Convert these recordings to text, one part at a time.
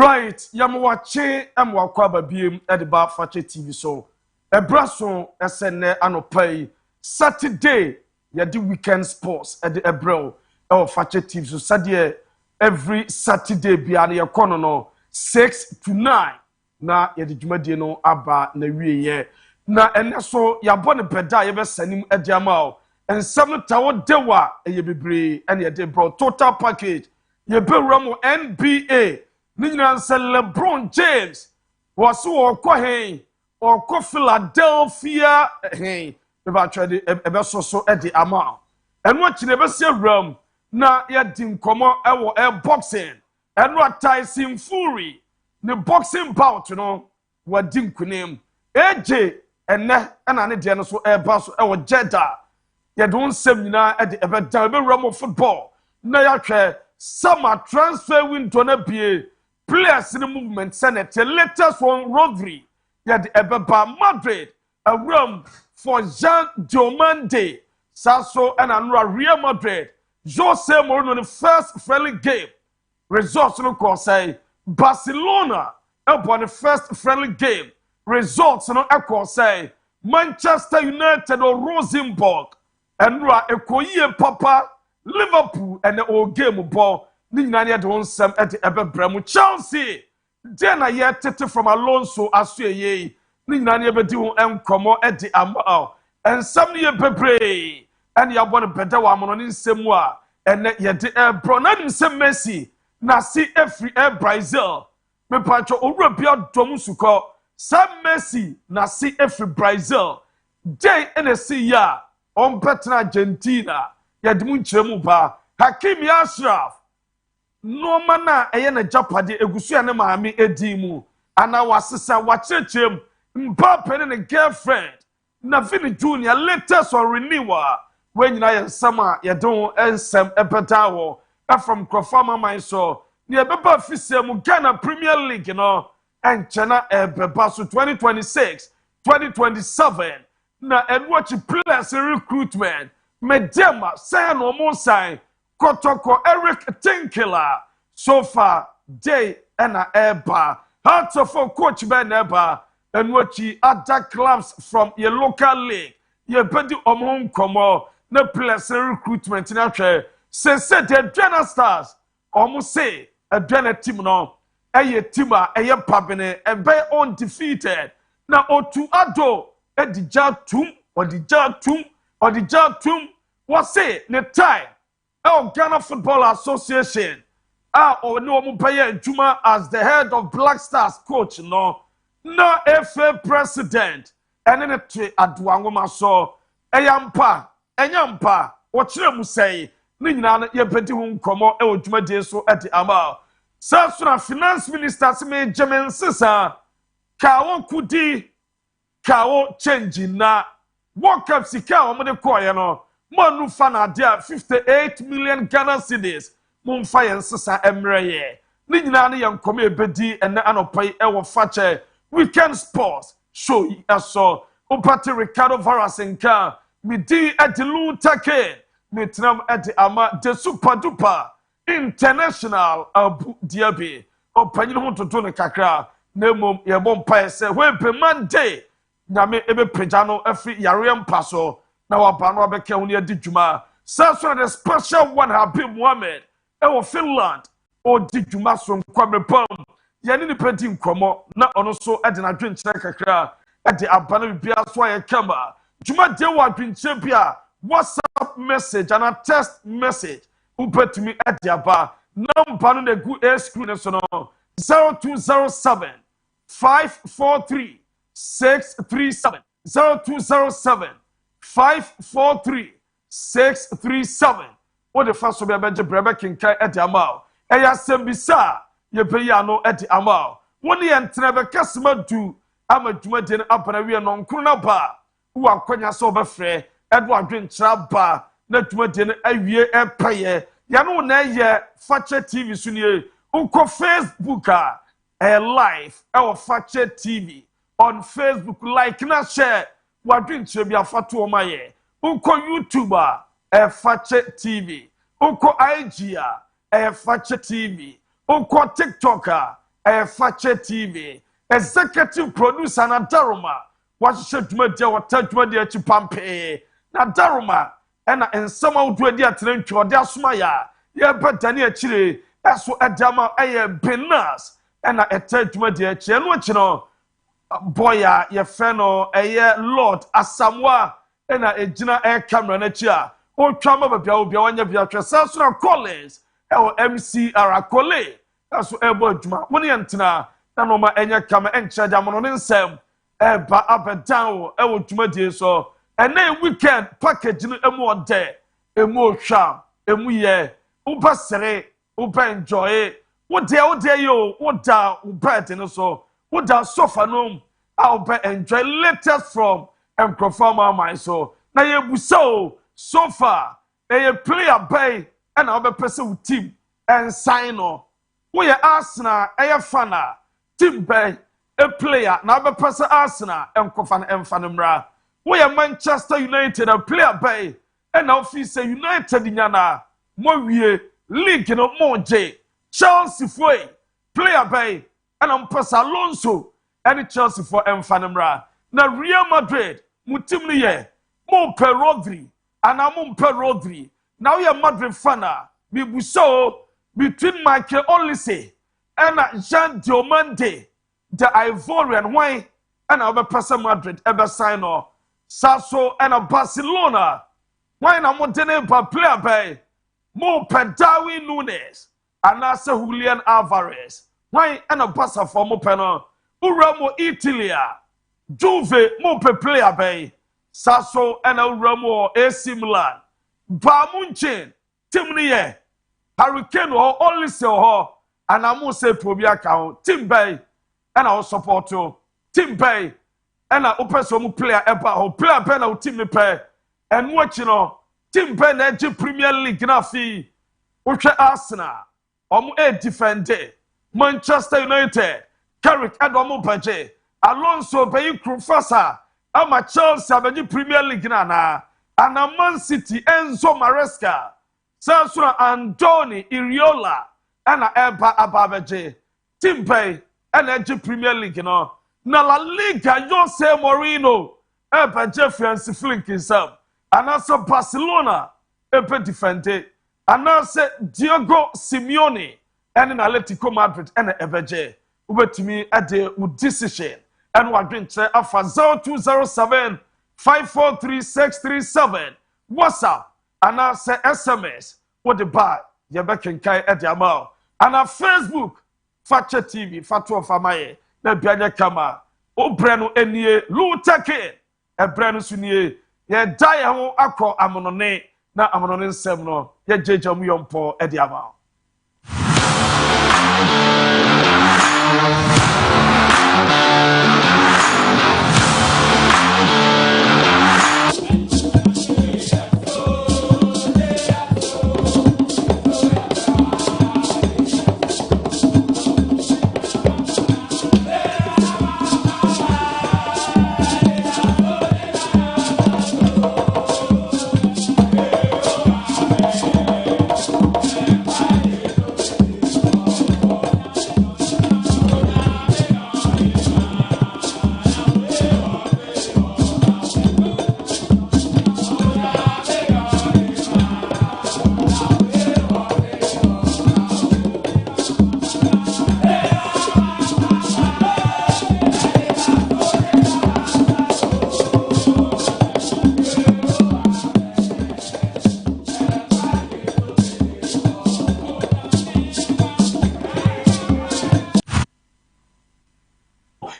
Right, Yamawache, Amwakwa Bim at the Bar Fakye TV so. A brasso, SN Anopai, Saturday, the weekend sports at the Ebro, or Fakye TV so Saturday, every Saturday, Biani Yakono, 6 to 9. Na yedi Jumadino Abba Newie. Na and so Yabon Beda, Yabes send him at Jamal, and 7 tower dewa, a yebibre, and ye brought total package. Ye bill Ramo NBA. Nina said LeBron James was so or Philadelphia. Hey, about a so at the amount. And what you never say rum, na yet didn't come out air boxing. And what Tyson Fury, the boxing bout, you know, what didn't name AJ and I need to so air boss or Jeddah. You don't seminar at the ever rum of football. Now you summer transfer window na be. Players in the movement Senate letters from Rodri yet Ebeba Madrid a room for Jean Diomande Sasso and Anra Real Madrid Jose Mourinho the first friendly game results no course say Barcelona upon the first friendly game results no echo say Manchester United or Rosenborg and Ra Ekoye Papa Liverpool and the old game ball Nina don't some at the Ebebremu Chelsea. Then I yet tete from Alonso Asuye. Nina never do come at the Amao. And some year Pepe. And ya want a better woman in Semwa. And yet the Bronan some Messi. Na see every air Brazil. Me patcho Urabia Domusuko. Some Messi. Na see every Brazil. Day NSC ya. On Petra Argentina. Yadmun Chemuba. Hakim Ashraf. No mana na japade egusu ane maami edimu ana wasesa wachechem Mbappe ne girlfriend na Vini Junior latest on renewal when na yensama ye don ensem epetawo from Krofama man so ne beba fisem Ghana Premier League no enchena ebeba so 2026 2027 na enwatch players recruitment medema say no more sign Kotoko Eric Tinkler so far day and a eba hearts of coach Ben Eba and what ye other clubs from your local league ye bedi home komo na players recruitment in a say the Adriana Stars almost say Adriana team no a team a pabene and by undefeated now Otu Ado at the Jatum or the Jatum what say the time Ghana Football Association. Or no Mupaye Juma as the head of Black Stars coach, no FA president. And then it Adwangoma so Eyampa, what you say, Nina, ye petty home come out Juma de so at the Amal. Sasuna Finance Minister Sime Jemen Sissa Kao Kudi Kao changing na walk up Sika on the choir. Monu fana dia 58 million Ghana cedis. Mumfa yensesa emreye. Ni nyina ne yankome ebedi ene anopai ewo Fakye weekend sports show aso. Opati Ricardo Varasenka midi edilu take mitnam edi ama de super duper international ABOU DIABY. Opanyi ho toto ne kakra na mom ye bompa se we pe Monday nyame ebe pejano afi yare mpaso. Now, Abano Abeke Unia Dijuma. Sasha the special one Habib Mohammed. Ewo Finland. O Dijuma from Kwame Pom. Yanini Pentin Komo. Not also at an advent checker. At the Abano Bia Swaya Kamba. Juma Dewa Green Champia. WhatsApp message and a text message. Who put to me at the Abba. Number the good air screen 0207 543 637 0207 543 637. What the first will be about the Brebe Kinkai at the Amal. Eya Sembisa, ye payano at the Amal. One year and never customer do. I'm a Jumadin up and a non Kuna bar. Who are Konya sober free, Edward Green Trap bar, not Jumadin a year and paye. Yano na ye Fakye TV Sunye, Unko Facebooka, a live, our Fakye TV on Facebook, like na share. Wadrin Chebia Fatu Omaye. Unko YouTuber, Fakye TV. Unko IGA, Fakye TV. Unko TikToker, Fakye TV executive producer na Daruma wahye dwumadie wata dwumadie chipampe na Daruma ena ensama odwadi atrenchwe ode asoma ya ye badane akire eso edama eye benas ena eta dwumadie akire no akire boya ye fe no eye Lord Asamwa ena ejina camera na chi a o twama babia obia wanya bia twesa so na Collins ewo MCR akole eso ebo adwuma woni yentena na no ma enye kama enche da mono nsem eba abedan ewo dwumadie so ena weekend package no emu ode emu ohwa emu ye ubasere uba enjoy wode yo woda ubed no so woda sofa no uba enjoy latest from performer my so na ye buso sofa e player bay and obe person team and sign no we Arsenal e fana team bay a player na obe person Arsenal enkofa emfanimra we Manchester United a player bay and now say United nyana mo wie league no mo je Chelsea foi player bay and person Alonso and Chelsea for emfanimra na Real Madrid mutim ni ye mo pe Rodri ana mo pe Rodri now ye Madrid fana bi buso between Michael Olise and Jean Diomande the Ivorian why and our person Madrid ever sign or Sasso and Barcelona why na mo dene ba player bay mo pe Darwin Nunes and asa Julian Alvarez why and a Barca for mo peno Uramo Italia Juve mo pe player bay Sasso and Uramo AC Milan ba Munchen timniye Hurricane or Olise or and I must say Probia account Team Bay and I support you Team Bay and I open some player about player pen team me pay and watch you know Team Bay na Premier League na fi which Arsenal a defender Manchester United Carrick Adomo Paje Alonso Bay Crufasa ama Chelsea abeji Premier League na and a Man City Enzo Maresca Sansura Andoni Iriola and a Eba Ababeje Team Bay and a Premier League no na La Liga Jose Mourinho Eba Jeffrey and Flink himself and also Barcelona Eba defender and also Diego Simeone and in Atletico Madrid and Ebeje ubetimi ade decision and we drink afa 0207 543 WhatsApp and I say SMS what the buy you back in kai at the amount and our Facebook Fakye TV Fatu of Amaye na bianya kama o breno enie lutake e breno sunie ye die ho akọ amonone na amonone nsem no ye jejam yompo e the amount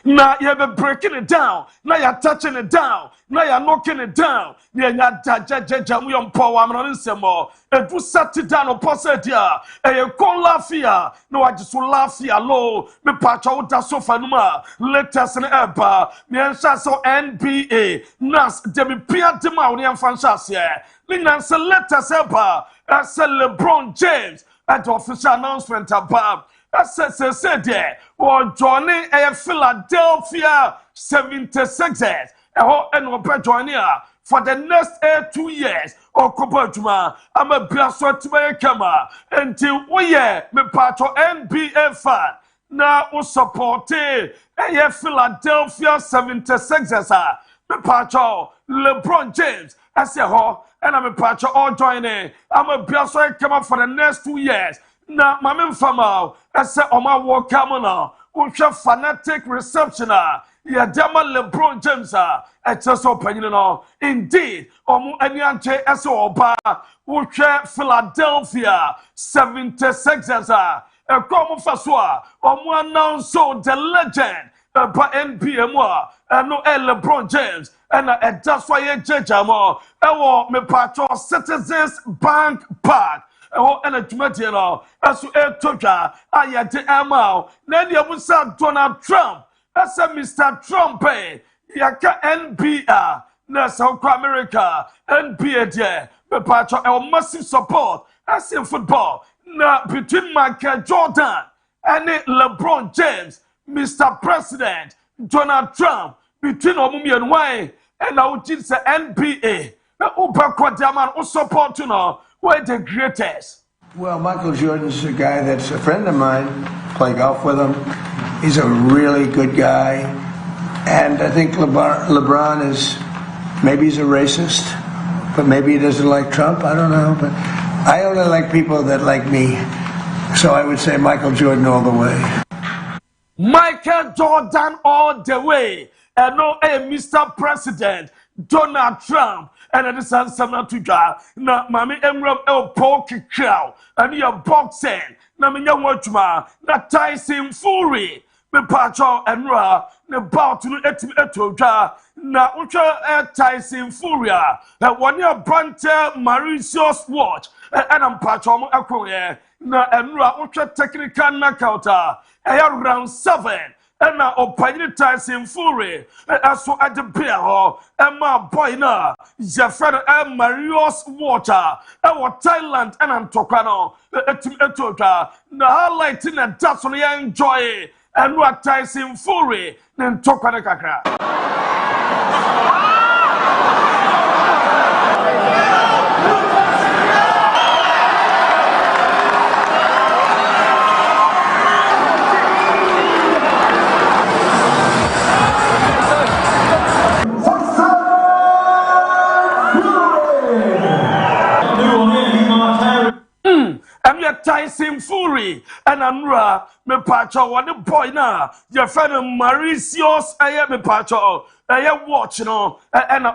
Now you be breaking it down. Now you're touching it down. Now you're knocking it down. You're not jamu on power. I'm not in some more. And do set it down on possedia. And you call Lafia. No, I just will laugh here low. Me patch out that sofa numa. Let us in Eba. Me and so NBA. Nas, Debbie Pia Dema, and Franchas here. Linan select us Eba. I said LeBron James. At official announcement about. said there or joining a Philadelphia 76ers and joining for the next 2 years or Kopajuma. I'm a blessed to my camera until we me part of NBA fan. na o supporte Philadelphia 76ers me pacho LeBron James ase ho and I'm a pacho all joining. I'm a biaso come up for the next 2 years. Na mame mfama ase oma wo kamona unhwe fanatic reception ya dema LeBron James eteso panyin no indeed omu anianche ase oba unhwe Philadelphia 76ers ekomu faso omu announce the legend by NBM no LeBron James and that's why you judge mo me patro Citizens Bank Park and a tomato as a toja I de amount then you will say Donald Trump as a Mr. Trump yaka NBA na South America NBA there me patro massive support as in football na between Michael Jordan and LeBron James Mr. President Donald Trump between Omumi and Wayne and now it's the NBA who support who the greatest. Well, Michael Jordan's a guy that's a friend of mine. Play golf with him. He's a really good guy. And I think LeBron is, maybe he's a racist, but maybe he doesn't like Trump. I don't know. But I only like people that like me. So I would say Michael Jordan all the way. Michael Jordan all the way. And no, Mr. President Donald Trump. And it is answer to God. Na mami emram poke crow. And you're boxing. Na minya watchma. Na Tyson Fury. Me pacho and ra. Ne bout to etim etoja. Na ucha Tyson Fury. One year Brante Mauritius watch. And I'm pacho mo akroye. Na enra ucha technical knockout. Round 7. And now Opinion Tyson Fury. As for at the beer and my boy na Jeffrey and Marios Water. Our Thailand and Antokano. Etoja. The highlighting and that's what I enjoy. And what Tyson Fury. Then Tokana Kakra. Tyson Fury and Anra me pacho one boy na your friend Mauritius me pacho watch no and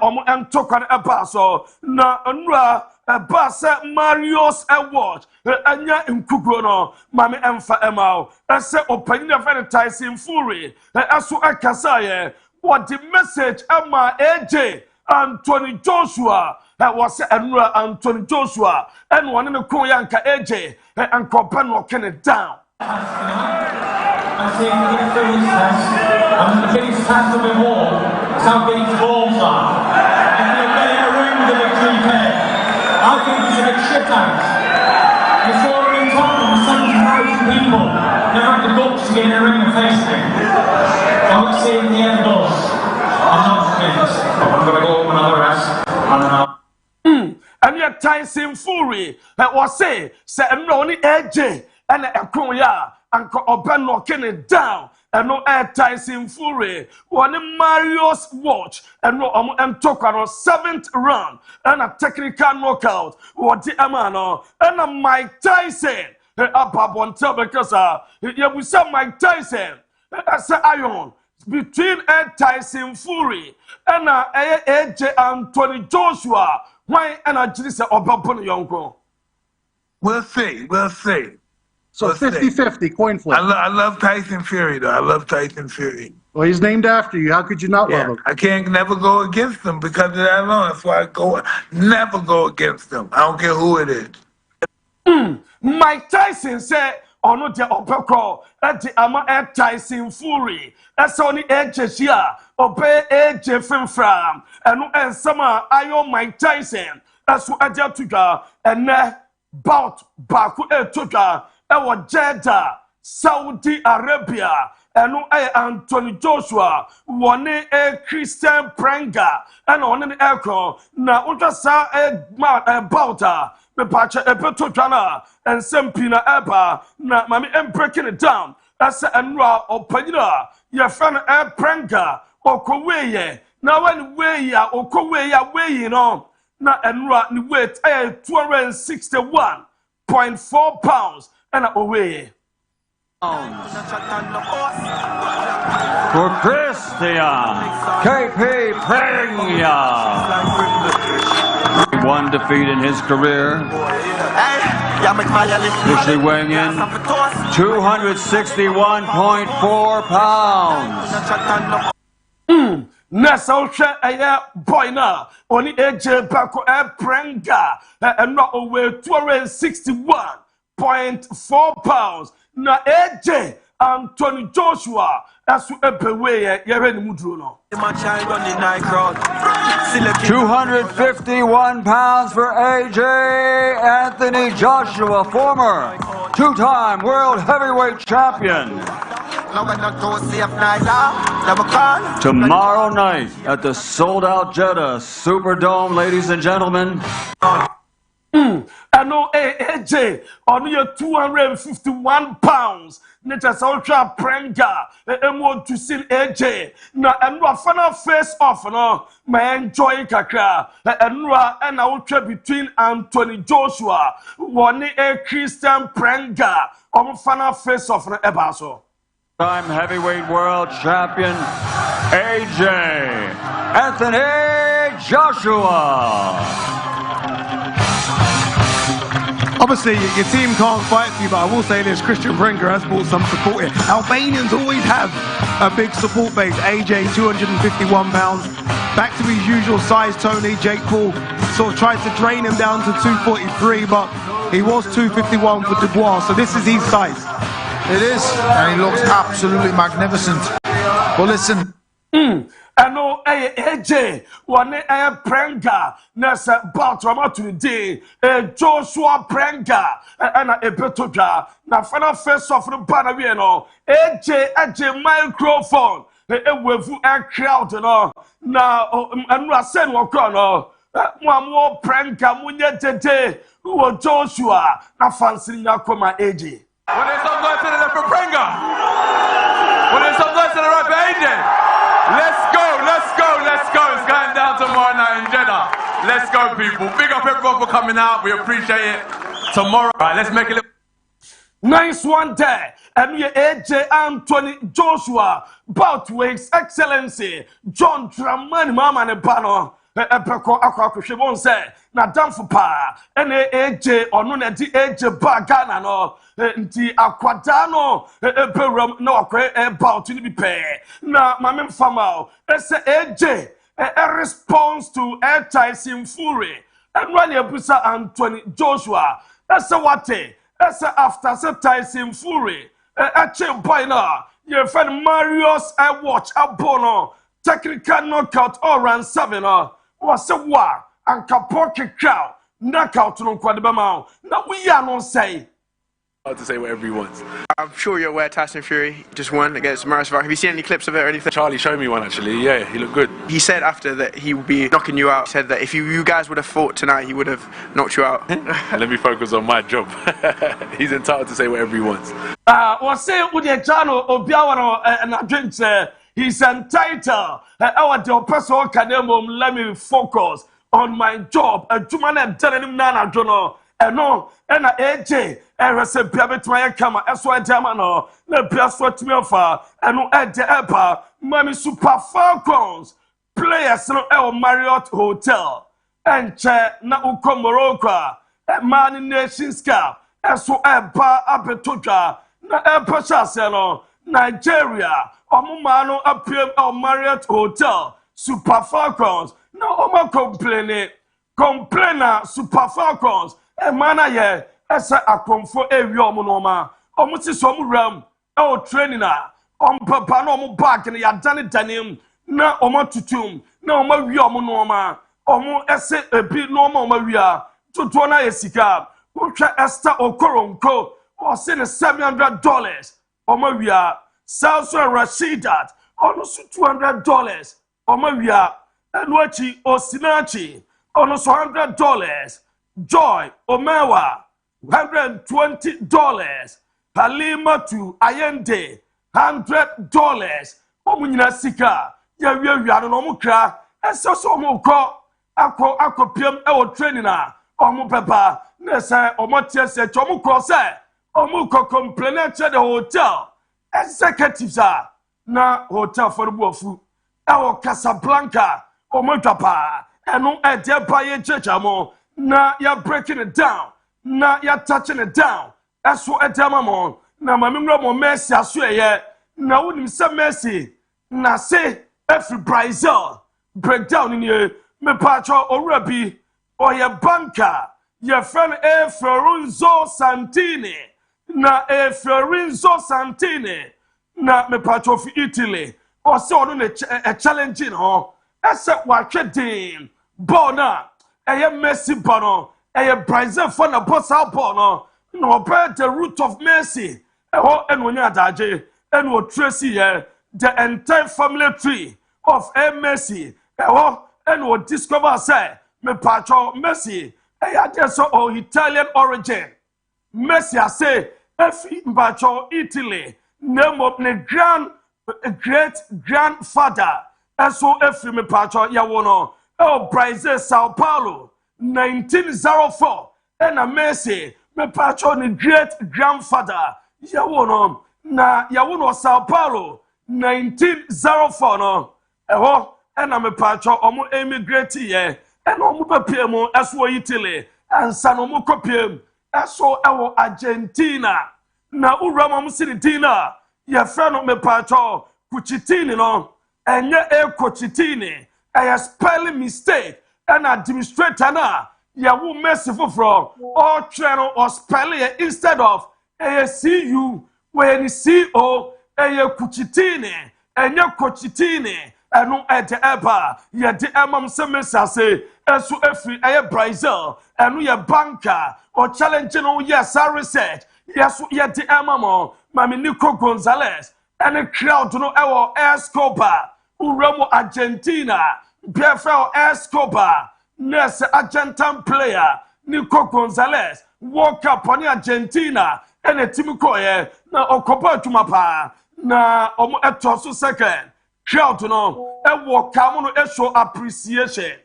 tokan abaso na Anra basa Marius watch anya nkugro no mame emfa emao ese open the friend Tyson Fury aso akasa ye what the message ama AJ Anthony Joshua was Enra Anthony Joshua and one in the Koyanka AJ and Copan walking it down. I think we're going to fill this test. I'm going to get his test a bit more. That's how big his balls are. If you're getting a ring with a big 3K, I think he's a big shit house. You saw him in Tottenham, 70,000 people never had the guts to get in a ring and face him. Let's see if the end does. I'm not convinced. I'm going to go home and have a rest. And then I'll... And yet Tyson Fury was say only AJ and a Koya and Open knocking it down and no air Tyson Fury one Marius watch and no took on 7th round and a technical knockout what the Amano and a Mike Tyson Ababon because we said Mike Tyson that's iron between Tyson Fury and AJ Anthony Joshua. Why and I just say Obapon Yonko? We'll see. We'll see. So 50-50 coin flip. I love Tyson Fury though. I love Tyson Fury. Well, he's named after you. How could you not love him? I can't never go against him because of that alone. That's why never go against him. I don't care who it is. Mike Tyson said ono de opeko eti ama Tyson Fury ese oni ejesia obey AJ Finfram enu ensama ayo Mike Tyson esu aja tuga ene bout baku tuga ewo Jeddah Saudi Arabia enu Anthony Joshua woni Christian Prenga ena oni eko na unjasa bouta me pacha epeto dwana and sempina eba na mami breaking it down as enra opanyina ye fan pranka okoweye na when way ya okoweye way no na enra ni weight 261.4 pounds and away for Christian KP Peña. One defeat in his career. Officially weighing in 261.4 pounds. Nessa a boy now only AJ Paco Prenga and not over 261.4 pounds. Na AJ Anthony Joshua that's a way you're in Mudruno. 251 pounds for AJ Anthony Joshua, former two-time world heavyweight champion. Tomorrow night at the sold-out Jeddah Superdome, ladies and gentlemen. I know AJ on your 251 pounds. Nature ultra prenga. Want to see AJ. Now and final face off. No, my enjoy kakra. And ultra between Anthony Joshua. One a Christian prenga. Final face off. Ebaso. Time heavyweight world champion AJ Anthony Joshua. Obviously, your team can't fight for you, but I will say this, Christian Prenga has brought some support here. Albanians always have a big support base. AJ, 251 pounds. Back to his usual size, Tony. Jake Paul sort of tried to drain him down to 243, but he was 251 for Dubois, so this is his size. It is, and he looks absolutely magnificent. Well, listen. I know AJ, one Prenga, Nessa Baltrama today, Joshua Prenga, and a Petoja, na final face of the Banaviano, AJ microphone, a crowd, now, and Rasen Wakano, one more Prenga, Munya Tete, who are Joshua, na fancy Nakoma AJ. When there's some guys in there for Prenga, when there's some guys in there for AJ. Let's go. It's going down tomorrow night in Jeddah. Let's go, people. Big up everyone for coming out. We appreciate it. Tomorrow, all right, let's make it. Nice one there. And we AJ Anthony Joshua, bout His Excellency John Dramani Mama Nebano. Epeko akwakwhwebon say na damfo pa ene AJ ono na di AJ bagana no nti akwada no eberam na okwe bout ni bi pe na mame fama ese AJ a response to Tyson Fury and when you put Anthony Joshua ese wate ese after say Tyson Fury a boy na your friend Marius I watch abono technical knockout all round 7 was a war and Kapoke crowd knockout no quadbama. Now we are not say. Hard to say whatever he wants. I'm sure you're aware Tyson Fury just won against MON-FRI. Have you seen any clips of it or anything? Charlie showed me one actually. Yeah, he looked good. He said after that he would be knocking you out. He said that if you guys would have fought tonight, he would have knocked you out. Let me focus on my job. He's entitled to say whatever he wants. Was say with the channel Obiawano and I drink he's entitled. Our dear person can let me focus on my job. A woman and telling him Nana Jono. And no, and AJ, and recipe to my camera, as well as Jamano, the plus what me offer, and no at the Epa, Mammy Super Falcons, players no El Marriott Hotel, and chair na Uko Morocco, a man in Nations Cup, as so Epa Apetoja, na Epa Chaseno, Nigeria. Omumano appear El Marriott Hotel, Super Falcons. No, Oma complainer, Super Falcons. A man, yeah, as a comfort area, Monoma. Almost some ram, oh, training, papa, no back, and ya done it, Danim. No, Oma tutum, no, Maria Monoma. Omo, essay a bit normal, Maria. To Dona Esika, Ultra Esther or Koronko, or send $700. O Maria. Salsa Rashidat, almost $200. Omaria, Edwachi or Sinachi, almost $100. Joy Omewa, $120. Halima to Ayende $100 omunyina sika ya wiawia no mu kra ese so mu kọ akopiem e wo training a omu papa na say omotie se chomu kọ say omu kọ complain to the hotel executives a na hotel for buofu e wo Casablanca omu dwapa enu e de ba ye chechamo na ya breaking it down na ya touching it down eso e de mamo na mamimro mo Messi aso eye na wonim se Messi na se every Brazil breakdown in ye me pacho orabi or ye banker ye friend Florenzo Santini na Florenzo Santini na me pacho fi Italy or so no a challenging ho ese wa twedin bona eye Messi bono eye Brazil for na bossa bono no be the root of Messi ho enonya adaje eno tracy here the entire family tree of Messi and will discover say me pacho Messi just so Italian origin Messi I say if pacho Italy name of the great grandfather and so if me pacho ya wono Brazil Sao Paulo 1904 and a Messi me pacho the great grandfather ya wono na ya wono Sao Paulo 1904 no ena me pacho omo emigrate ye ena omo papie mu eso Italy ansa no mo kopiem eso ewo Argentina na urama mo Argentina ye fe no me pacho Cucitini no enye Cucitini a spelling mistake and administrator na ye wo Messi foforo or treno or spelling instead of CU where ni CO Cucitini enye Cucitini enu ede eba ye de emam se mesase esu efri eye Brazil enu ye banker or challenging on yes research yes ye de emam mami Nico Gonzalez ene crowd no ewo Escobar uramo Argentina BFL Escobar nurse Argentine player Nico Gonzalez World Cup on Argentina ene team koye na okopa tumapa na omo etoso second crowd no e wo kam no e show appreciation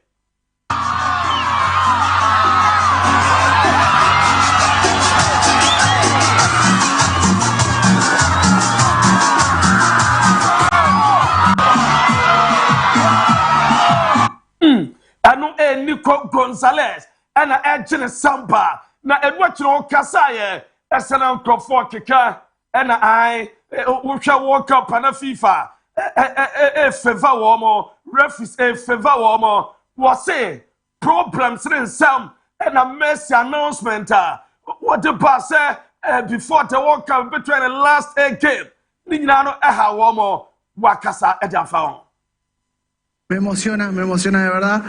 anu Nico Gonzalez ana ejine samba na enwachiro kasaye esena nkrofo keka ana ai wo hwa World Cup na FIFA favor womo referees favor womo was say problems in some and a Messi announcement what the boss say before the World Cup between the last 8 game ni nyina no womo wakasa edafa. Me emociona de verdad,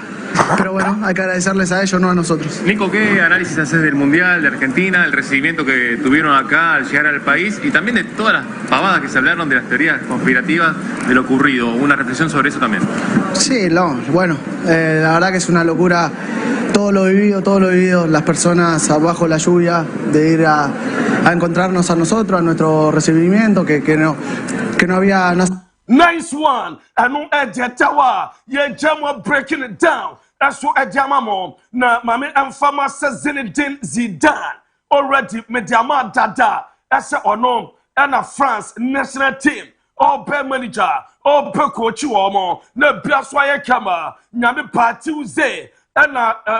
pero bueno, hay que agradecerles a ellos, no a nosotros. Nico, ¿qué análisis haces del Mundial de Argentina, el recibimiento que tuvieron acá al llegar al país y también de todas las pavadas que se hablaron de las teorías conspirativas de lo ocurrido? Una reflexión sobre eso también. Sí, no, bueno, la verdad que es una locura todo lo vivido, las personas abajo la lluvia, de ir a encontrarnos a nosotros, a nuestro recibimiento, que no había... Nice one. Anu ejetawa. Ye jamwa breaking it down. That's what ejamamo. Na mami enfama se Zinedine Zidane. Already mediama dada. Ese onom. And a France national team. All be manager. All be coach omo. Ne biaswa ye kama. Nyami party uze. And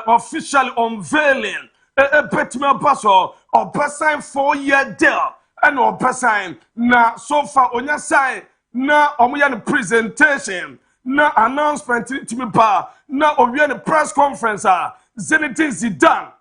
officially unveiling. Betime baso. Or sign 4-year deal. And or sign. Na so far onya sign. Na omuya the presentation na announcement to me pa na omuya the press conference Zinedine Zidane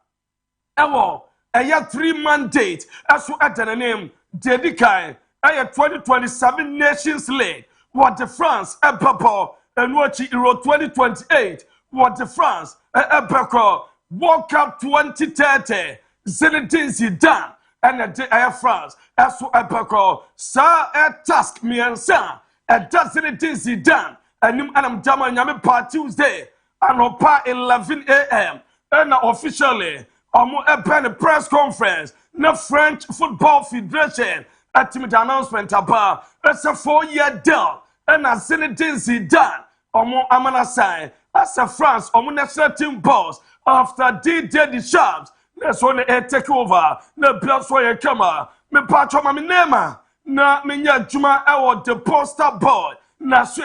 ewo eya 3 mandate aso atana name dedikai eya 2027 Nations League what the France epapo enuachi Euro 2028 what the France epako World Cup 2030 Zinedine Zidane and the Air France as to Epico, Sir a task me and Sir, a dozen it is done, and him and I'm Dama Yami Part Tuesday, and opa 11 a.m. And officially omo pen press conference na French Football Federation ultimate announcement about it's a 4-year deal and as Zinedine Zidane omo amana sign as a France omo national team boss after Didier Deschamps that's when they take over na plus why come me patch my name na me nya juma e the poster boy na so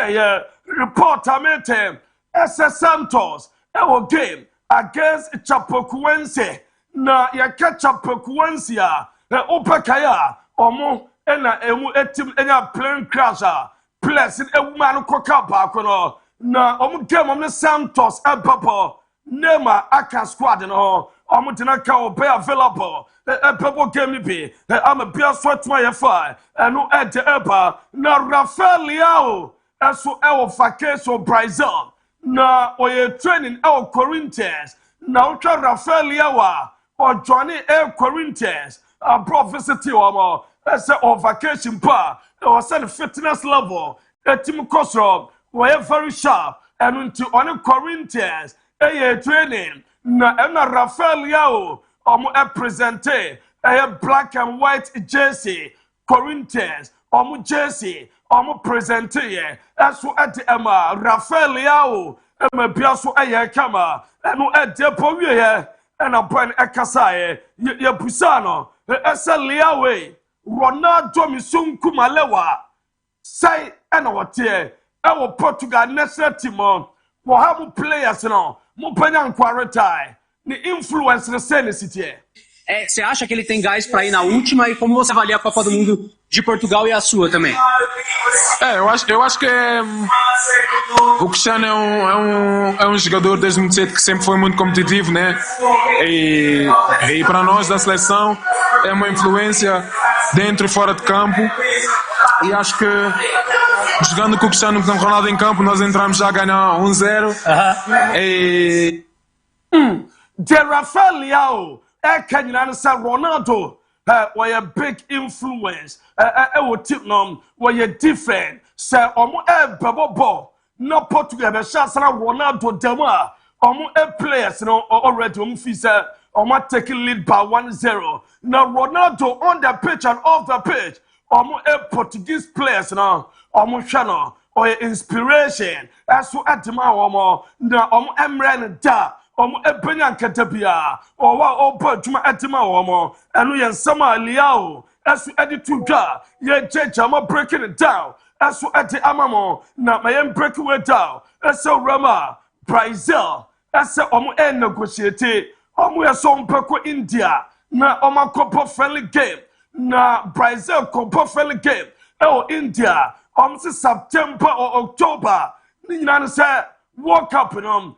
reporter meeting SS Santos e game against Chapecoense na yaka Chapecoense opakaya omo na emu etim enya plane crash plus ewuma no koka baako no na omo game omo Santos papa nema aka squad no omo dina ka obe available papa game bi am bia so tuma ye fa eno ede eba na Rafael Leao eso e Fakye so Brazil na oye training e Corinthians na utwa Rafael Leao or Johnny Corinthians prophecy omo ese on vacation pa or send fitness level team Kosro were very sharp and into on Corinthians training na Rafael Leao omo presente black and white jersey Corinthians omo jersey omo presente eso at Rafael Leao biaso kama eno depo wie and a brand ekasaye ye pusano esa Leao Ronaldo misunku malewa sai ena wote e wo Portugal national team wo ha mu players no mu panya nkwaretai ni influence no sei nesse você acha que ele tem gás para ir na última e como você avalia a Copa do Mundo de Portugal e a sua também? Eu acho que o Cristiano é um jogador desde muito cedo que sempre foi muito competitivo, né? E para nós da seleção é uma influência dentro e fora de campo. E acho que jogando com o Cristiano Ronaldo em campo nós entramos já a ganhar 1-0. E de Rafael Leao Kenyan say Ronaldo was a big influence tip no was different say omo babo no Portugal be chance na Ronaldo dema omo players no already omo fi say omo take lead by 1-0 now Ronaldo on the pitch and off the pitch omo Portuguese players no omo hwa or inspiration aso adema omo na omo emre da omo ebenya nkatabia owa opa djuma adema omo enu ye nsama Leao aso edi tudwa ye jejama breaking it down aso edi amamo na mayem break it down aso Roma Brazil aso omo negotiate omo ye so mpeko India na omo kopo friendly game na Brazil kopo friendly game India omo September or October ni nyina say World Cup no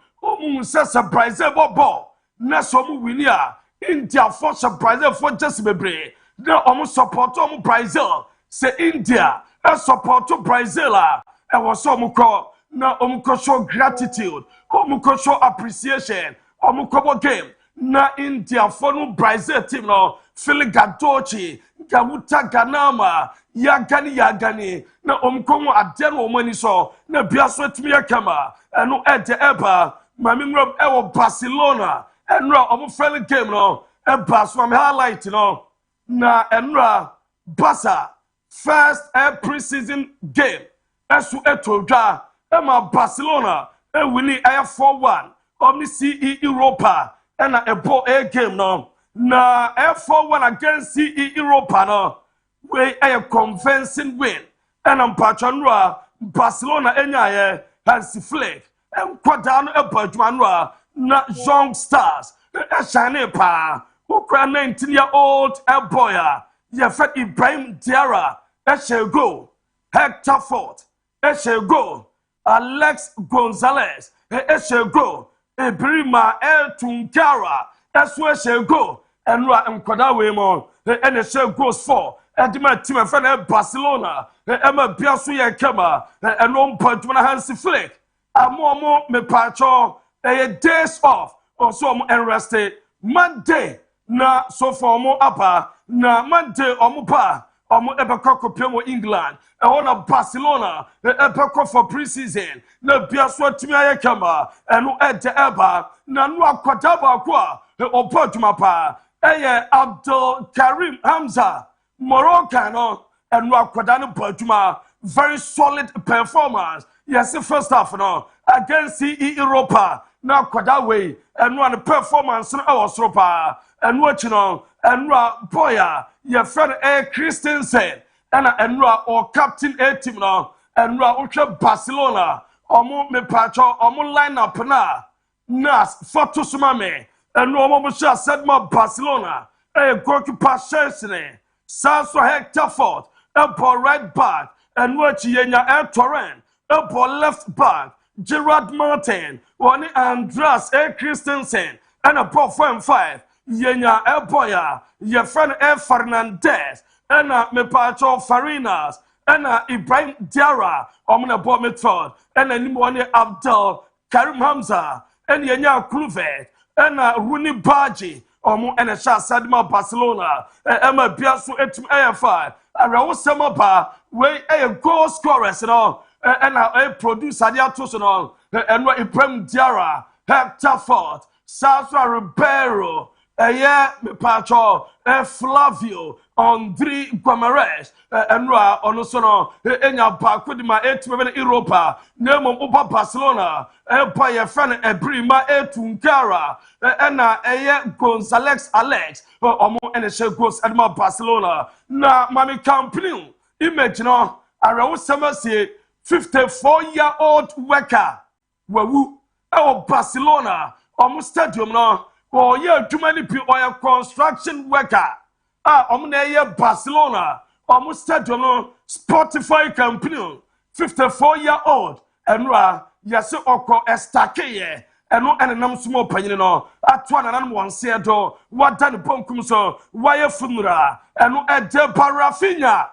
say surprise ball na so mu win ya India for surprise for just bebre na support Brazil say India support Brazil e was so mu call na ko show gratitude ko show appreciation ko game na India for no Brazil team no Phil Gadochi Gamuta Ganama yagani na ko mu ade no mani so na bia so timi yakama eno ede eba Mami Rob ewo Barcelona enra omo friendly game no so am highlight no na enra Barca first pre-season game esu etodwa ema Barcelona wini 4-1 omni CE Europa na ebo game no na 4-1 against CE Europa no we a convincing win and mpatwanra Barcelona enyaye Hansi Flick Quadano Ebadwanra na young stars shine pa ukra 19-year-old boy Yefet Ibrahim Diarra go Hector Fort go Alex Gonzalez go Ibrima El Tunkara go enra nkwadawe mo NHL goes for Edima team fan Barcelona Emma Biasu ye kema eno mpadwana Hansi Flick Amomo me pacho days off also rested Monday na so for mo apa na Monday pa ebekọ kopemo England na Barcelona ebekọ for pre-season na biaso timi ayekama eno ede eba na no akwada ba kwa opo adwuma pa Abdul Karim Hamza Moroccan no and Rakoda no adwuma very solid performance yes first half no against CE Europa na kwada way and one performance no was ropa and watching on and boya your friend Christensen and or captain team no and Barcelona me pacho line up nas photo sumame and no said my Barcelona goalkeeper Chelsea Sanso Hector Ford right back and watch Yenya Torrent left back Gerard Martin one Andreas Christensen and a ball 5 Yenya Boya your friend Fernandez and me pacho Farinas and Ibrahim Diarra omna ball midfield and anyone Abdul Karim Hamza and Yenya Kluvet and Rooney Baji and a shot Sadma Barcelona Emma Biasu etum AFI around summer bar where a goal scorers and all and a producer and all and what Ibrahim Diarra Hector Ford Sasha Ribeiro me pacho Flavio Andre Guamares and onosono enya ba kudima etu Europa nemo oba Barcelona by your friend Ebrima Etunkara and Gonzalez Alex omo and goes at Barcelona na mami company image no around summer say 54-year-old worker wawu Barcelona stadium no or yeah, too many people are construction worker. Barcelona, stadium Spotify company, 54-year-old, and yes, oko Fakye, and no and small penino, at one say do, what done ponkum so, wire funra, and no at Rafinha.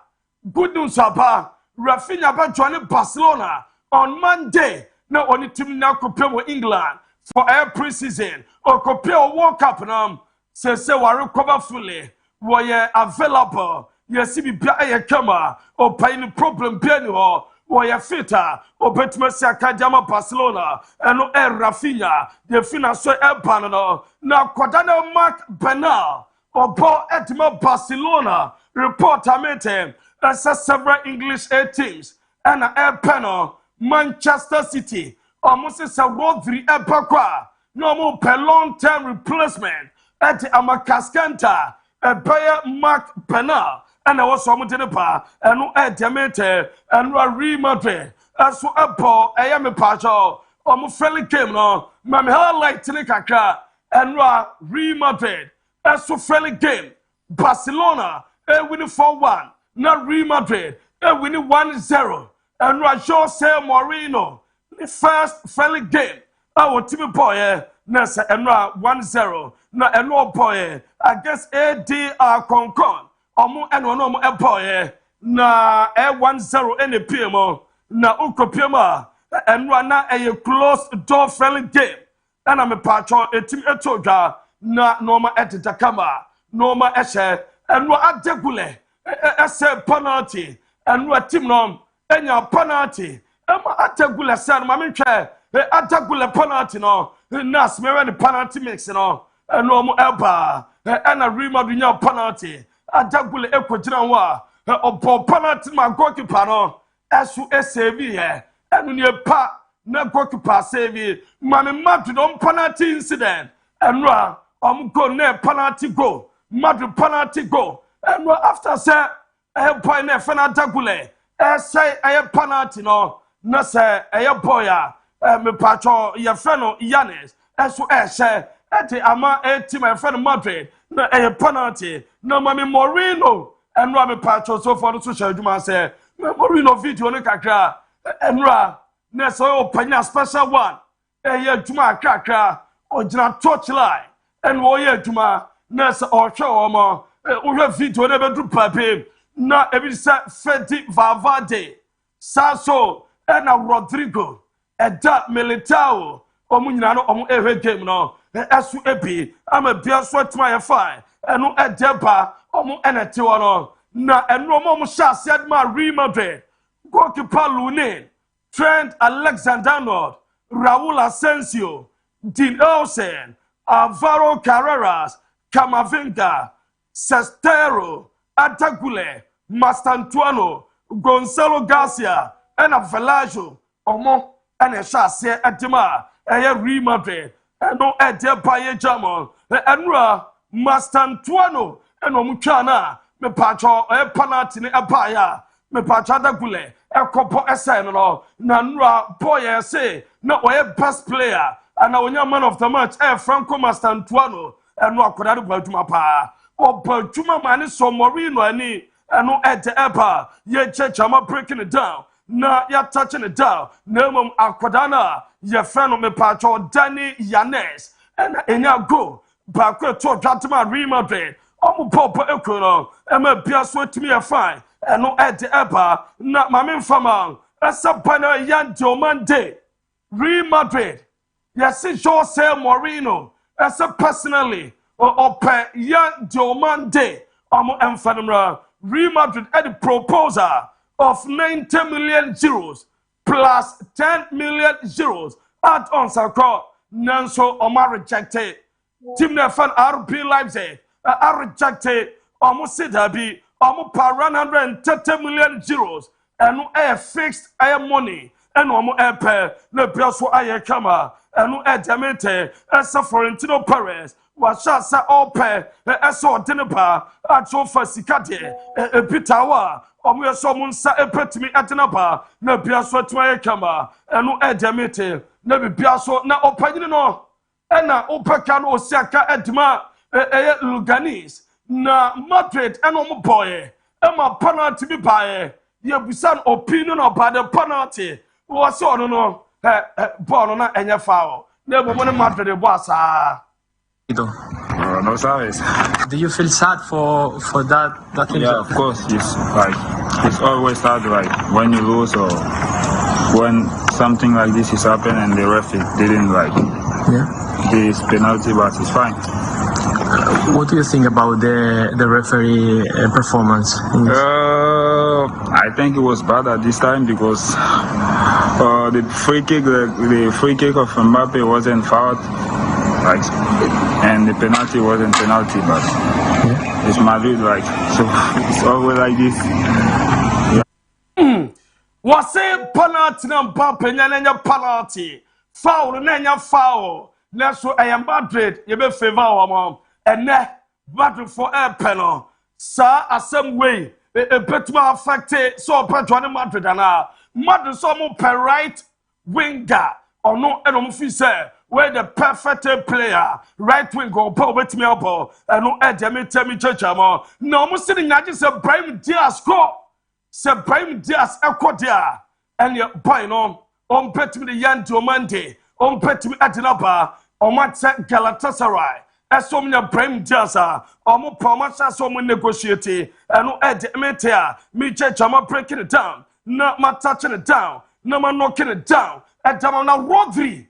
Good news, Papa, Rafinha about joining Barcelona on Monday, no only team now compare with England. For a pre-season, or compare World Cup, say, we recover fully, we are available. Yes, if you pay a camera, or pay any problem, we are fitter, or Betmesia Kadama Barcelona, and no Rafinha, the financial air panel. Now, Quadano Mark Bernal, or Paul Edma Barcelona, report I made him, as several English teams, and an air panel, Manchester City. Almost a Rodri Epaqua, no more per long-term replacement at Amakaskanta, a Bayer Mark Penal, and I was some Tenepa, and no Diamante, and Real Madrid. As for Apple, I am a pacho, almost friendly game, no, Mamma like Tenekaka, and Real Madrid. As for friendly game, Barcelona, a winning 4-1, not Real Madrid, a winning 1-0, and Jose Mourinho. The first friendly game, our team boy, Nessa and 1-0, na and boy, against ADR Concon, Omo and one boy, na 1-0 any PMO, na Uko PMA, and na a closed door friendly game, and I'm a patron, a team etoga, na Norma at Takama, Norma Eshe, and what at Degule, a penalty, and what team nom, and your penalty. Atagula san mami twa atagula penalty no nas me the penalty mix no no mo eba na rima dunya penalty atagula ekogina wa obo penalty ma goalkeeper no esu save here enu ne pa na goalkeeper save mami madu no penalty incident enu go na penalty goal madu penalty goal enu after say boy na fe na atagula say penalty no na say boya me pacho your friend Yanis eso share ama team my friend Madrid na penalty na mami Mourinho enra me pacho so for the social duma say Mourinho video no kakra enra na so opanya special one duma kakra ogina touch line and wo duma na so o hwe o video na be du pape na ebi say Freddy Valverde Sasso and Rodrigo, Eda Militao, Omunano, game no, Esu Epi, I'm a beer sweat my fire, and no Edeba, Omu Enetiwano, na and no more shall said my Real Madrid, Goalkeeper Lunin, Trent Alexander-Arnold, Raul Asensio, Dean Olsen, Alvaro Carreras, Camavinga, Sestero, Atagule, Mastantuano, Gonzalo Garcia, and a Velajo, Omo, and a Chasse Atima, and Real Madrid, and no Edia Paye Jamon, and Mastantuano, and Omukana, me patro, a panatini apaya, me pachada gule, a copo esseno, Nanra, boy, say, no, a best player, and now your man of the match, Franco Mastantuano, and no Kodadu Baltumapa, or Baltuma Mani so Morino, and no at the Epa, ye church, I'm breaking it down. Na ya touching it down. Nemum Aquadana, ye friend of me patro, Danny Yanes, and in your go, Bakwe to Jatama Real Madrid. Omu popo ekono ema bia so timi e fine eno ede eba na mame mfama esa bana yan Monday Real Madrid yes Jose Mourinho esa personally ope yan Monday omu emfanimra Real Madrid ede proposal of 90 million euros plus 10 million euros add on sakro nanso oma rejected team na fan RB Leipzig I rejected almost DIABY almost 130 million euros and no fixed money and no pay no biaso aye kama and no demete as Florentino Perez was just all pay as so dinapa at so for sikade a pitawa omu so munsa epetimi atenapa no biaso to kama and no demete no biaso na opanyini no and na opaka no osiaka edma Luganis na Madrid and on boy Emma penalty be by your busan opinion about the penalty was so no Bonona and your foul. Never when Madrid was no sabes. Do you feel sad for that thing? Yeah, of course. It's always sad, like when you lose or when something like this is happening and the ref didn't this penalty, but it's fine. What do you think about the referee performance? I think it was bad at this time because the free kick of Mbappe wasn't fouled, and the penalty wasn't penalty, but it's Madrid, so it's always like this. Was a penalty na Mbappe nyanya penalty, foul nyanya foul. Neso I am Madrid, you be favor our mom. And battle for a panel. Sir, a some way, a bit more affected, so Patron Madrid and Madrid some per right winger or no officer where the perfect player, right wing or power with me up, and no Edemi tell me churchamo. No, I'm sitting at just a Brahim Diaz score. Sir Brahim Diaz Equadia, and your boy no on pet me the Yan Monday, on pet me at Napa, on what Galatasaray. As so many Brahim Diasa, almost promise as so many negotiate, and no Edmetea, me church, I'm breaking it down, not my touching it down, no man knocking it down, and Damana Rodri.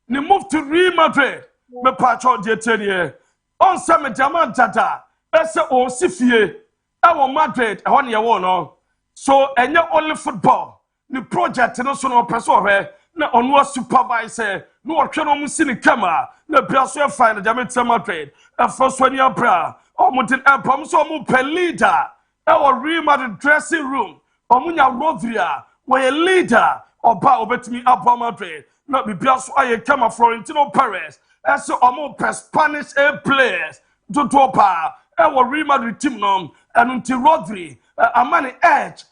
Ni move to Real Madrid, me patron de tenye. On some Daman Tata, as a o Sifie, our Madrid, I want you no. So, and your only football, the project, no son of person, na onwa supervisor no otweno mu sini kama na biaso find the Jamaica Madrid first one year bra omutin empom so mu per leader our Real Madrid dressing room omunya Rodri we a leader oba obetimi Abba Madrid na biaso aye kama Florentino Perez so omu per Spanish players to pa our Real Madrid team no enunti Rodri amani edge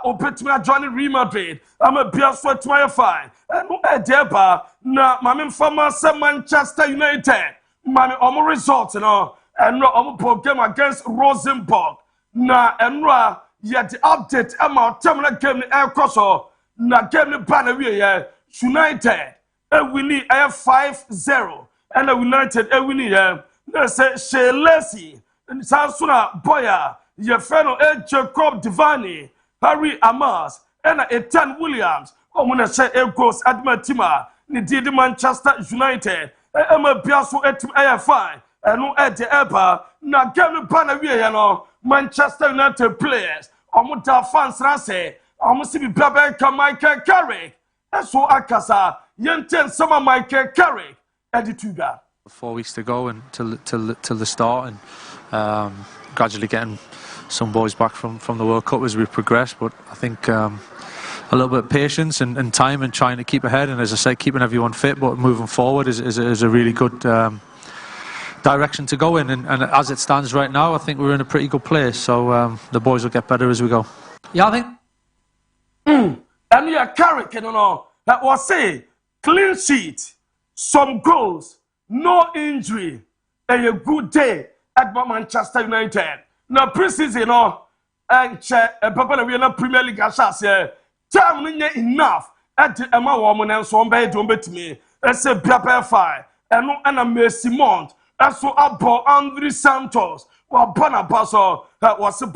obetimi join Real Madrid I'm a biaso to my fine and edeba na mame former Manchester United mame omo result no and no omo game against Rosenborg na enra yet update ama terminal game ni ekoso na game ni ban we ye United winning 5-0 and United winning na say Chelsea and Sansuna Boya ye fellow Jacob Divani Harry Amas and Ethan Williams omuna say goals admatima ni did Manchester United ema biaso etim fine eno ede eba na game ban we ye no Manchester United players omuta fans na say omusi bi baba ka Michael Carrick eso akasa yenten sama Michael Carrick attitude 4 weeks to go and till the start, and gradually getting some boys back from the World Cup as we progress. But I think a little bit of patience and time and trying to keep ahead, and as I say, keeping everyone fit but moving forward is a really good direction to go in. And as it stands right now, I think we're in a pretty good place. So the boys will get better as we go. Yeah, I think. And you are carrying, that was say clean sheet, some goals, no injury, and a good day at Manchester United. Now preseason, and check a Papa we are Premier League as time enough at the Emma woman and so bad don't bet me. It's a paper fire and no and a Mercy Mount. That's so about Andre Santos. Well, Bana Basso was a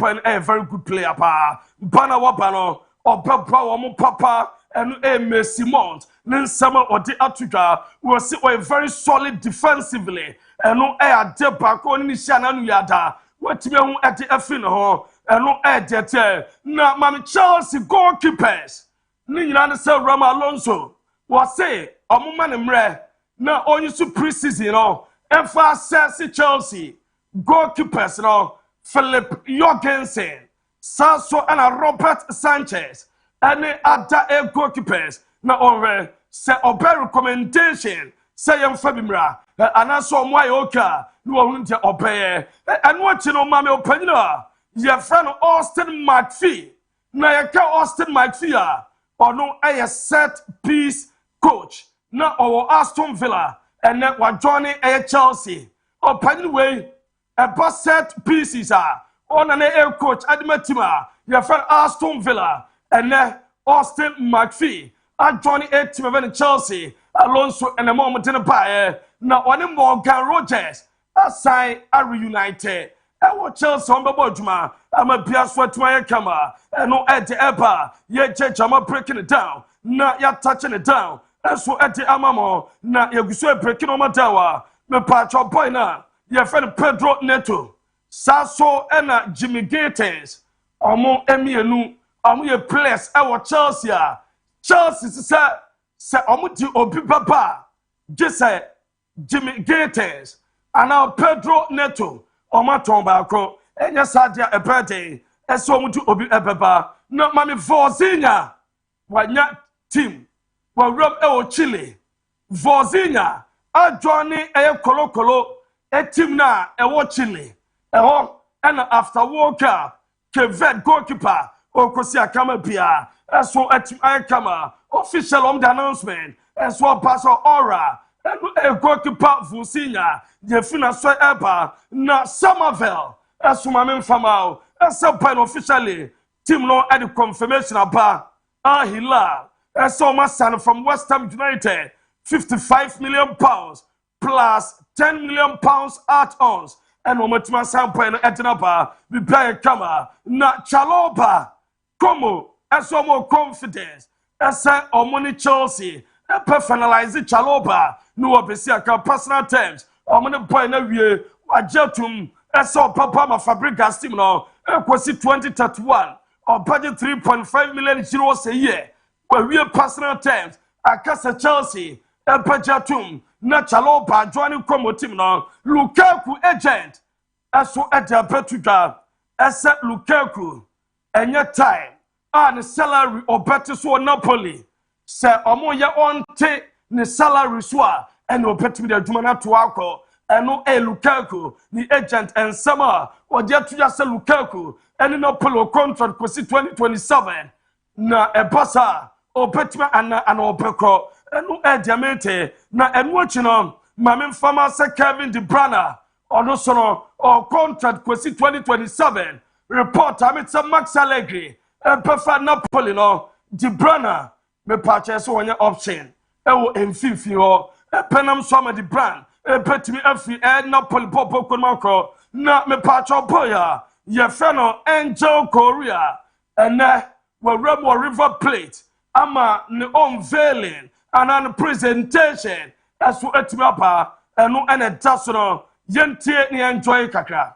very good player. Bana Wabano or Papa and a Mercy Mount. Then summer or the Atuga was very solid defensively. And no air de back on Nishan Yada. What you at the Effin and no air de now, Mammy Chelsea goalkeepers. Nina say Rama Alonso was say a woman in rare. Now, only to preseason, and fast says Chelsea goalkeepers, Philip Jorgensen, Sasso and Robert Sanchez, and the other goalkeepers. Now, over say a recommendation, say Fabimra, and I saw my oka, no one to obey, and what you know, Mammy Opena, your friend Austin McPhee, now you Austin McPhee, or no, a set piece coach, now our Aston Villa, and then what Johnny a Chelsea, or Penny a bus set pieces are on an air coach Admatima, your friend Aston Villa, and then Austin McPhee. Johnny a team of Chelsea, Alonso and a moment in a pie. Now, one Morgan Rogers, aside are reunited. I will Chelsea on the Bodjuma. I'm a Pias for my camera, and no at the Epa. Yet, Judge, I'm breaking it down. Not yet touching it down. And so at the Amamo, not your breaking on my tower. The patch of boy now, your friend Pedro Neto, Sasso and Jimmy Gatens, or more Emianu, I'm your place, our Chelsea. Chelsea say Omuti Obi Papa, just say Jimmy Gatens, and now Pedro Neto, Omaton Bako, and yes, I did a birthday, and so Omuti Obi Papa, not Mammy Vorzinia, why not team, well, Rob Chile, Vorzinia, Johnny a Colo, a team now, a Chile, and after Walker, Kevet goalkeeper, or Kosia Kamapia. As so at I come official on the announcement, as well Pastor Aura, and a goalkeeper Vusinia, the finance ever, not Somerville, as my men from out, as some point officially, team no at the confirmation about Hilal, as so my son from West Ham United, £55 million plus £10 million add-ons, and no much my son point at another, we play a camera, not Chaloba, Como. As so more confidence, as I money Chelsea, and personalize the Chaloba, no Abesiaka personal terms, or money point of view, what Jetum, as so Papa Fabricas team now, and was it 2031, or budget 3.5 million euros a year, where we are personal terms, I cast a Chelsea, and Pajatum, not Chaloba, joining Como team now, Lukaku agent, as so at the Petuga, as at Lukaku, and your time. And salary or better so Napoli. Say Omoya on take the salary swap and no pet me the Jumana to alcohol and no Lukaku, the agent and summer or just Lukaku and no polo contract for 2027. Na a bassa or Petma and Opeko and no Diamante na and watching on Mamma Farmer say Kevin De Bruyne or no sono or contract for 2027. Report I'm some Max Allegri. Prefer Napoli no De Bruyne me purchase one option e wo emfifi ho penam so ma De Bruyne petimi afi Napoli popo konmako na me purchase boya ye fe no Angel Korea ene we Remo River Plate ama ne unveiling and an presentation as we etimi apa eno ene daso no yentie ne enjoy kakra.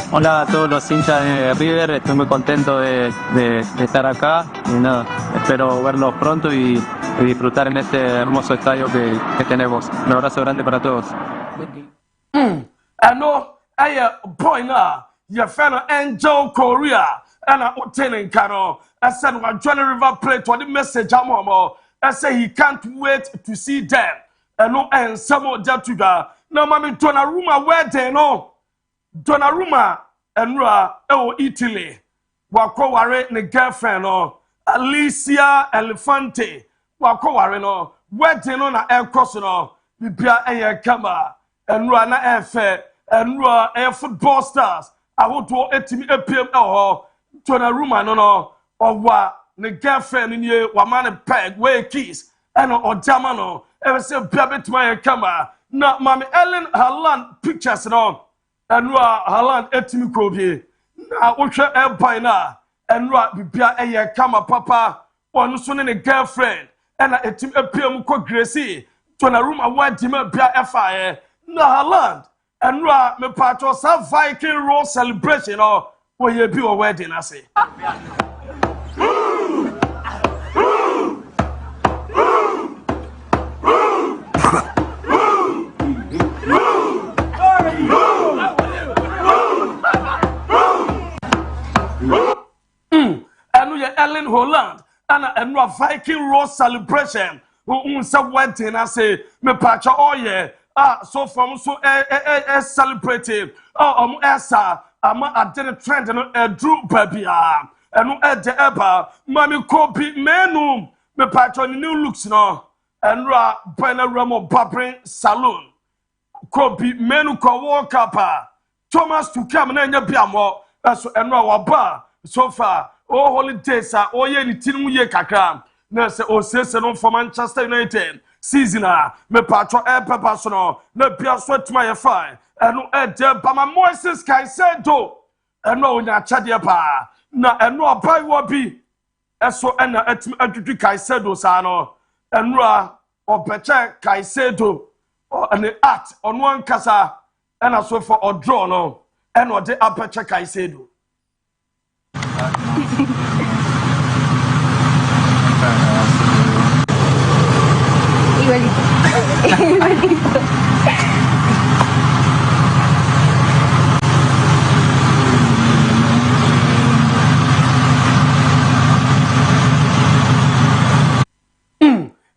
Hola a todos los hinchas de River, estoy muy contento de estar acá y nada, espero verlos pronto y disfrutar en este hermoso estadio que tenemos. Un abrazo grande para todos. Ano aya boy na ya fana Angel Korea ana otenin kano asa no Johnny River Plate or the message amomo asa he can't wait to see them ano and some jatuga na mami Donnarumma wedding no Donnarumma enra Italy wako ware ne girlfriend no Alicia Elefante wako ware no wedding no na cross no bibia eye kama enra na efe enra football stars ahoto etimi epiem Donnarumma no owa ne girlfriend ni wa man peg we kiss eno odama no e se bia betuma eye kama na mami Ellen Haaland pictures no enra Haaland etimi krobie na wohwe airpine na enra bibia eye kama papa onu so ne girlfriend ena etimi epiem ko Gracie Donnarumma wadima bia efae na Haaland enra me patro sa Viking roll celebration or ye bi o wedding ase Ellen Holland and a Viking roll celebration. Unsa wedding ase me patcha oye so from so celebrating esa ama adene trend no drew baby enu ede eba mami kopi menu me patcha new looks no enra bana ramo babrin salon kopi menu ko walk up Thomas to come na nya biamo so enra wa ba so far holidays ye ni tinu ye kakra na se osese no for Manchester United season me patro papa so no na bia so atuma ye fine eno ede ba ma Moses Caicedo eno onya chade pa na eno abai wo bi eso ena atim adwudwi Caicedo sa no eno a obeche Caicedo ene art ono ankasa ena so for odraw no eno de abeche Caicedo Igualito.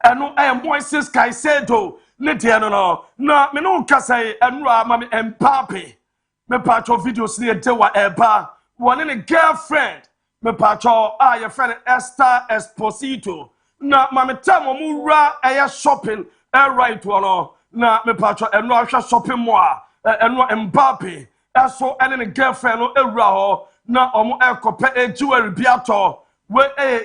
Eno Moses Caicedo ne de no na me no kasa enra ma me Mbappe me patcho videos ne de wa eba one ne girlfriend me patcho your friend Esther Esposito na mame tam omura eye shopping right one na me patcho eno ahwa shopping mo eno Mbappe eso ene ne girlfriend no ewura ho na omo ekope jewelry biato we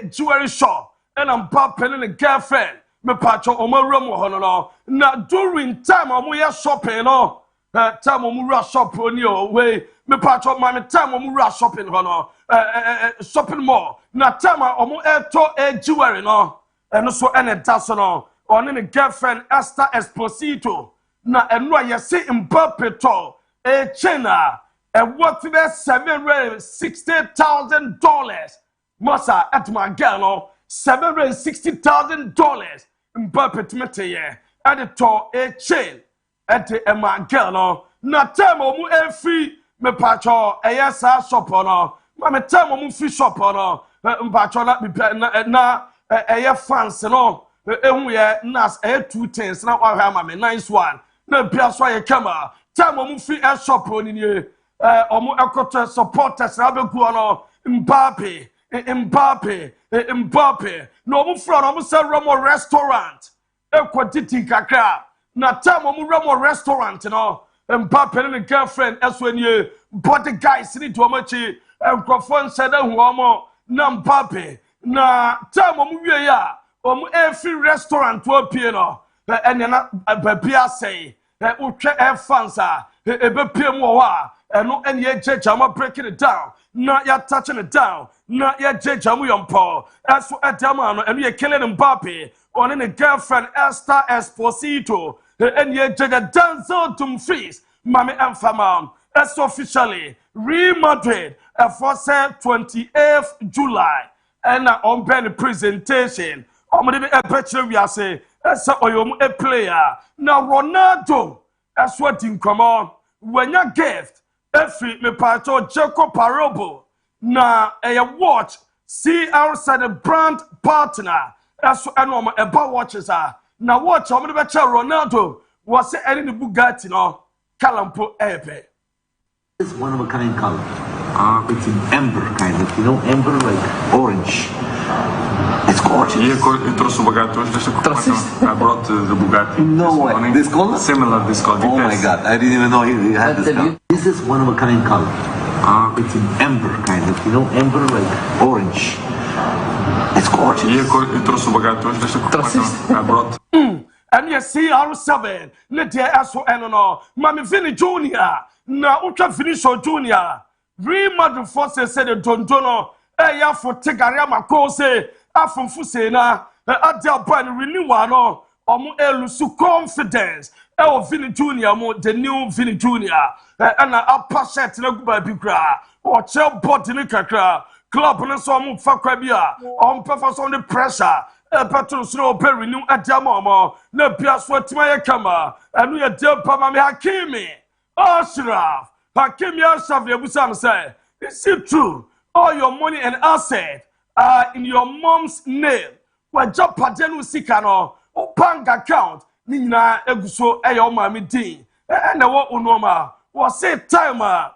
jewelry shop ena Mbappe ne girlfriend me patcho omo ram ho no na during time omo ye shopping no time omura shop oni o we me patcho mame time omura shopping ho no shopping mall na time omo eto jewelry no eno so ene daso no oni ne girlfriend Esther Esposito na eno ayese Mbappe to chena worth $760,000 masa at my girl no $760,000 Mbappe tmete ye at the to chain at my girl no na time omu free me pacho sa shop no ma me time omu free shop no mpacho na fans no ehun ye nas 2 things na wa ha ma me nice one na bia so ye kama time omu free shop oni ni omu ekoto supporters na begu no Mbappe no omu fra no omu se Ramo restaurant ekwatiti kakra na time omu Ramo restaurant no Mbappe ne girlfriend eso enie body guys ni to omachi enkrofon sada hu omo na Mbappe na time omu wie ya omu every restaurant wo pie no ene na babia say utwe fans ebe pie mu ho eno ene jeja ma breaking it down na ya touching it down na ya jeja mu yompo eso edama no eno ye killing Mbappe on ne girlfriend Esther Esposito ene jeja Denzel Dumfries mame emfama as officially Real Madrid for 28th July and on pen presentation. I'm going to picture we are say as a player now Ronaldo as what in come on when you gift every me part of Jacob Parobo na a watch see outside the brand partner as about watches are now watch I'm going to Ronaldo was any Bugatti no Calampo Epe. It's one of a kind color. It's an amber kind of, amber like orange. It's gorgeous. I brought the Bugatti. No way. This color? Similar this color. Oh my God, I didn't even know you had this color. This is one of a kind color. It's an amber kind of, amber like orange. It's gorgeous. I brought. And you see R7, let the aso enono, Mammy Vinny Jr. Na Ultra Finisho Jr. Real Madrid forces said the Dondono, ya for Tegarama Kose, Afum Fusena, Adia Ban Renewano, Omu Elusu confidence, Vinny Jr. The new Vinny Jr. And a passet by Bigra, or Chel Botinicacra, Club and so on Fakrabia, on purpose on the pressure. Patron Snow Perry new at Yamama, no Pias for Timaya Kama, and we are dear Pamami Hakimi. Ashraf, Hakimi Ashraf, the Busan say, is it true? All your money and asset are in your mom's name. When Job Padenu Sikano, or bank account, Nina Eguso, Ayo Mami D, and the what Unoma was say timer,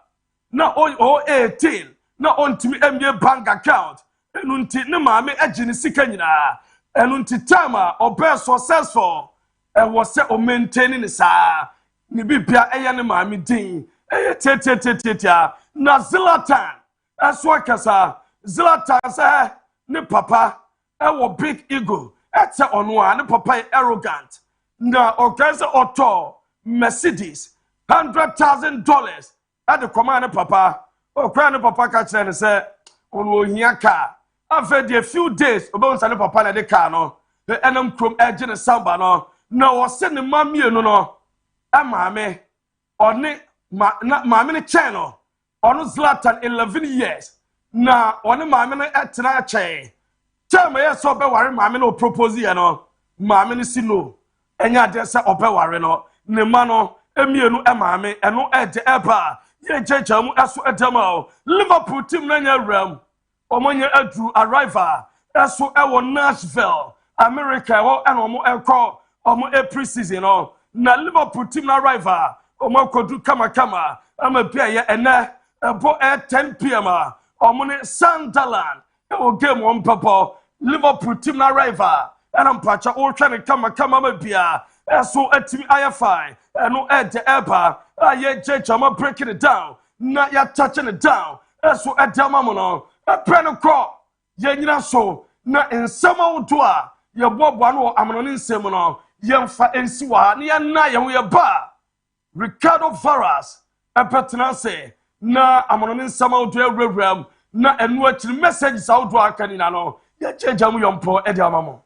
not all 18, not on to me MBA bank account, and until no mammy edging Sikana. And until time or best successful and was set or maintaining the sa ni bibia eyane mami din tetetetetia na Zlatan aswakasa Zlatan say ne papa e wo big ego ete onwa ne papa arrogant na organize auto Mercedes $100,000 at the command papa o kra ne papa ka kire ne say onwo hia car. After a few days, about Sani Papa na de car no, the enam krom edge samba no, na was sending mammy no, a mammy, or ne mammy channel, on Zlatan 11 years. Na one mammy at Tanache. Tell me, so be worry, mammy no propose, no, mammy si no, and ya dare say obe no, ne mano, emienu e mammy, and no edge ever, ye jamu asu edemo, Liverpool team nanya realm. Omonye Andrew arrival eso e Nashville America and omo eko omo pre-season na Liverpool team na arrival omo kodu kama ama bia ye ene ebo 10 p.m. omo ne Sunderland e game on papa Liverpool team na arrival and am pacha o twa ne kama ma bia eso atimi IFI eno de eba aye jama breaking it down na ya touching it down eso edama mo no Penocro, Yenina so, not in summer to your bob one or Amanon Semono, young fat and Siwa, near Naya, we are bar. Ricardo Varas, a Petanase, na Amanon Sama to a realm, not and watch the message out to our Caninano, yet Jamu Po Ediamamo.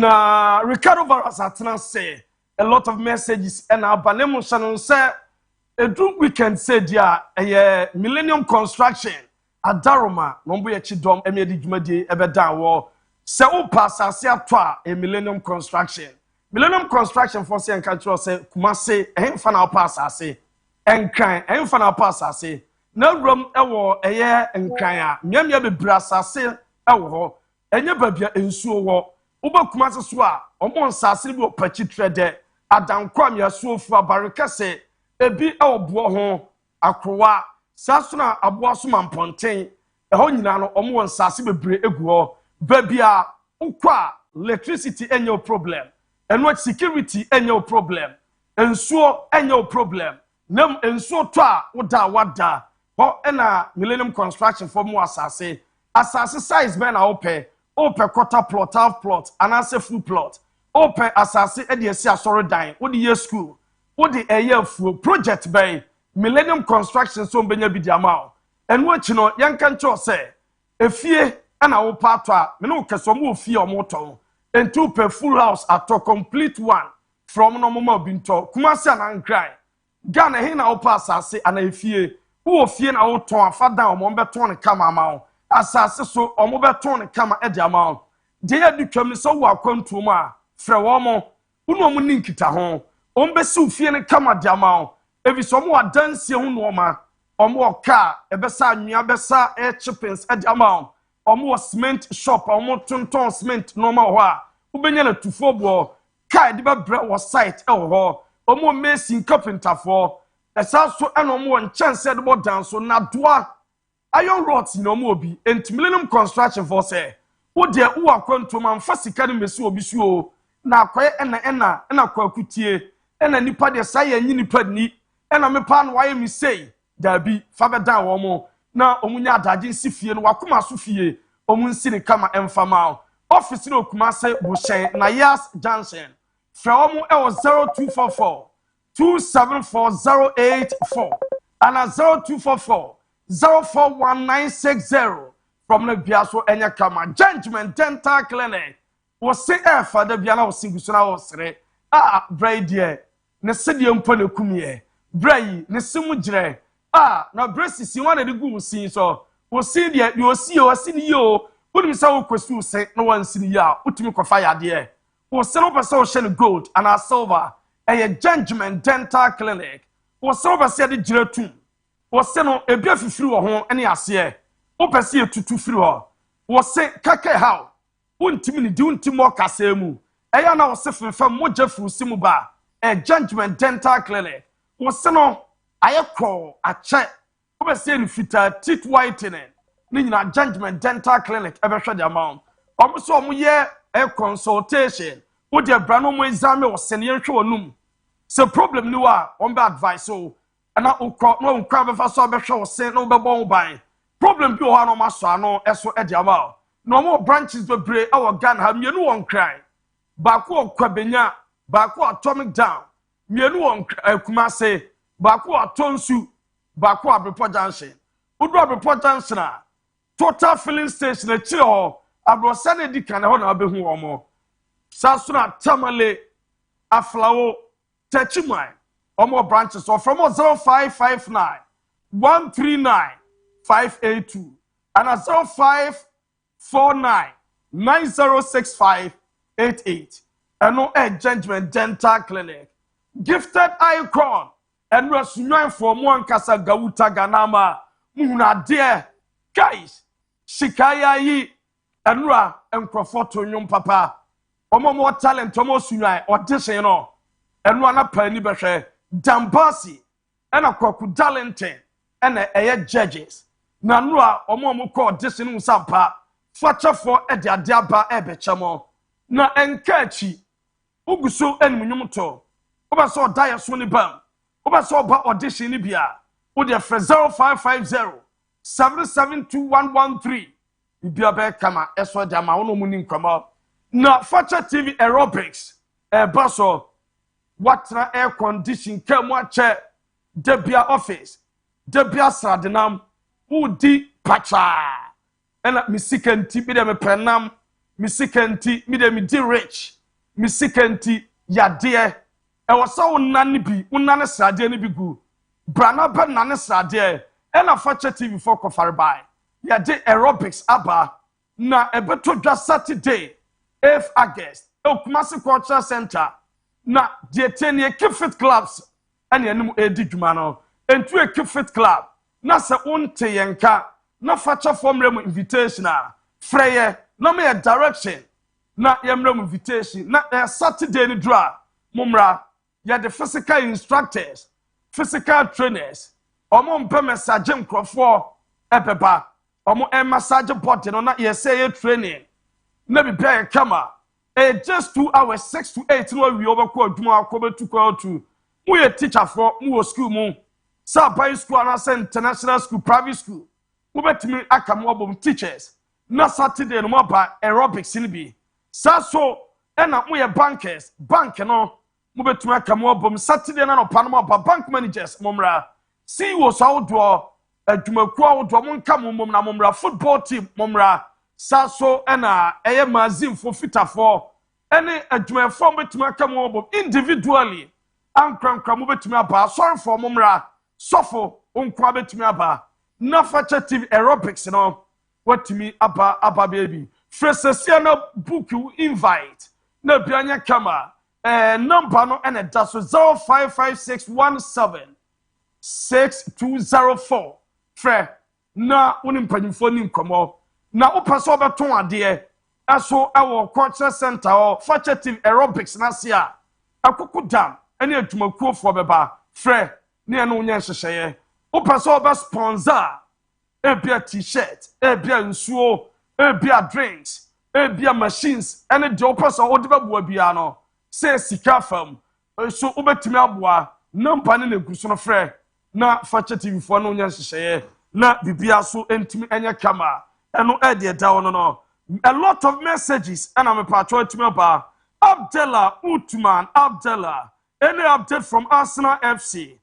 na Ricardo Varas atena say a lot of messages and abanemu shannon say edu weekend say dia Millennium Construction adaroma no mbo ye chidom emedi dwumadi ebeda wo se wo pass ase ato a Millennium Construction for say enka tro say Kumase ehemfa na pass ase enkran ehemfa na pass ase na rom ewo enkran a miamia bebra asase ewo ho enye babia ensuo wo uba Kumase so a omo nsase bi opachi trede adankwa miasuo fu abareka se ebi ewobo ho akrowa sasuna aboa so mamponten eho nyina no omo nsase bebre egu ho babia ukwa electricity enyo problem eno security enyo problem ensuo enyo problem nam ensuo to a woda wada ho ena Millennium Construction for mo asase size be na ope quarter plot half plot anase full plot open asase e de esi asoro dan wo de ye school wo de eye fu project by Millennium Construction so benya bi dia ma enu achi no yanka ncho se efie ana wo pato a me no keso mo ofie o mo ton entu per full house ato complete one from no mama binto Kumase anankrai Ghana he na wo pa asase ana efie wo ofie na wo ton afada o mo beton ne kama ma asase so omo beton ne kama e dia ma de ya ditwam so wo akwantu mu a frɛ wo mo unu omo ninkita ho ombesi ofie ne kama dia ma ebi so mo adansie hu no ma omo oka ebesa anwia besa chippings e dia ma omo cement shop omo tonton cement no ma ho a ubenya na tufo bo kai de ba bre wo site e ho omo mason carpenter for esa so e no mo nchance de bo dan so na doa iron rods no mo obi ent Millennium Construction for say wo de wo akwanto man fa sika ne mesi obi suo na akoye ena kwa kutie ena nipa de sai anyi nipa ni ena me pa no waye mi sei dabi fa be dan wo mo na omunya adaje nsifie no wakoma so fie omunsi ne kama emfama office no Kumase Bushen na Yas Johnson from e 0244 274084 and 0244 041960 from the Biaso Enya Kama Judgment Dental Clinic was say for the Biana was Singusuna was Bray dear ne Sidium Pone Kumie Bray ne Simujre na Bresi one of the good scenes so was see there you will see or see you put himself question say no one see ya utimi ko fire there was sell up so shen gold and a silver a Judgment Dental Clinic was silver said the jiretum was sell a bia fifiri wo ho ene ase opese etutu firi ho was say kake how untimi ni di untimo kasa mu eya na was fefem moja furu simu ba a Judgment Dental Clinic was sell no ayekọ ache opese ni fita teeth whitening ni nyina Judgment Dental Clinic ebehwe the amount omuso omuye a consultation wo de bra no mo exam wo sene yenhwe onum se problem ni wa on be advice so ana ukọ no ukọ be fa so behwe wo sen no be bon ban problem bi o ha no maso ano eso e de amount no mo branches be bre e wo Ghana ha mienu won kran ba ko okwabenya ba ko atomic down mienu won Kumase ba ko atonsu ba ko Abrepo Junction udu Abrepo Junction a total filling station a chire ho abrosane di kan ho na behu omo sasuna tamale aflawo techimai omo branches so from 0559 139 582 and 0549 906588 and no Judgment Dental Clinic gifted icon and resunyan for one kasa gauta ganama muna dear guys shikaya yi enra enkrofoto nyum papa omo mo talent omo sunyan audition no enra na pani behwe dambasi ena kwaku darlington ena eye judges na nra omo mo ko audition nsampa fachafo ede ade aba ebechamo na enkachi uguso enmunyum to oba so die so ni bam oba so ba audition ni bia wo de 0550 772113 bibia be kama eso de ama wono mu ni nkama na Fakye TV aerobics baso watra air condition kemu ache debia office debia sradenam udi pacha ena misika nti bi de me prenam misikenti mi de mi di rich misikenti yade e wo sa wonane bi wonane srade ne bi gu brana ba nane srade e na Fakye TV for kofare bai yade aerobics aba na ebeto dwa Saturday 8th August Kumasi Cultural Center na die tenie Kifit Clubs ene enum edi dwuma no entu Kifit Club na se unte yenka na Fakye formula invitation a freye na me direction na yemra invitation na Saturday ni draw mumra ya the physical instructors physical trainers omo mpe message nkrofo ebeba omo massage body no na say training na bibia kama just 2 hours 6 to 8 no wi obekọ adwuma akobetu kwa otu mu ye teacher for mu wo school mu sa by school na say international school private school mu betimi aka mu obom teachers na Saturday no ba aerobics ni bi sa so na mu ye bankers bank no mu betimi aka mu obom Saturday na no pa no ba bank managers mumra CEOs awdo adwumaku awdo mu nka mum na mumra football team mumra sa so na eye mazin fo fitafo ene adwumafo betimi aka mu obom individually ankrankra mu betimi aba sorry for mumra sofo onkwa betimi aba na Fakye TV aerobics no watimi aba baby fresesia na book you invite na bianya kama number no ene da so 0556176204 fre na woni mpanyimfo ni nkomo na opeso beton ade aso awo culture center o Fakye TV aerobics na sia akoko dam ene adwumakuo fo beba fre ne ene onye hyehyeye opeso be sponsor ebia t-shirt ebia nsuo ebia drinks ebia machines ene de opeso odiba bua bia no say sika fam so obetimi aboa number ne neguso no fre na Fakye TV fo no nya hyehyeye na bibia so entimi enya kama eno ede da wono no a lot of messages and I'm a patro to me about Abdullah Utman Abdullah any update from Arsenal FC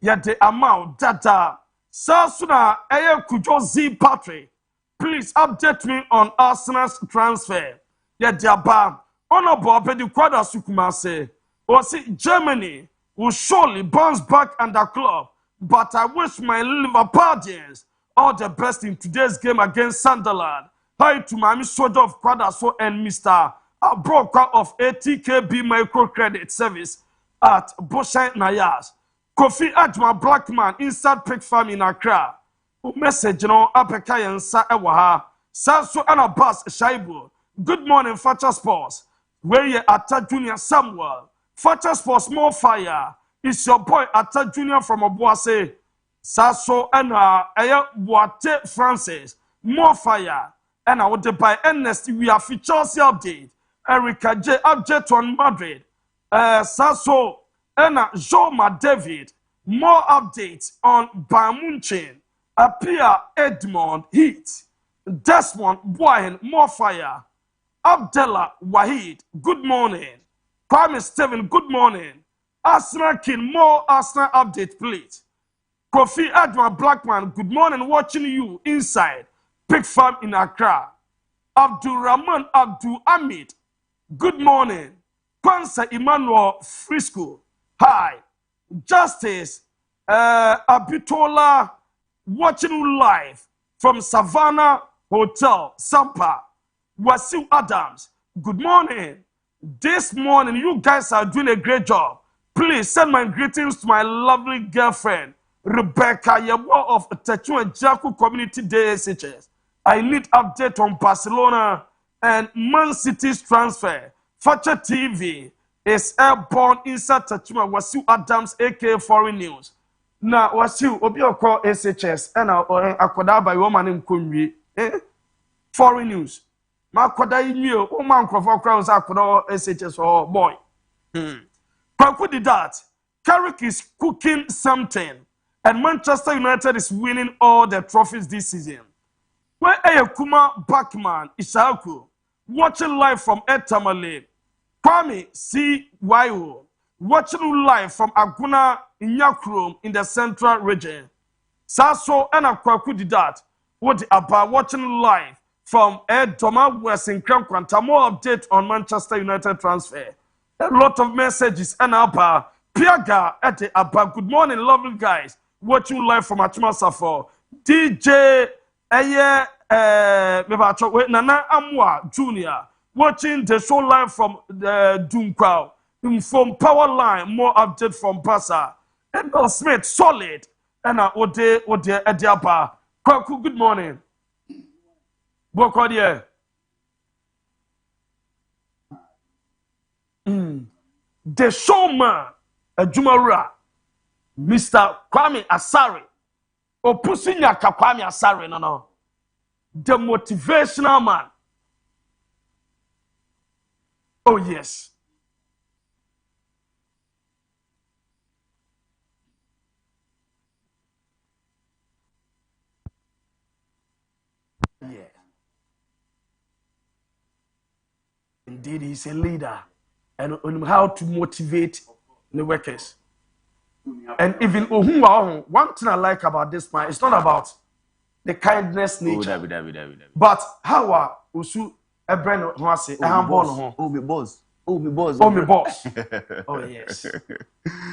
yet the amount data Sasuna Eye Kujo Z Patrick please update me on Arsenal's transfer yet the aba honorable Pedi Kwada Sukumase was it Germany will surely bounce back under club but I wish my Liverpoolians all the best in today's game against Sunderland. Hi to Mami Soja of Kwadaso and Mr. A broker of ATKB Microcredit Service at Boshan Nayas. Kofi Ajma Blackman inside Pig Farm in Accra. Message no apekayan sa ewaha. Sanso and Bas Shaibu. Good morning, Fakye Sports. Where you Atta Junior Samuel. Fakye Sports more fire. It's your boy Atta Junior from Obuase. Saso and Aya Boate Francis. More fire. And I would buy Ernest. We have features update. Erica J. Update on Madrid. Saso and Joma David. More updates on Bamunchin. Appear Edmond Heat. Desmond Boyen. More fire. Abdullah Wahid. Good morning. Kwame Steven. Good morning. Arsenal King. More Arsenal update, please. Kofi Adma Blackman, good morning, watching you inside Pig Farm in Accra. Abdul Rahman Abdul Ahmed, good morning. Kwanza Emmanuel Frisco, hi. Justice Abitola, watching you live from Savannah Hotel, Sampa. Wasiu Adams, good morning. This morning, you guys are doing a great job. Please send my greetings to my lovely girlfriend, Rebecca Yabo of Techu and Jaku Community Day SHS. I need update on Barcelona and Man City's transfer. Fakye TV is airborne inside Techuma. Wasiu Adams, aka Foreign News. Na Wasiu, obi oko SHS, and akoda by woman in Kunwi. Foreign News. Ma akoda inyo, o man krofo crowds akoda SHS or boy. Kwaku did that. Carrick is cooking something. And Manchester United is winning all the trophies this season. Where Ayakuma Backman Ishaku watching live from Etamale. Kwame C.Y.O. watching live from Aguna Inyakrum in the central region. Saso and Akwaku did that. What about watching live from Doma West in Crown Quanta. More update on Manchester United transfer. A lot of messages and Abba. Piaga at the Abba. Good morning, lovely guys. Watching live from Atmasafo. DJ Nana Amwa Jr. Watching the show live from Dunkwao. From Power Line, more update from Bassa. And Smith, solid. And Ode Ediaba. Kwaku, good morning. Bokodie. The showman, Jumara, Mr. Kwame Asare. Opusinya Kwame Asare, no. The motivational man. Oh, yes. Yeah. Indeed, he's a leader and on how to motivate the workers. And even one thing I like about this man, it's not about the kindness nature. But how are Usu Ebren Hwase Ehambon? Oh, me boss. Oh, me boss. Oh, me boss. Oh, yes.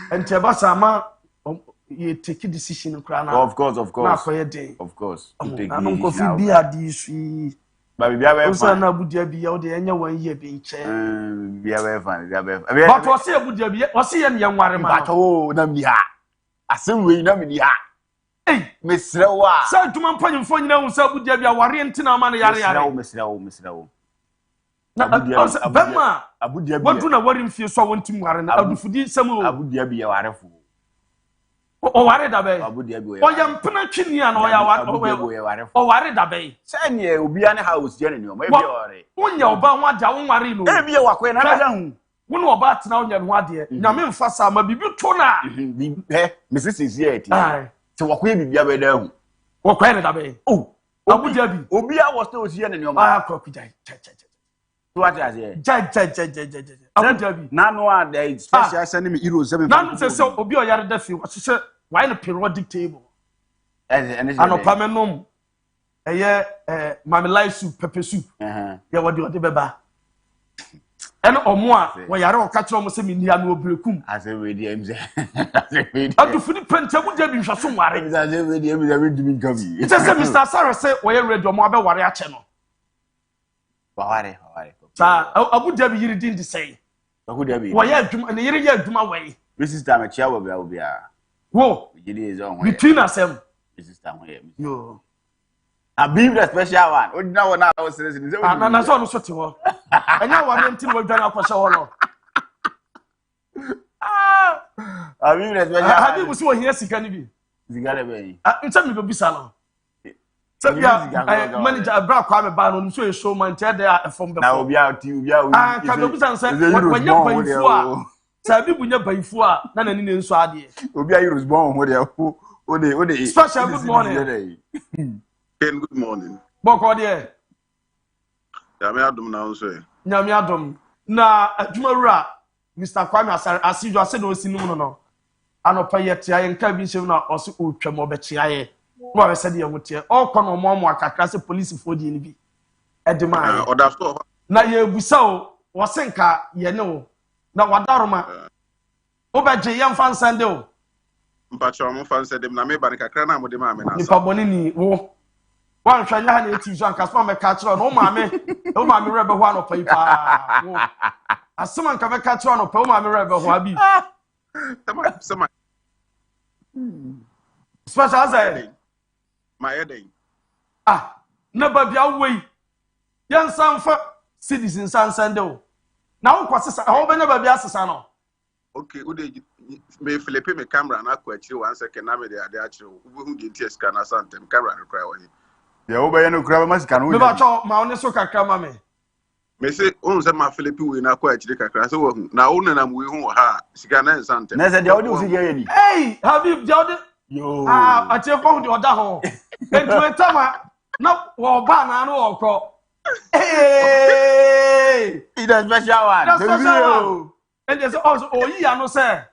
And Tebasama, you take a decision. Of course. Of course. I'm going to be at this. But we are fine. Abu Dhabi, all the any 1 year being changed. We are fine. But what's here, Abu Dhabi? What's here, young Warren? But oh, Namia. I say we Namia. Hey, Miss Rawa. Sir, to my point, for you know, Abu Dhabi, Warrentina man, Miss Rao. Bema, Abu Dhabi. What do I worry if you saw one to Warren? Abu Fudi, some Abu Dhabi, Warafu. Oh, worried about Abu Dhabi. Oh, young Penachini and oh, worried about. Send you, will be an house, Jenny, or maybe when you're about one down Marino. Maybe you are quite another. One about now, young Wadia. Namin Fassa, my baby Tona. Mrs. is yet. So what will be ever down? What kind of a oh, Abu Dhabi. Obia was still here in your mouth. What is it? Abu Dhabi. Nano, they special sending me Euro 7. None says so, Obio Yardafi, what she said, why the periodic table? And a pamenum. A year, mammy lice soup, pepper soup. Yeah, what do you beba? And or more, where you don't catch almost a million no brekum. As a radio, I'm to fully print Abu Dhabi for some worry. As a radio, it's just Mr. Sarah said, where you read your mobile warrior channel. Why? Abu Dhabi, you didn't say. Abu Dhabi. Why, and the year do my way. This is time a chair will be. Whoa, between us, this is time here. You. I believe the special one. Oh, now I was listening. And I saw no sort of. And now I went to work down for shower. I believe the special. How do you see what he has to be? You got to be. Tell me, baby salon. So, yeah, manager, a bra crime ban on so show man tell there from the. Now, we are to you. Can you say when you're by four? Sabi bunya by four, none and in so idea. Obia was born with you. Special good morning. Good morning. Boko there. Yamiadum now, sir. Yamiadum. Na Jumara, Mr. Kwame Asare, as you said, no sinu no. Ano pa yet ya enka bi nche na oso otwam obechi aye. Wo a said ye wotie. O kwa no mo akakra se police fo di ni bi. Edema. Oda so. Na ye busa o, wo senka ye ne o. Na wadaroma. Obeje ye mfa nsande o. Mpacho mo fa nsande na me ba ne kakra na mo de ma me na. Ni pa boni ni wo. One shanya ha na eti so anka so me ka kire no o ma me rebe ho anopa yi pa. Asema nka me ka kire no pa o ma me rebe ho abi. Sama. Special as my heading. Na ba bia we. Yan sanfa citizens sansande o. Na wo kwase sa ho be na ba bia sesa no. Okay, ude me flip me camera na kwa chiri 1 second na me de ade a chiri. Wo hu de TS kana santem camera no cry wani. Ya wo be ya no cry ma sika no. Me ba cho ma one so kakra ma me. Me say on se ma flip we na kwa chiri kakra so wo hu. Na wo na we hu ha sika na santem. Na se de wo de usika ye ni. Hey, Habib Jode. Yo. A che fo de oda ho. Entu etama na wo ba na no okro. Hey! It is special one. That's special. And there's also Oyi ano say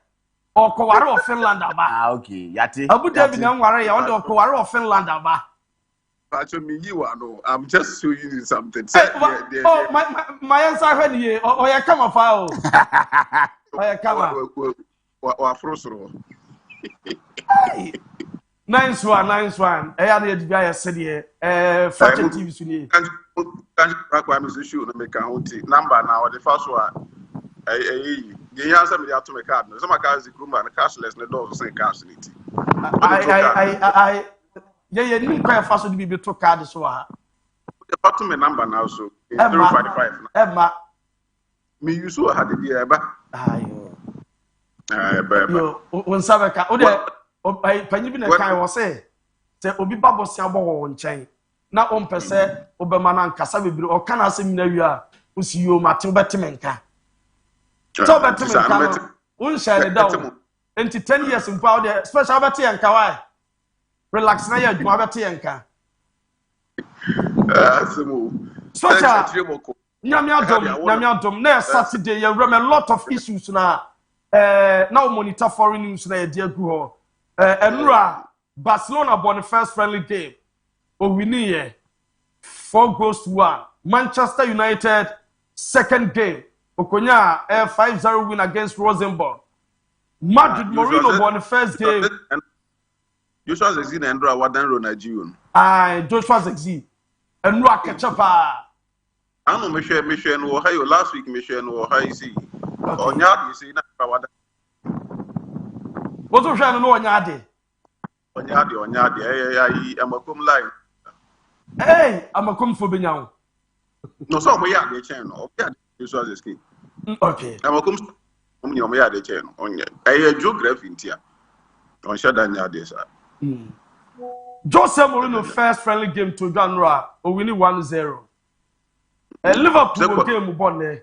Okoware of Finland aba. Okay, yati. Abu Dhabi na nware ya on Okoware of Finland aba. Actually, you are no. I'm just showing you something. My answer heard you. Oh, yeah, come on, file. Oh, yeah, come on. Nice one. I had the guy said here. Fakye TV today. Can't make a number now. The first one. The answer me to my card. Some cards the room and cashless. The doors say cash in it. Yeah, you quite fast to be to card so. The bottom number now so 055. Emma. Me you so had the Diaba. Yo, when Sabaka, can you be a kind of say? Say, Obi Babo Sabo on chain. Now, on per se, Oberman Casabi, or can I say, Minaria, who's you, Martin Bettimenka? So, Bettimenka, won't share it down. Into 10 years in powder, special Betty and Kawai. Relax now, you have Betty and Ka. Special Namiadom, next Saturday, you run a lot of issues now. Now monitor foreign news na dear go Enra Barcelona won the first friendly game. We need 4-1. Manchester United second game. Okonya 5-0 win against Rosenborg. Madrid Mourinho won the first game. Joshua Zexi and Enra Wadan Ronaldo. Joshua Zexi. Enra Ketchupa. I know Michelle no Ohio last week Michelle no Ohio see. Onya you see na wada. What was trying to know Onyade? Onyade amakom line. Hey, amakom for Benyaw. No so mo ya de chen no. Okay, Joshua Zexi. Okay. Amakom mo ya de chen no. Onya. Geography ntia. On shada nya de sa. Jose Mourinho first friendly game to Ganra, or winning 1-0. Liverpool game won there.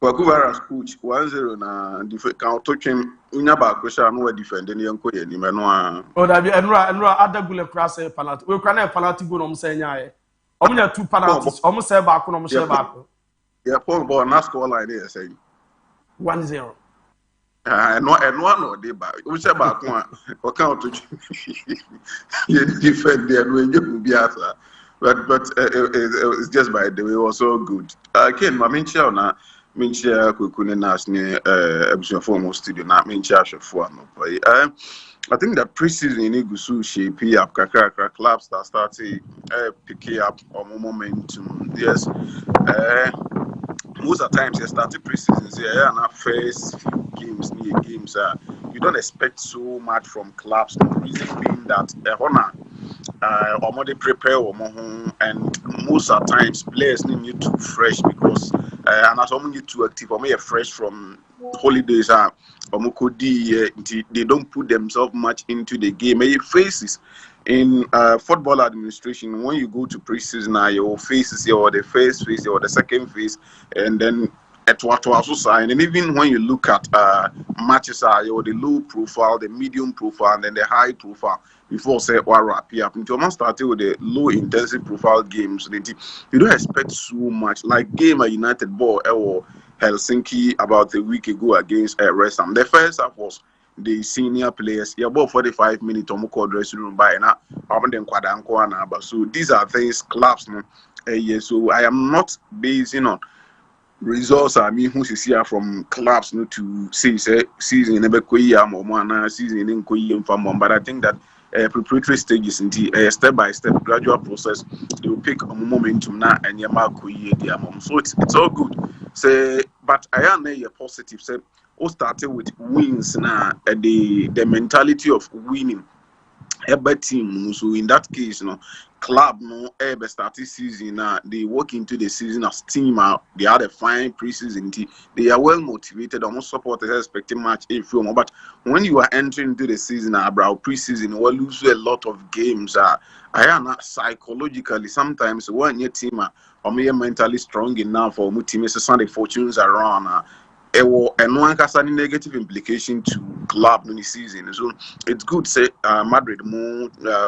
Wakuvara's coach 1-0 na count touching unyaba kwesha no defend any yanko ye ni meno. Oh that be Enra adagule cross penalty. We can penalty go no say nya e. Omunya 2 penalties. Omu say back no say back. Yeah, point ball na score line there say 1-0. No dey back. We say back one. O count touching. You defend there no you be asa. But it's just by the way it was so good. Again, my main chair na Minchia Kukune Nasne episode for studio na Minchia Shafua no. I think that preseason in Igusu shape up kakra clubs that started picking up momentum. Yes. Most of the times they started preseasons here and our first games you don't expect so much from clubs. The reason being that they prepare and most of the times players need to fresh because and as someone need to active or fresh from holidays they don't put themselves much into the game. Faces in football administration when you go to preseason your faces or the first phase or the second phase and then at what also sign and even when you look at matches are the low profile, the medium profile and then the high profile before say wrap up until man started with the low intensity profile games you don't expect so much like game at United ball or Helsinki about a week ago against West Ham. The first half was the senior players about 45 minutes dressing room by now so these are things clubs so I am not basing on results who see from clubs to see season never season in but I think that preparatory stages in step by step gradual process they will pick a momentum now and so it's all good say but I am a positive say all started with wins now the mentality of winning a team so in that case club ever started season they walk into the season as team they had a fine preseason they are well motivated almost supporters expecting match but when you are entering into the season preseason you will lose a lot of games I am psychologically sometimes when your team or mentally strong enough for team is Sunday fortunes around and one has any negative implication to club in the season so it's good say Madrid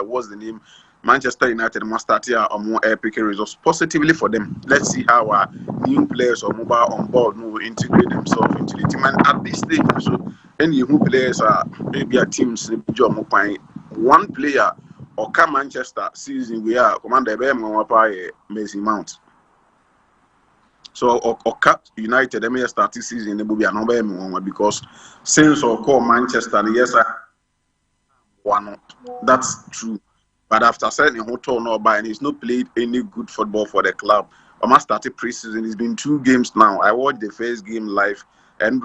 what's the name Manchester United must start here or more epic results positively for them. Let's see how our new players or mobile on board will integrate themselves into the team. And at this stage, so any new players are maybe a team's job. One player or come Manchester season we are commander by Mason Mount. So or cut United they may start this season they will be an because since or call Manchester yes one that's true. But after signing hotel no by and he's not played any good football for the club. I must start pre-season. It's been 2 games now. I watched the first game live and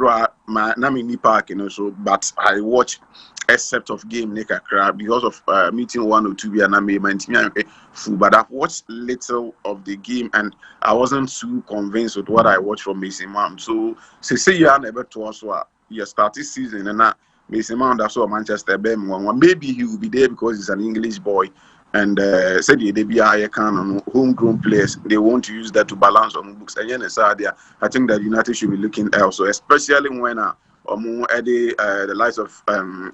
my Namini Park, so but I watch a set of game because of meeting 1 or 2 and I made my team full. But I've watched little of the game and I wasn't too convinced with what I watched from Mason Mount. So say you are never to us you start this season and now Mason Mount that's what Manchester maybe he will be there because he's an English boy and said they be a can homegrown players they want to use that to balance on books and I think that United should be looking elsewhere, especially when the likes of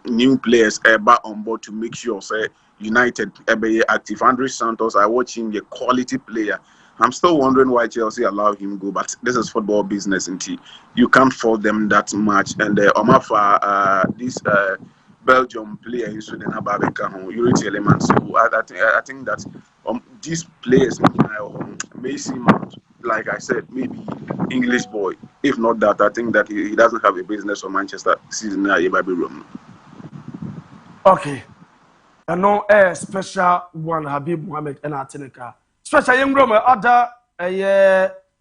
new players back on board to make sure say United be active. Andre Santos, I watch him, a quality player. I'm still wondering why Chelsea allowed him go, but this is football business, and you can't fault them that much. And MON-FRI, this Belgium player in Sweden, Unity Elements. So I think that these players may seem, like I said, maybe English boy. If not that, I think that he doesn't have a business for Manchester season now. He might be wrong. Okay. I know a special one, Habib Mohammed and Atenika. Special young Roma, other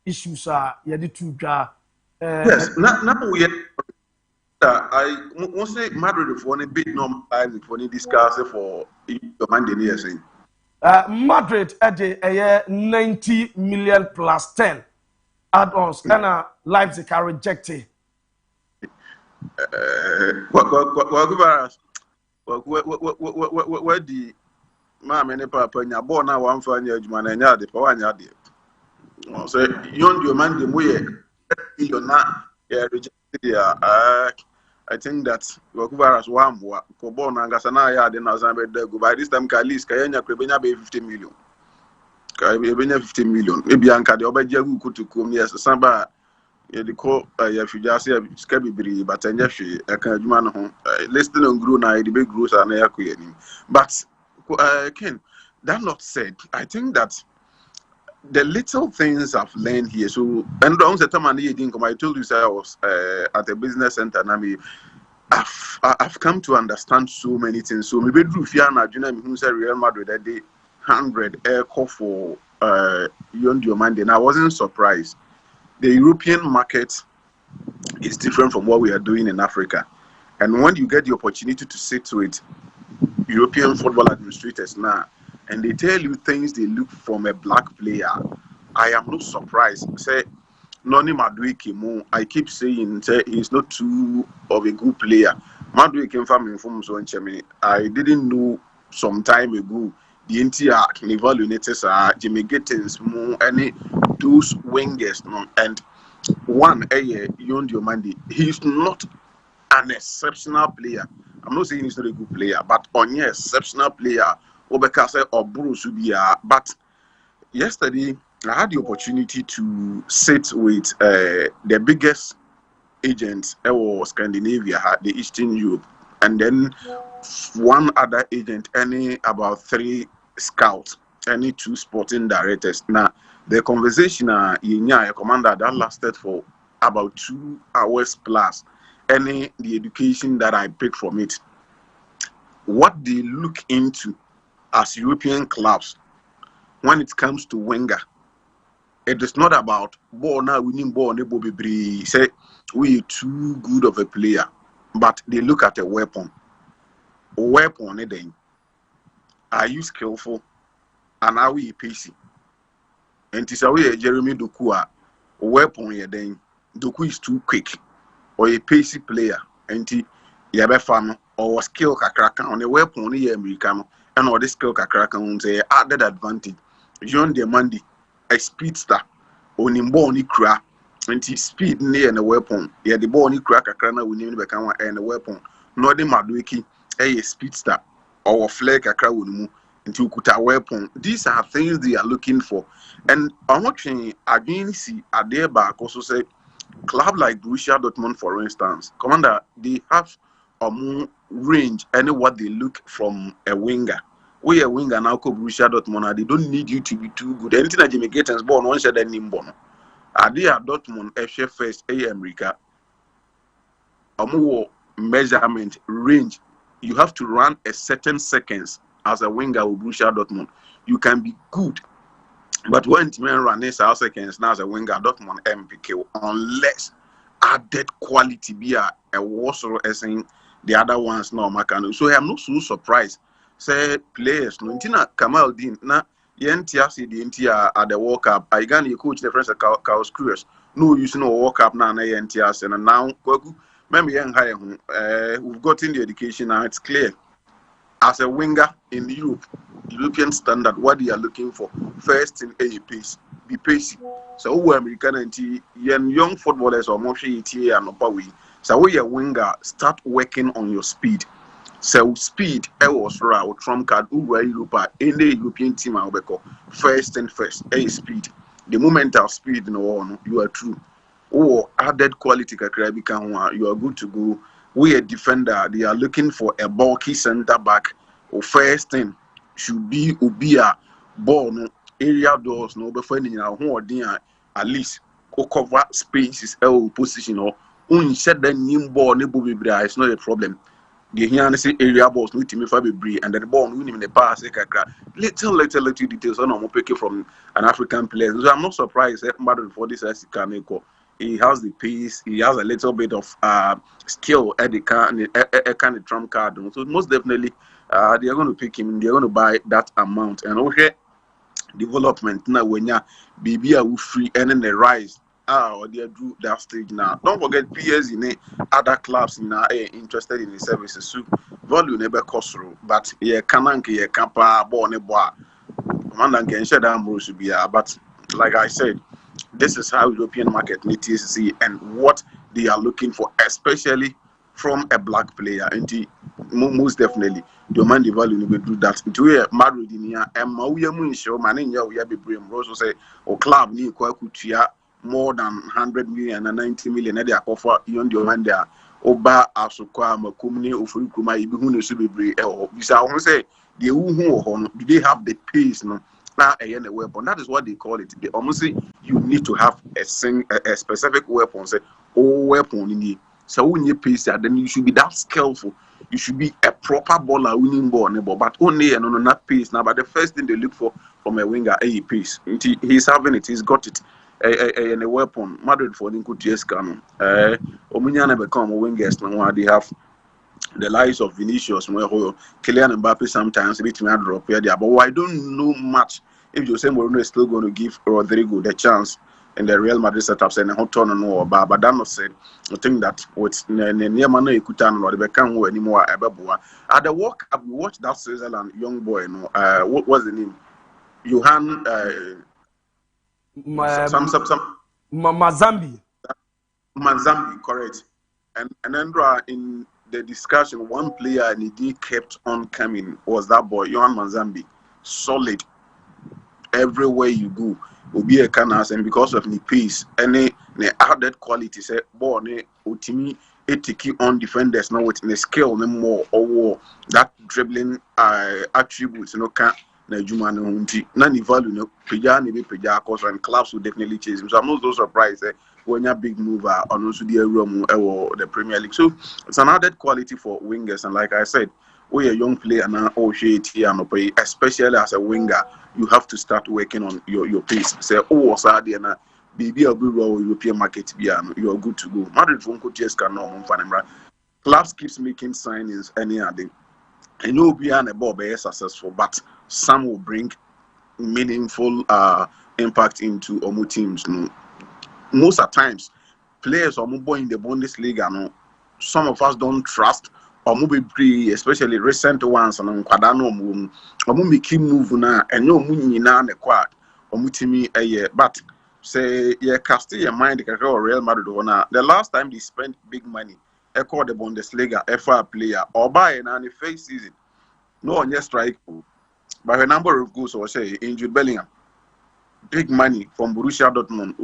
issues are the 2 yes, not we. I won't say Madrid for a bit no for any discuss for your Monday year saying. Madrid at the 90 million plus 10 add-ons and Leipzig are rejected. Where the Mamma Papa and your born now 1 for your man and yard for 1 yard. So you on your man the way you're not rejected. I think that Wakuvaras one born and Gasana yard and Azambe by this time Kalis Kayanya Krebena be 50 million. Kayanya 50 million. Maybe Anka the Obajagu could come yes, Samba. The call if you just say Scabby, but and yes, I can't man home. Listening on grew now, the big growth and air queering. But Ken, that not said, I think that the little things I've learned here. So, and on the time I didn't come, I told you, I was at a business center, and I've come to understand so many things. So, maybe Rufiana, Junior, who said Real Madrid that day 100 air call for Yondi Monday, and I wasn't surprised. The European market is different from what we are doing in Africa. And when you get the opportunity to sit with European football administrators now, and they tell you things they look from a black player, I am not surprised. Say, Noni Madueke, I keep saying he's not too of a good player. Madueke came from so in Germany. I didn't know some time ago the entire evaluators are Jimmy Gittins, any those wingers, and one Yondi Omandi. He's not an exceptional player. I'm not saying he's not a good player, but on your exceptional player, Obekase or Bruce Ubia. But yesterday, I had the opportunity to sit with the biggest agent in Scandinavia, the Eastern Europe, and then one other agent, about 3 scouts, 2 sporting directors. Now, the conversation, a commander that lasted for about 2 hours plus. The education that I picked from it, what they look into as European clubs when it comes to winger, it is not about ball now winning ball. Say we are too good of a player, but they look at a weapon. Are you skillful? And are we pacey? And it's away Jeremy Doku weapon Doku is too quick. Or a pacey player, and yabe fan or skill kakraka on a weapon American and or the skill kakraka on the added advantage. John Demandi, a speedster, on him born cra, and speed near and a weapon. Yeah, the born crack a crana with him become and a weapon. Not the Maduiki, a speedster or flag a crowd into kuta weapon. These are things they are looking for. And I'm watching again see a day back also say club like Borussia Dortmund, for instance, commander, they have a more range and what they look from a winger. We a winger now called Borussia Dortmund. They don't need you to be too good. Anything that Jimmy Gatens born one share name born. Adi at Dortmund FC first America. More measurement range. You have to run a certain seconds as a winger with Borussia Dortmund. You can be good, but when men run this seconds now as a winger Dortmund MPK unless added quality be a worse as in the other ones now. So I'm not so surprised. Say players no Ntina Kamal Dean na YNTC the NTR at the World Cup. I got you coach the friends of Carlos Cruz. No use no World Cup now YNTC and now we've gotten the education now. It's clear as a winger in Europe, European standard, what they are looking for first in a pace, be pacey. So who American and young footballers or more ETA and Opawi. So we a winger, start working on your speed. So speed, was right, trump card, who Europa, any European team I'll be first and first, speed. The moment of speed, no, you are true. Or added quality, you are good to go. We a defender, they are looking for a bulky center back. Or first thing should be a ball, no area doors, no before any at least cover spaces, position or said the new ball, it's not a problem. The here say area balls no team for be and the ball winning in the pass little details on I'm pick from an African player. So I'm not surprised that for this he has the pace, he has a little bit of skill at the kind of trump card. So most definitely they are going to pick him, they're going to buy that amount. And okay, development now when you BB are free and then the rise. Or they do that stage now. Don't forget PS in other clubs now interested in the services. So value never cost through, but can't kappa born a boy. Man can share that should be but like I said, this is how European market needs to see and what they are looking for, especially from a black player. And most definitely demand the value we do that. To a married in here and Mauya show man in your be brim also say or club ni kwa more than 100 million and 90 million they are offer beyond the man there. Oba asukwa makumni ofurukuma ibihunu subebre bisa won say the who do they have the pace no na a weapon. That is what they call it. They almost say you need to have a specific weapon. Say weapon in the so when you pace then you should be that skillful. You should be a proper baller winning ball, but only and on that pace now. But the first thing they look for from a winger, pace. He's having it. He's got it. A weapon. Madrid for Ninku Tiescano. Omunyana become wingers now. They have the likes of Vinicius, Kylian Mbappe sometimes a bit drop here, but I don't know much if Jose Mourinho is still going to give Rodrigo the chance in the Real Madrid setups and hot on no but that not said. I think that with Niamano Ikutan or the Beckham anymore at the World Cup we watched that Switzerland young boy, what was the name? Johan Mazambi, correct. And then in the discussion, one player and he kept on coming was that boy, Johan Mazambi. Solid. Everywhere you go, will be a canas, and because of the pace, any added quality, say, boy, Otimi, etiki on defenders, now with the skill, no more, or that dribbling attributes, can't. Najuma no hunti nani value no peja ni be peja cause and clubs will definitely chase him. So I'm not so surprised when you're big mover on also the room or the Premier League. So it's an added quality for wingers, and like I said, we a young player now especially as a winger, you have to start working on your pace. Say na BB European market you are good to go. Madrid won't just cannot clubs keeps making signings any other. And you'll be a ball successful, but some will bring meaningful impact into Omu teams. Most of the times, players are more in the Bundesliga. Some of us don't trust Omu, especially recent ones. And Omu make him move now, and no money now the quad. Omu timi a year, but say cast your mind the Real Madrid. The last time they spent big money. Echo the Bundesliga, FR player, or buy an face season. No one just strike. By a number of goals, or say, injured Bellingham. Big money from Borussia Dortmund,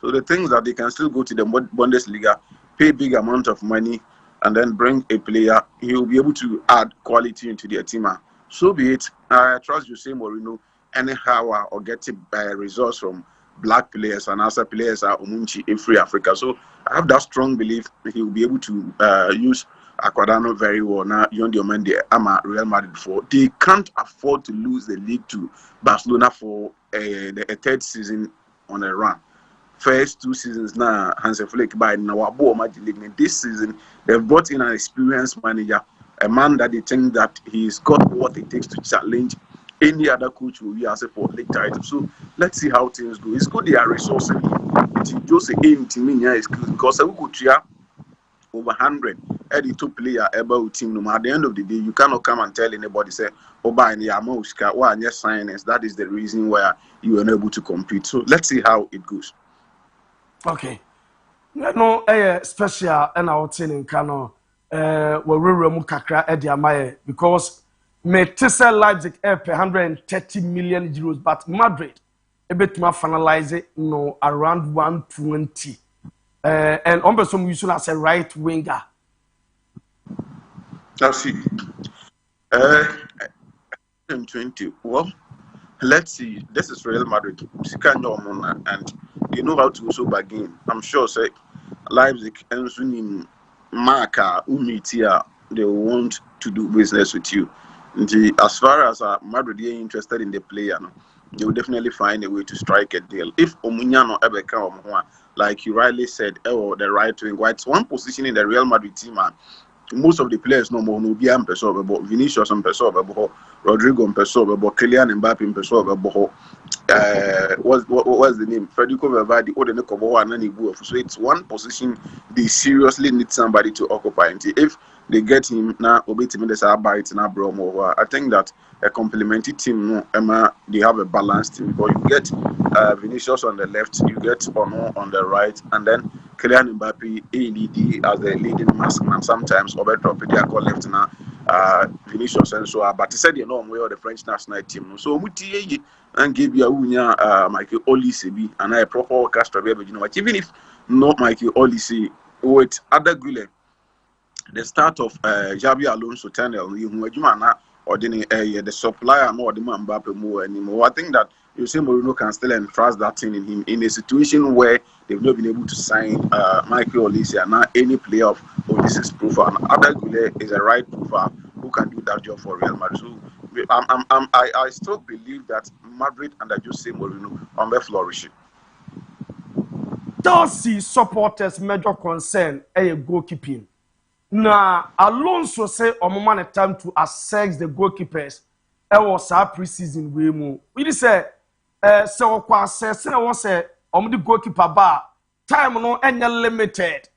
so the things that they can still go to the Bundesliga, pay big amount of money, and then bring a player, he will be able to add quality into their team. So be it. I trust Jose Mourinho anyhow or get results from black players and other players are Omunchi in free Africa. So I have that strong belief that he will be able to use Aquadano very well. Now, I'm at Real Madrid before. They can't afford to lose the league to Barcelona for a third season on a run. First 2 seasons now, Hansi Flick by Nawabo Magic League. This season, they've brought in an experienced manager, a man that they think that he's got what it takes to challenge any other coach who will be asked for league title. So let's see how things go. It's good they are resourcing. It's just a game to me because I could try over 100 the two player ABOU team. No, at the end of the day, you cannot come and tell anybody say, "Oh, by the Amoska, why yes signings?" That is the reason why you are unable to compete. So let's see how it goes. Okay. No, special and out in Kano, we kakra Ediamaye because Metesa Leipzig pay 130 million euros, but Madrid a bit more finalize it no around 120. And on some use as a right winger. That's it. 20. Well, let's see. This is Real Madrid. And you know how to also bargain. I'm sure say Leipzig and Sunim Marca Umitia, they want to do business with you. As far as Madrid are interested in the player, they will definitely find a way to strike a deal. If Omunyano ever come, like you rightly said, or the right wing, it's one position in the Real Madrid team, most of the players no more no be but Vinicius and Peso, Rodrigo and Peso, Kylian Mbappe and Peso, what's the name? Federico Valverde, so it's one position they seriously need somebody to occupy. And if they get him now, I think that a complementary team, they have a balanced team because you get Vinicius on the left, you get Ono on the right, and then Kylian Mbappe, ADD as the leading mask man. Sometimes Oberto call left now, Vinicius and so on. But he said you know way of the French national team. So Muti and give you a Michael Olise and a proper Castro, you know, even if not Michael Olise with other Gule. The start of Xabi Alonso tunnel, or the supplier more the Mbappe more anymore. I think that Jose Mourinho can still entrust that thing in him in a situation where they've not been able to sign Michael Olise and not any player of Olise's profile. Ada Gule is a right profile who can do that job for Real Madrid. So I still believe that Madrid under Jose Mourinho on the flourishing. Chelsea supporters' major concern is goalkeeping. Now, Alonso say on time to assess the goalkeepers. It was our pre-season we say so kwa say the goalkeeper bar time no any limited.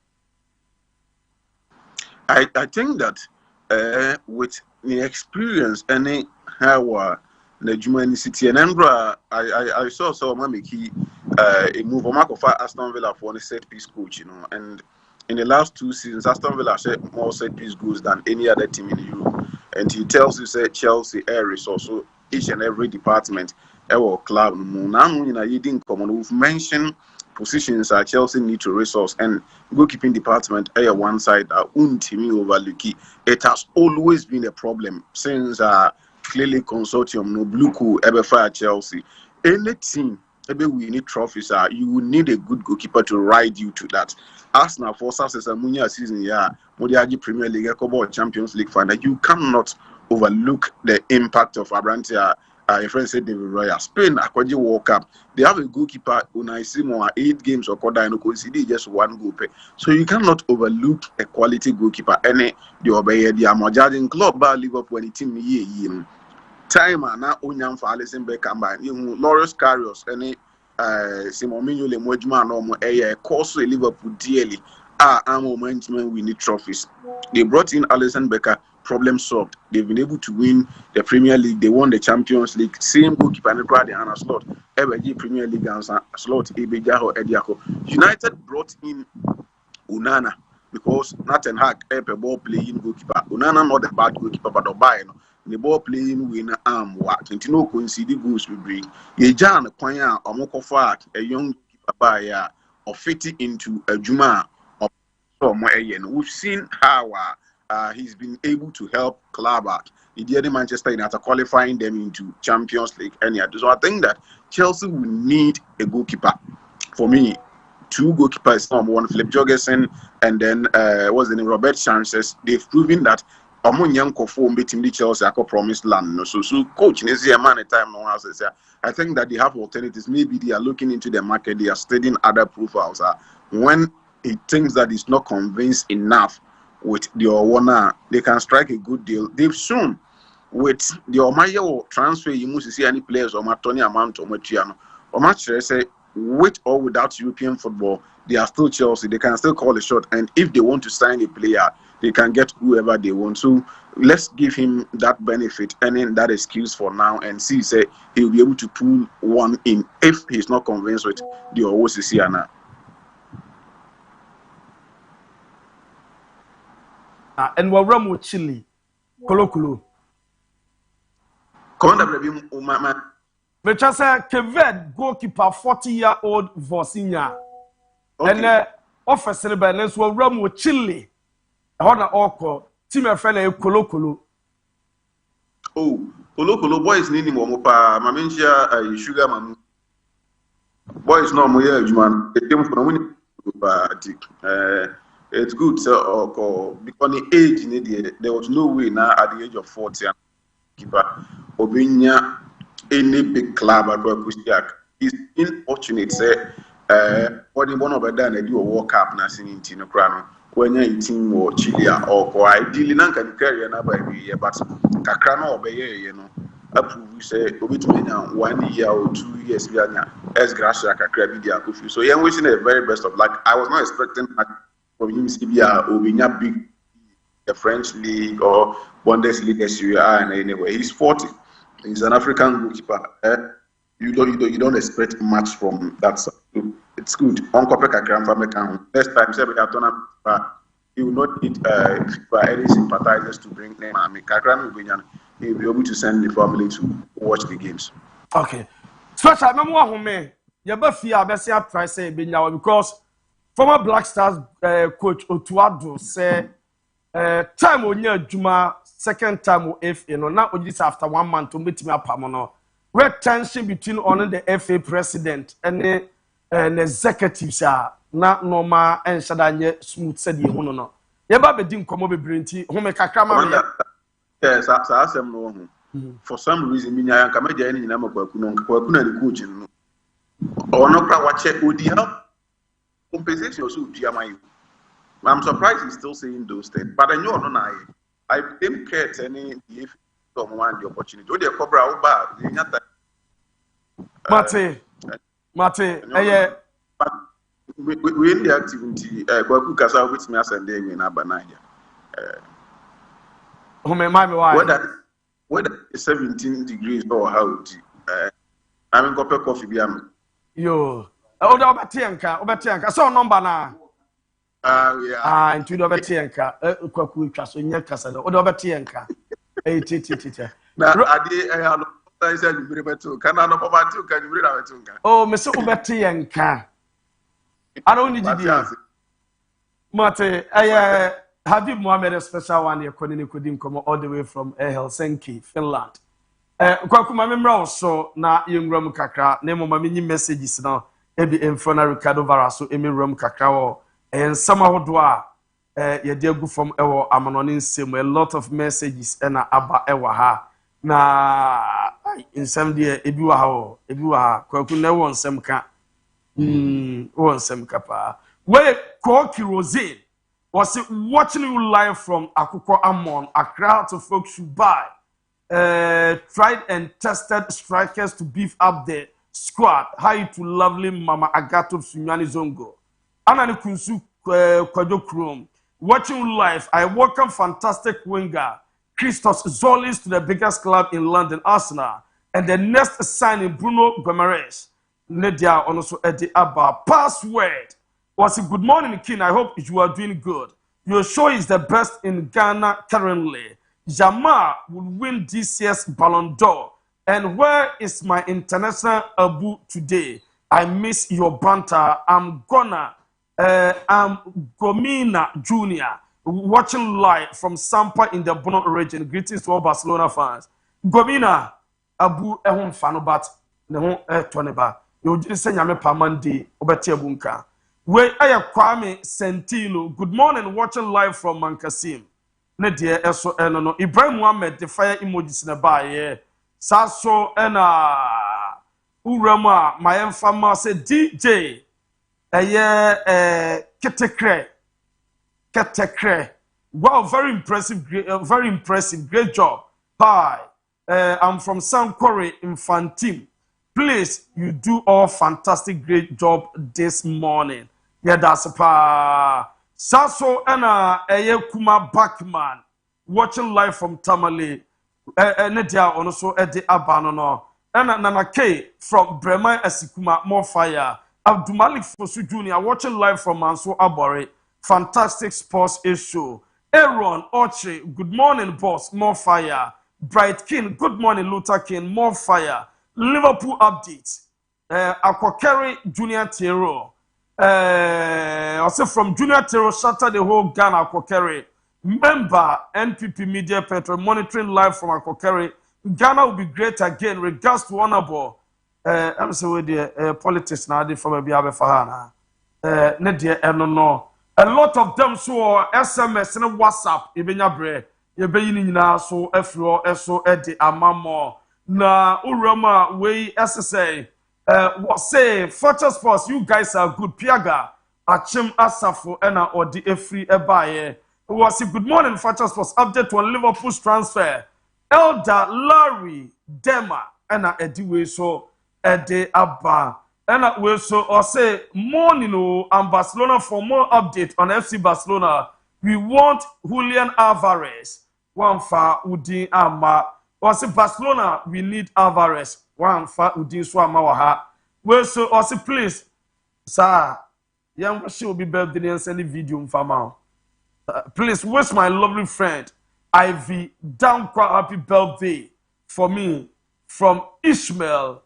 I think that with the experience and how the German City and I saw Mamiki a move on Aston Villa for a set piece coach, you know, and in the last 2 seasons, Aston Villa had more set piece goals than any other team in Europe. And he tells you, say, Chelsea air resource, so each and every department, our club, we've mentioned positions that Chelsea need to resource, and goalkeeping department, one side, overlooking. It has always been a problem since clearly consortium, no blue ever fire Chelsea. Any team, we need trophies, you will need a good goalkeeper to ride you to that. Arsenal for success and season, Modiagi Premier League, Champions League final. You cannot overlook the impact of Abrantia. A friend said David Roya. Spain, Akwaji World Cup. They have a goalkeeper Unai Simon 8 games or quarter and conceded just 1 goal. So you cannot overlook a quality goalkeeper. Any the obey the Amojadin club by Liverpool when team ye time now Onyam for Alisson Beckham by Loris Karius any Simon Mignolet Mojman or course Liverpool dearly management we need trophies. They brought in Alisson Becker, problem solved. They've been able to win the Premier League, they won the Champions League, same goalkeeper and the Anna slot, Evergy Premier League and slot Ebejaho Ediako. United brought in Unana because Nathan Hack a ball playing goalkeeper. Unana not a bad goalkeeper but Obaino. The ball playing winner what 20 conceded goals we bring. Yejan Kwanya Omoko Fat, a young keeper by or fitting into a Juma. We've seen how he's been able to help club out. He did Manchester United qualifying them into Champions League. So I think that Chelsea will need a goalkeeper. For me, 2 goalkeepers, one Philip Jorgensen and then what's the name, Robert Sanchez. They've proven that Chelsea promised land. So coach is a man at time no house. I think that they have alternatives. Maybe they are looking into the market. They are studying other profiles. When he thinks that he's not convinced enough with the owner, they can strike a good deal. They've shown with the Omayo transfer, you must see any players or Tony amount or Machiano. Or much say with or without European football, they are still Chelsea. They can still call a shot. And if they want to sign a player, they can get whoever they want. So let's give him that benefit and then that excuse for now and see say he'll be able to pull one in if he's not convinced with the Owosisiana. And we're run with Chile. Kolo. Which I say, Kevin, goalkeeper, 40-year-old Vosinya. Okay. And officer, let's run with Chile. Honor Oko, team of friend Kolo. Oh, Kolo boys needing Momopa, Mamensia, Sugar Mamu. Boys no more, man. They came from winning. It's good, sir. Because the age, there was no way now at the age of 40, keeper Obinya any big club at Pustiak. It's unfortunate, say, what the one of them they do a World Cup now in Tino Crano. When you're in team or Chile or ideally, none can carry another year, but Kakrano obey, you know. Approve, say, between 1 year or 2 years, we are as Gracia Kakrabidia. So, you're wishing the very best of luck. I was not expecting much from him, CBA, or being a big the French league or Bundesliga Serie A, and anyway, he's 40. He's an African goalkeeper. You don't expect much from that side. It's good. On Kopeka Grandfather account. Next time, say we have tournament, he will not need any sympathizers to bring them. I mean, he will be able to send the family to watch the games. Okay. Special member who may you be fear best try say because former Black Stars coach Otuado say time onya juma second time if you know now this after 1 month to meet me up no red tension between on the FA president and the executives are na normal and shadanye smooth said you no ye ba be din komo be brenti ho me kakra ma yes asem no ho for some reason me nya yanka meja ni nyina makwaku no kwaku na the coach no ono kra wa check odi help compensation so do am. I'm surprised he's still saying those things, but I know I didn't care any if someone the opportunity. Oh, the cobra over. Mate, we in the activity. Kwaku kasa with me as and then in Abanaya. Whether 17 degrees or how? I'm in copper coffee. Yo, Obatianka. So number now. Yeah. Into the Batianka, Kwaku Casso, Yakasa, or the Batianka. I said, you bring it to Canada, can you bring it to? Oh, Mr. Obatianka. I don't need to Mate, have you Mohammed a special one here, couldn't come all the way from Helsinki, Finland. Kwaku, my memory also now young Rum Kakra, name of my mini messages now, maybe in front of Ricardo Varaso, Emi Rum Kakra. And somehow do you dear go from our Amanonin sim a lot of messages and Abba Ewaha. Na in some dear Ebuaho, Kwaku never won some cat. Won some capa. Where Corky Rosine was it watching you live from Akuko Amon, a crowd of folks who buy tried and tested strikers to beef up the squad. Hi to lovely Mama Agato Sunyani Zongo. Anani Kunsu Kwajo Krum. Watching live, I welcome fantastic winger Christos Zolis to the biggest club in London, Arsenal. And the next signing, Bruno Guimaraes. Nadia also Eddie Abba. Password was a good morning, King. I hope you are doing good. Your show is the best in Ghana currently. Jamal will win this year's Ballon d'Or. And where is my international ABOU today? I miss your banter. I'm gonna I'm Gomina Jr. watching live from Sampa in the Bono region. Greetings to all Barcelona fans. Gomina Abu ehun fano but ne ho toneba. You just say nyame pamandi obeti abunka. We aya Kwame Sentino. Good morning, watching live from Mankasim. Ne dear eso no Ibrahim Muhammad the fire emojis na ba ye. Saso ena Urama my infama say DJ Ketekre. Wow, very impressive, great job. Hi, I'm from Sankore Infantim. Please, you do all fantastic, great job this morning. Yeah, that's pa. Saso ena Kuma Backman watching live from Tamale. Nedia also edi abanono. Ena Nana K from Bremen Esikuma More Fire. Abdumalik Fosu Jr. watching live from Manso Abore. Fantastic sports issue. Aaron Oche, good morning, boss. More fire. Bright King, good morning, Luther King. More fire. Liverpool update. Akwakeri Junior Tero. Also from Junior Tero, shatter the whole Ghana Akwakeri. Member NPP Media Petrol monitoring live from Akwakeri. Ghana will be great again. Regards to honorable. I'm sorry, the politics now. They for me have a fahana. Nedia no. A lot of them so SMS and WhatsApp. Ibenya bre. Yebeyini na so efro eso edi amamo. Na urama we SSA. What say? Future Sports, you guys are good. Piaga. Achim Asafo ena odi efri ebaye. Was a good morning, Future Sports. Update on Liverpool's transfer. Elder Larry Dema ena ediwe so edi abba. And we so or say morning and Barcelona for more update on FC Barcelona. We want Julian Alvarez. One for Udin Ama. Or say Barcelona, we need Alvarez. One for Udin Swama Waha. We so or say please, sir. Young she will be birthday and send a video for please, where's my lovely friend Ivy down quite happy birthday for me from Ishmael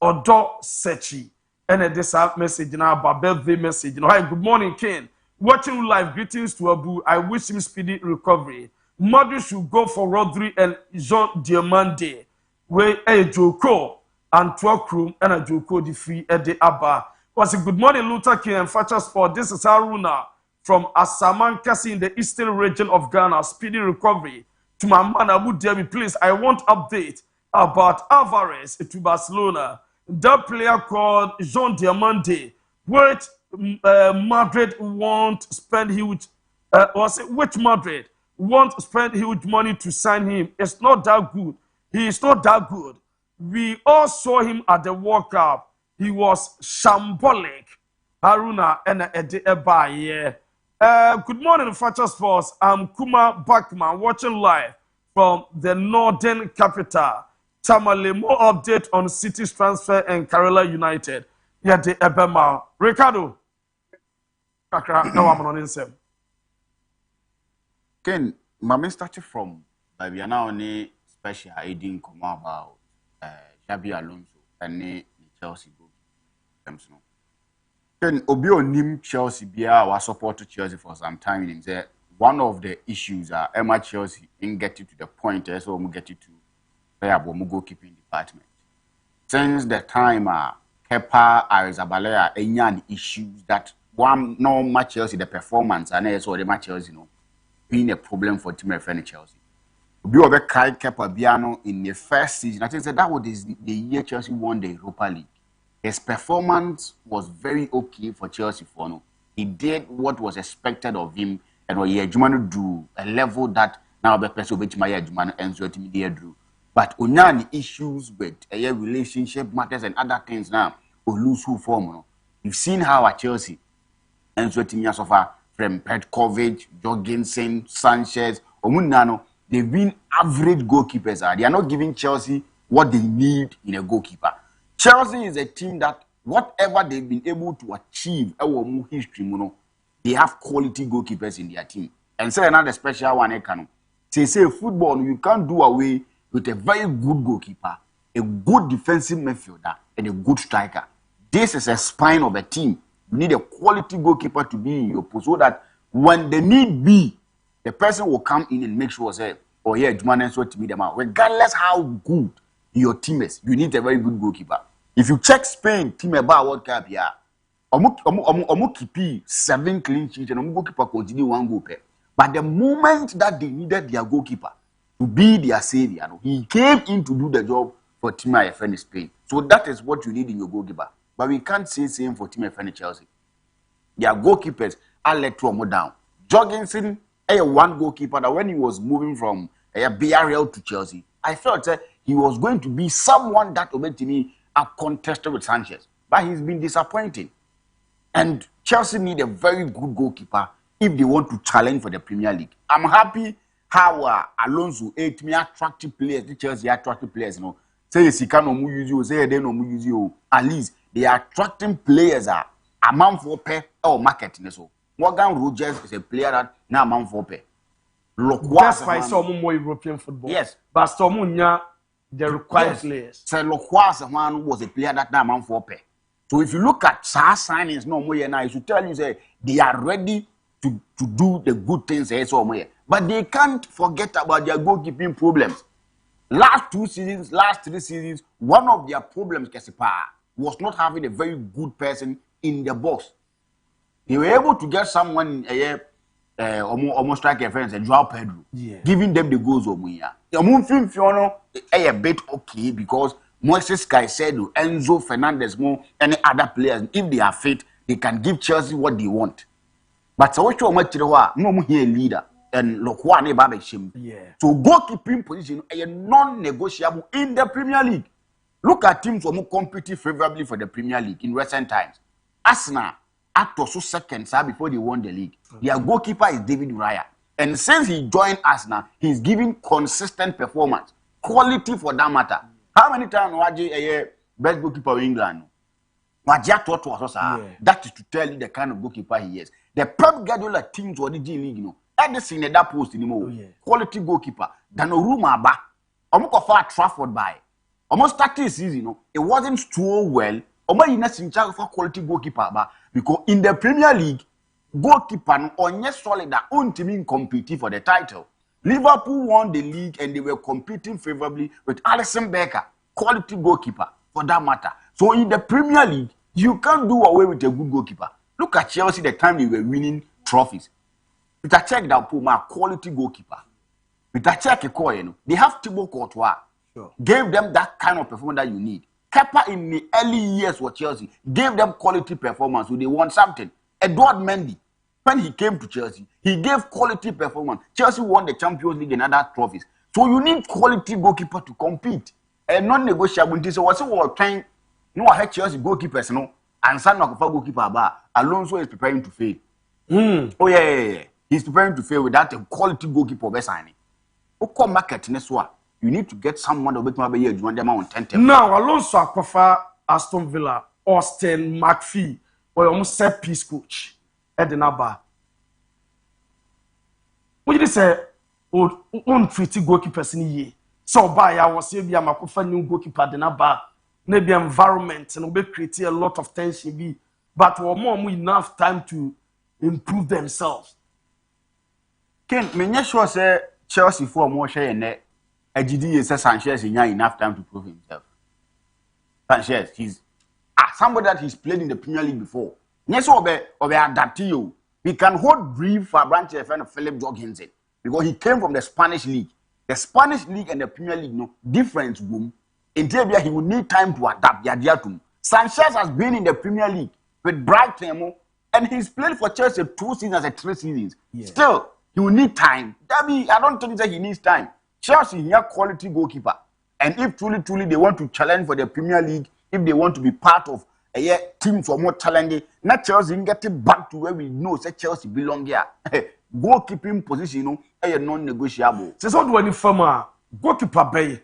Odo Sechi. And this message now about birthday message. Hi, good morning, Ken. Watching live, greetings to ABOU. I wish him speedy recovery. Mother should go for Rodri and Jean Diamande. Where a Joko and 12 room and a Joko the free at the Abba. Was a good morning, Luther King and Future Sport. This is Haruna from Asaman Kasi in the eastern region of Ghana. Speedy recovery. To my man Abu Dhabi, please. I want update about Alvarez to Barcelona. That player called Jean Diamande, which Madrid won't spend huge, which Madrid won't spend huge money to sign him. It's not that good. He is not that good. We all saw him at the World Cup. He was shambolic. Haruna and Eddie Ebaye. Good morning, Future Sports. I'm Kuma Backman, watching live from the northern capital. Tamale, more update on City's transfer and Kerala United. Yeah, the Ebema. Ricardo. Now I'm on him. Ken, my started from Baby now only special aiding come about Xabi Alonso and Chelsea goal. Ken Obio Nim Chelsea Bia was support to Chelsea for some time. In there, one of the issues are Emma Chelsea didn't get you to the point, so we get you to ABOU goalkeeping department. Since the time Kepa Arrizabalaga any issues that one no match Chelsea the performance and also the match Chelsea being a problem for team referee Chelsea. We over Kai Kepa Biano in the first season. I think that was the year Chelsea won the Europa League. His performance was very okay for Chelsea for no. He did what was expected of him and what he Jumano drew a level that now the person which my Jumano and so drew. But only issues with a relationship matters and other things now will lose who form. No? You've seen how at Chelsea and so so far from Petkovic, Jorgensen, Sanchez, Omunano, they've been average goalkeepers. They are not giving Chelsea what they need in a goalkeeper. Chelsea is a team that whatever they've been able to achieve, our history, they have quality goalkeepers in their team. And say another special one, they say football, you can't do away with a very good goalkeeper, a good defensive midfielder, and a good striker. This is a spine of a team. You need a quality goalkeeper to be in your post so that when the need be, the person will come in and make sure say, oh yeah, Jumanen so to meet them out. Regardless how good your team is, you need a very good goalkeeper. If you check Spain team about World Cup here, omo keep 7 clean sheets and omo goalkeeper continue 1 goal per. But the moment that they needed their goalkeeper to be their savior, he came in to do the job for Team IFN Spain. So that is what you need in your goalkeeper. But we can't say same for Team IFN Chelsea. Their goalkeepers are let Tuomo down. Jorgensen, a 1 goalkeeper that when he was moving from BRL to Chelsea, I felt he was going to be someone that obeyed to me a contested with Sanchez. But he's been disappointing. And Chelsea need a very good goalkeeper if they want to challenge for the Premier League. I'm happy how Alonso 8 me attractive players, the Chelsea attractive players, Say he can no use you, say they no use you. At least they are attracting players a man for pay or market. So Morgan Rogers is a player that now man for pay. That's why some more European football. Yes, but some the required players. So Lokwas man was a player that now man for pay. So if you look at signings, no more now, I should tell you say they are ready to do the good things somewhere. But they can't forget about their goalkeeping problems. Last 2 seasons, last 3 seasons, one of their problems, Kesipa, was not having a very good person in the box. They were able to get someone almost strike a friend, Joao Pedro, giving them the goals of Muya. A bit okay because Moises Caicedo, Enzo Fernandez, any other players, if they are fit, they can give Chelsea what they want. But so much no here leader and look one a shame. So goalkeeping position is non-negotiable in the Premier League. Look at teams who competing favorably for the Premier League in recent times. Arsenal after 2 seconds before they won the league. Their goalkeeper is David Raya. And since he joined Arsenal, he's giving consistent performance. Quality for that matter. How many times Waji a best goalkeeper in England? That is to tell you the kind of goalkeeper he is. The Pep Guardiola teams or the G League, Edison that post anymore. Quality goalkeeper. Donnarumma ba. Almost far Trafford by. Almost 30 season, it wasn't too well. Almost in charge for quality goalkeeper ba. Because in the Premier League, goalkeeper on yes solid that own team competing for the title. Liverpool won the league and they were competing favorably with Alisson Becker, quality goalkeeper for that matter. So in the Premier League, you can't do away with a good goalkeeper. Look at Chelsea the time they were winning trophies. With a check that Puma quality goalkeeper. With a check they have Thibaut Courtois. Gave them that kind of performance that you need. Kepa in the early years for Chelsea gave them quality performance, so they won something. Edouard Mendy, when he came to Chelsea, he gave quality performance. Chelsea won the Champions League and other trophies. So you need quality goalkeeper to compete. And non-negotiable. So what's what trying? No, I had Chelsea goalkeepers, and some of the goalkeeper bar. Alonso is preparing to fail. Oh yeah. He's preparing to fail without a quality goalkeeper by signing. Oko market neswa. You need to get someone that will make you want them on 10. Now Alonso akwafa Aston Villa, Austin McPhee, or almost set piece coach. Edenaba. What did you say? On treaty goalkeepers in ye. So by I was saying, I'm a new goalkeeper Edenaba. Maybe environment and will create a lot of tension. But we're more enough time to improve themselves. Ken, me sure say Chelsea for more share in there. AGD says Sanchez in enough time to prove himself. Sanchez, he's somebody that he's played in the Premier League before. Yes, or be adaptio. He can hold brief for a branch of Philip Jorgensen because he came from the Spanish League. The Spanish League and the Premier League, difference boom. Until he will need time to adapt. Sanchez has been in the Premier League with Brighton and he's played for Chelsea 2 seasons and 3 seasons. Still, he will need time. I don't think that he needs time. Chelsea here quality goalkeeper. And if truly they want to challenge for the Premier League, if they want to be part of a team for more challenging, not Chelsea get it back to where we know say Chelsea belong here. Goalkeeping position, non-negotiable. So what do any firm goalkeeper bay?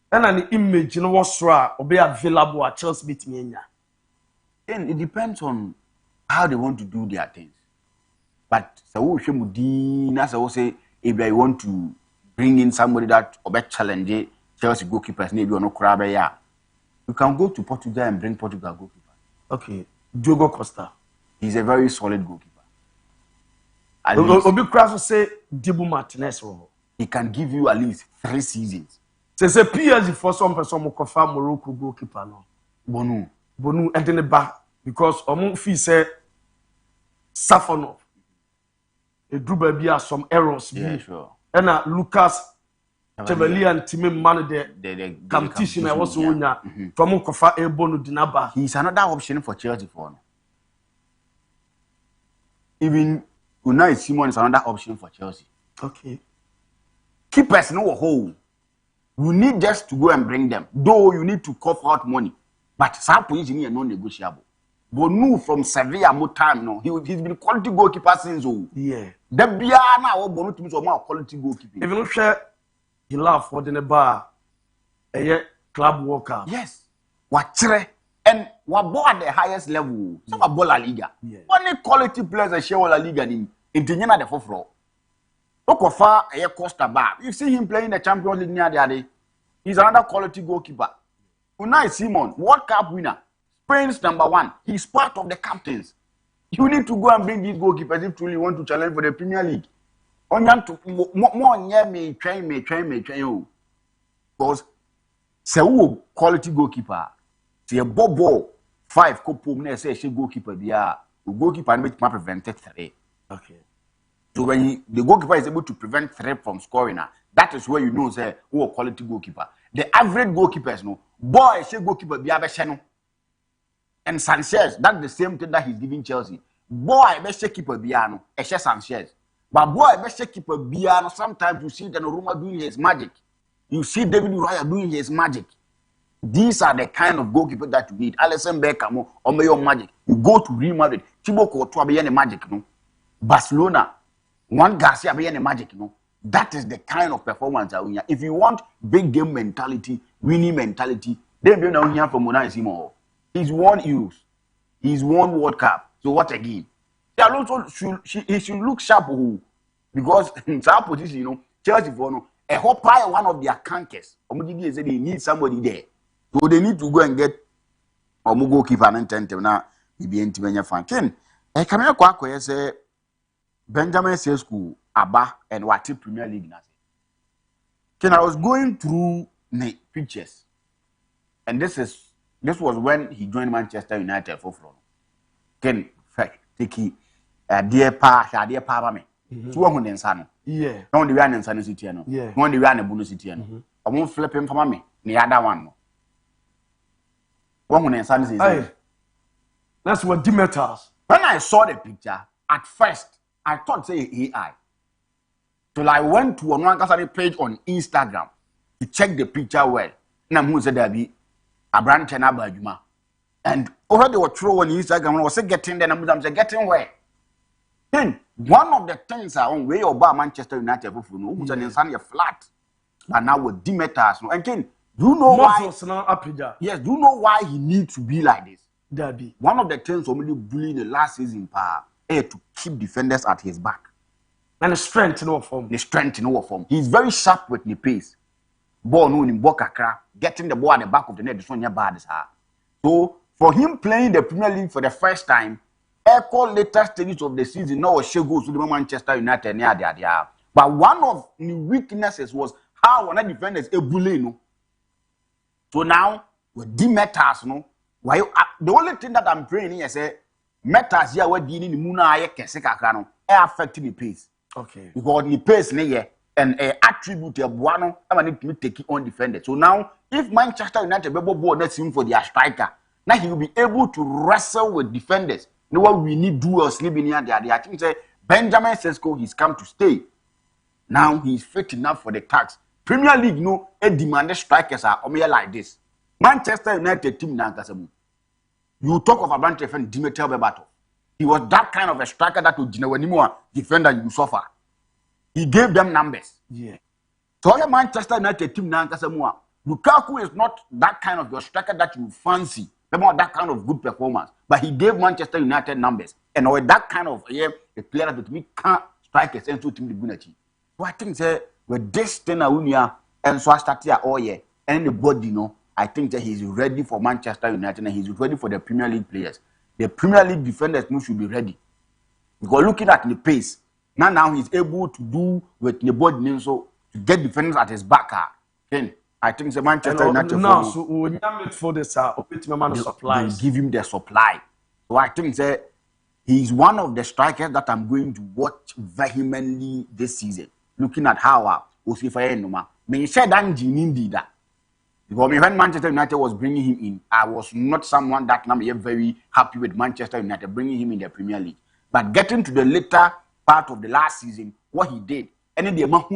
And an image was or be available at Chelsea beat me. Then it depends on how they want to do their things. But so say if they want to bring in somebody that or challenge Chelsea goalkeepers, maybe or no crab, you can go to Portugal and bring Portugal goalkeeper. Okay, Diogo Costa. He's a very solid goalkeeper. Obi Kraso say Dibu Martinez. He can give you at least 3 seasons. Say PSG for some person mo kofa Morocco goalkeeper no. Bonu and then back because fee say Safonov. A drew baby has some errors. Yeah, sure. And Lucas Chevalier and Timmy man the competition I was on from kofa e bonu dinaba. He's another option for Chelsea for no. Even Unai Simon is another option for Chelsea. Okay. Keepers no hole. You need just to go and bring them. Though you need to cough out money. But some position is non-negotiable. Bonu from Sevilla more time no. He's been quality goalkeeper since Yeah. The Biana or Bonu to be so more quality goalkeeper. Even if you laugh for the bar a club worker. Yes. Wachre and what at the highest level. Some are La Liga. Only quality players are share La Liga in Tinyana the fourth. Look far a Costa Bar. You see him playing the Champions League near the other. He's another quality goalkeeper. Unai Simon, World Cup winner, Spain's #1. He's part of the captains. You need to go and bring these goalkeepers if you truly want to challenge for the Premier League. Onyan to more near me train. Because say quality goalkeeper. See a Bobo 5 couple say she goalkeeper there. The goalkeeper make prevented 3. Okay. So when the goalkeeper is able to prevent 3 from scoring, that is where you know say who a quality goalkeeper. The average goalkeepers no boy she goalkeeper be abesheno. And Sanchez, that's the same thing that he's giving Chelsea. Boy be she keeper biano, Eshe Sanchez. But boy be she keeper biano, sometimes you see Donnarumma doing his magic. You see David Raya doing his magic. These are the kind of goalkeeper that you need. Alisson Becker or your magic. You go to Real Madrid, Thibaut Courtois be any magic no. Barcelona, Juan Garcia be any magic no. That is the kind of performance that we have. If you want big game mentality, winning mentality, then you know here from Unai Simon. He's won Euros. He's won World Cup. So what again? He should look sharp because in some position, you know, Chelsea for no, a whole pile one of their cankers. They need somebody there. So they need to go and get Omugo keeper and tell now be intimate fan. Ken, I come here quite say Benjamin Sesko, ABBA, and Wati Premier League. Ken, I was going through the pictures, and this was when he joined Manchester United for front. Ken, take dear pa me. So one who son. Yeah. No the one in San City no. Yeah. One the one in Bunu City no. I won't flip him for me. The other one. One who in San City. That's what Demeters. When I saw the picture, at first I thought say AI. So I went to one page on Instagram to check the picture well. Na who said there be a brand channel Bajuma. And already they were throwing on Instagram. I was getting there. I'm getting where. Then one of the things are on way about Manchester United for no who's an insane flat. And now with Demeters. And Ken, do you know why? Yes, do you know why he needs to be like this? Derby. One of the things only bullying the last season to keep defenders at his back. And the strength in our form. The strength in our form. He's very sharp with the pace. Ball no in Bokakra, getting the ball at the back of the net is one bad as her. So for him playing the Premier League for the first time, echo later stages of the season, now she goes to the Manchester United near there. But one of the weaknesses was how one of the defenders a bully no. So now with Demeters no, why the only thing that I'm praying here is Metas here we're dealing in Muna aye kese kakra no affecting the pace. Okay. Because the pace ne and attribute a buano I need to take it on defender. So now if Manchester United be ball next him for their striker, now he will be able to wrestle with defenders. You know what we need do or sleep in here there. I think say Benjamin Sesko he's come to stay. Now he's fit enough for the tax. Premier League no demanded strikers are like this. Manchester United team na kasamu. You talk of a bunch of Dimitar Berbatov. He was that kind of a striker that would anymore defender you suffer. He gave them numbers. Yeah. So the Manchester United team na kasamu. Lukaku is not that kind of your striker that you fancy. Not that kind of good performance. But he gave Manchester United numbers. And with that kind of a player that we can't strikers and so team the Gunachi. So I think with this thing and so I start here all year, anybody I think that he's ready for Manchester United and he's ready for the Premier League players. the Premier League defenders should be ready. Because looking at the pace, now he's able to do with the body so to get defenders at his back. Then I think the Manchester United now so when you for this they give him the supply. So I think that he's one of the strikers that I'm going to watch vehemently this season. Looking at how Osifaye Noma. Me said that because when Manchester United was bringing him in, I was not someone that I'm very happy with Manchester United bringing him in the Premier League. But getting to the later part of the last season, what he did, and then the amount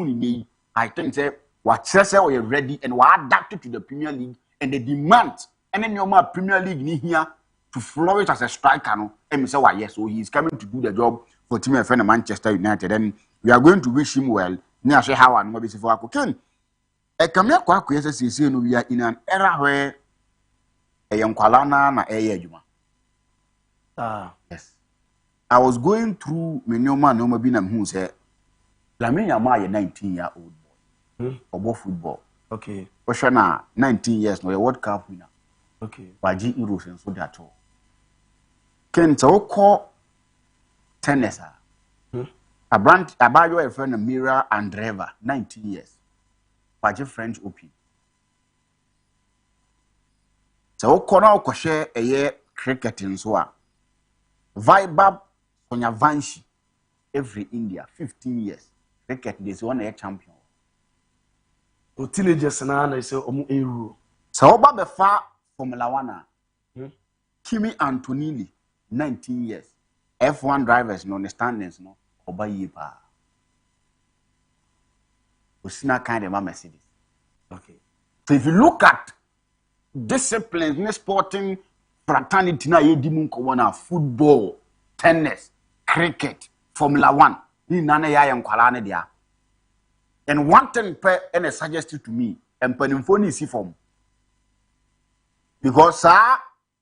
I think that what Chelsea were ready and were adapted to the Premier League and the demand, and then your Premier League need here to flourish as a striker. No, and say why yes, so he's coming to do the job for team of Manchester United, and we are going to wish him well. Near say how and maybe for Ken. I come here quite say no, we are in an era where a young Kwalana na juma. Yes. I was going through Menyoma no Mabina who said Lamine Yamal 19-year-old boy. About football. Okay. Oshana 19 years no a World Cup winner. Okay. Baji Euros and so that all. Ken call tennis. A brand a friend Mira and Driver 19 years. Baji French Open. So call share a year cricket in so Vibab Sonya Vanshi every India 15 years cricket this one a champion. O teenagers na say omu eru. So oba be fa Formula 1 Kimi Antonelli 19 years F1 drivers no understandings no oba yipa. Osina kind of Mercedes. Okay. So if you look at disciplines in sporting fraternity na yedimu nko football, tennis, cricket, Formula 1. Ni nana ya yankwala ne dia. And one thing and suggested to me, and penimphone see form. Because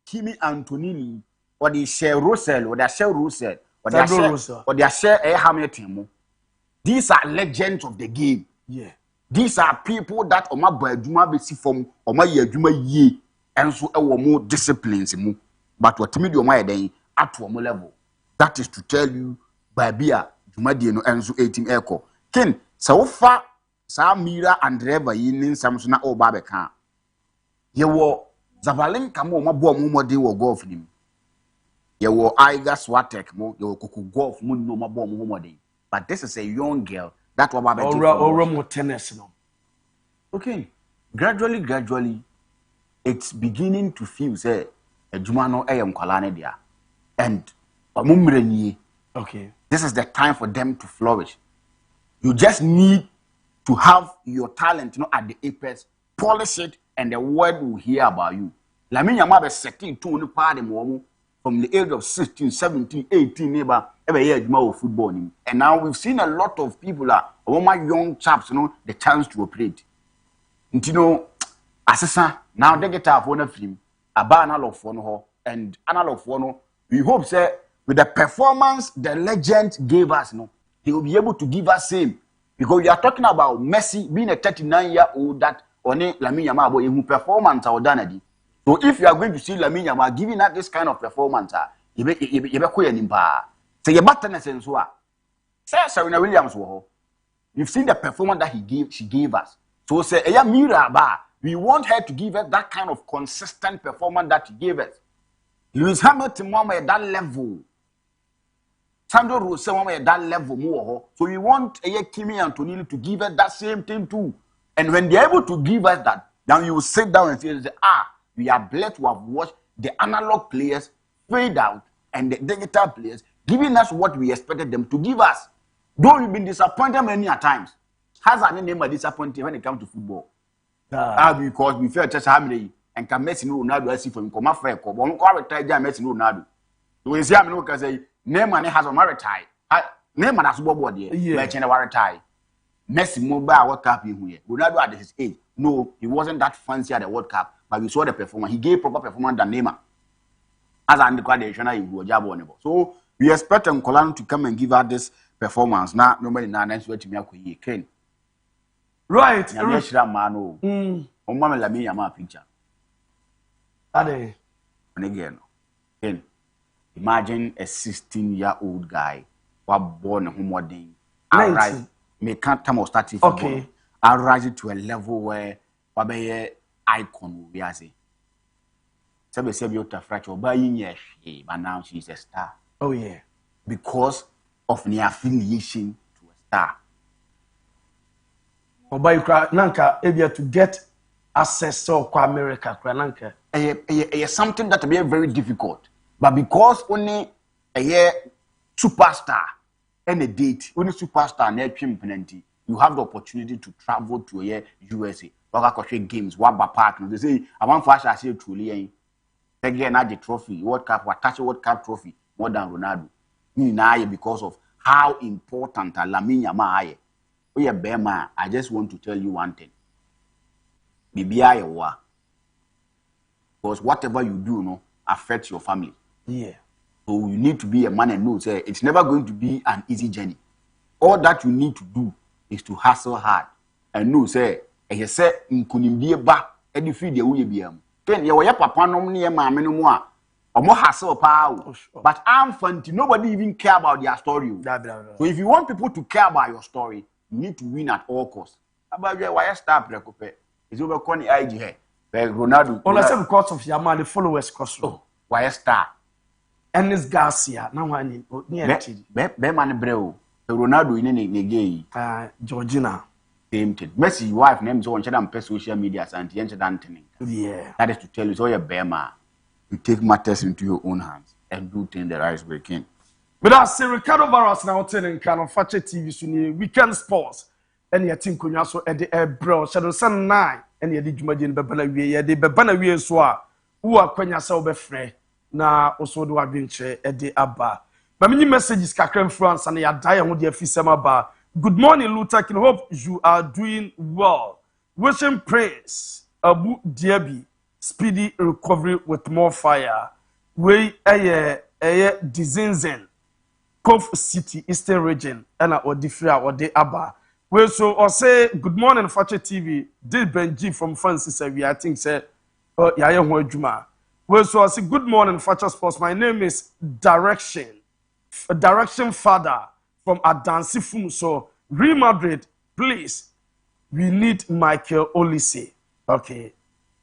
Kimi Antonelli or the share Russell or the share Russell or the share Hamilton. These are legends of the game. Yeah. These are people that Oma Bajuma be see from Oma Yajuma ye and so more disciplines mu. But what me do my day at one level. That is to tell you by Bia Jumadi no and so 18 echo. Ken so far Sa Mira and Driver yin Samsona o Babeka. Ye wo Zavalin kamo ma bo mo de wo golf nim. Ye wo Aiga Swatek mo ye wo kuku golf mo no ma bo mo de. But this is a young girl that wa Babeka. Or more tennis no. Okay. Gradually it's beginning to feel say Ejuma no eyam kwalane dia. And omumrenyi. Okay. This is the time for them to flourish. You just need to have your talent, at the apex, polish it, and the world will hear about you. Lamine Yamal be setting to party from the age of 16, 17, 18, neighbor, every year of football. And now we've seen a lot of people my young chaps, the chance to operate. And assessor, now they get our phone film, a analog phone, and analog phone. We hope, sir, with the performance the legend gave us, he will be able to give us same. Because we are talking about Messi being a 39-year-old that only Lamine Yamal who performance or done. So if you are going to see Lamine Yamal giving us this kind of performance, you be say you better sense so. Say Serena Williams you've seen the performance that she gave us. So say Mira ba, we want her to give us that kind of consistent performance that she gave us. Lewis Hamilton at that level. Sandro Rose at that level more. So we want Kimi Antonelli to give us that same thing too. And when they're able to give us that, now you will sit down and say, we are blessed to have watched the analog players fade out and the digital players giving us what we expected them to give us. Though we've been disappointed many a times. Has an name of disappointing when it comes to football. Because we felt just how many and can Messi no Ronaldo I see from Koma Fair, one retire Messi no Ronaldo. So we see how many can say, Neymar has a maritime. Neymar has Bobo there. Retire. Messi mobile World Cup in here. Ronaldo at his age. No, he wasn't that fancy at the World Cup, but we saw the performance. He gave proper performance than Neymar. As an undergraduate, so we expect Nkolan to come and give us this performance. Now, nobody now next way to me Ken. Right. Mano. Mama Lamine Yamal picture. Ade. And again. Ken. Imagine a 16-year-old guy was born in home. 19. Me can't tell starting okay. I rise it to a level where wabe icon we are say. Sabe you to fracture but now she's a star. Oh yeah. Because of the affiliation to a star. Oba you nanka able to get access to America nanka. Something that will be very difficult. But because only a superstar and a date, only superstar and you have the opportunity to travel to a USA. Games, Waba Park. They say, I want to say truly. Again, at the trophy, World Cup, what touch World Cup trophy more than Ronaldo. Because of how important Lamine Yamal is. I just want to tell you one thing. Because whatever you do, no, affects your family. Yeah. So you need to be a man and know say it's never going to be an easy journey. All that you need to do is to hustle hard and know say you say nkunimdie ba edifie de wo ye biam. Then ye wo papa nom ne ye maame no mu a omo hustle pa o. But I'm fanti nobody even care about their story. So if you want people to care about your story, you need to win at all costs. About why start prekope. Is over corny IG here. Ronaldo. On the same because of Yamal the followers cost. Oh, why start? Ennis Garcia now I need be man breo Ronaldo in any gay Georgina same thing. Messi wife name so on social media and Anthony. Yeah, that is to tell you so you're Bema. You take matters into your own hands and do things the right way can. But I say Ricardo Barros now telling kind of Fakye TV so weekend sports and your team kunya so at the bro shadow sun 9 and your Jumajin Babana we the Babana we so who are kwenya so be free. Na also do adventure at the ABOU. But many messages kakran France and ya die on the FCM ba. Good morning, Luther. Can hope you are doing well. Wishing praise ABOU DIABY speedy recovery with more fire. We Dizinzen Cove City Eastern region and or different or the ABOU. We so or say good morning, Fakye TV. This Benji from Francis I think say Yaya Juma. Well, so I say, good morning, Fakye Sports. My name is Direction Father from Adansi Fum. So, Real Madrid, please, we need Michael Olise. Okay.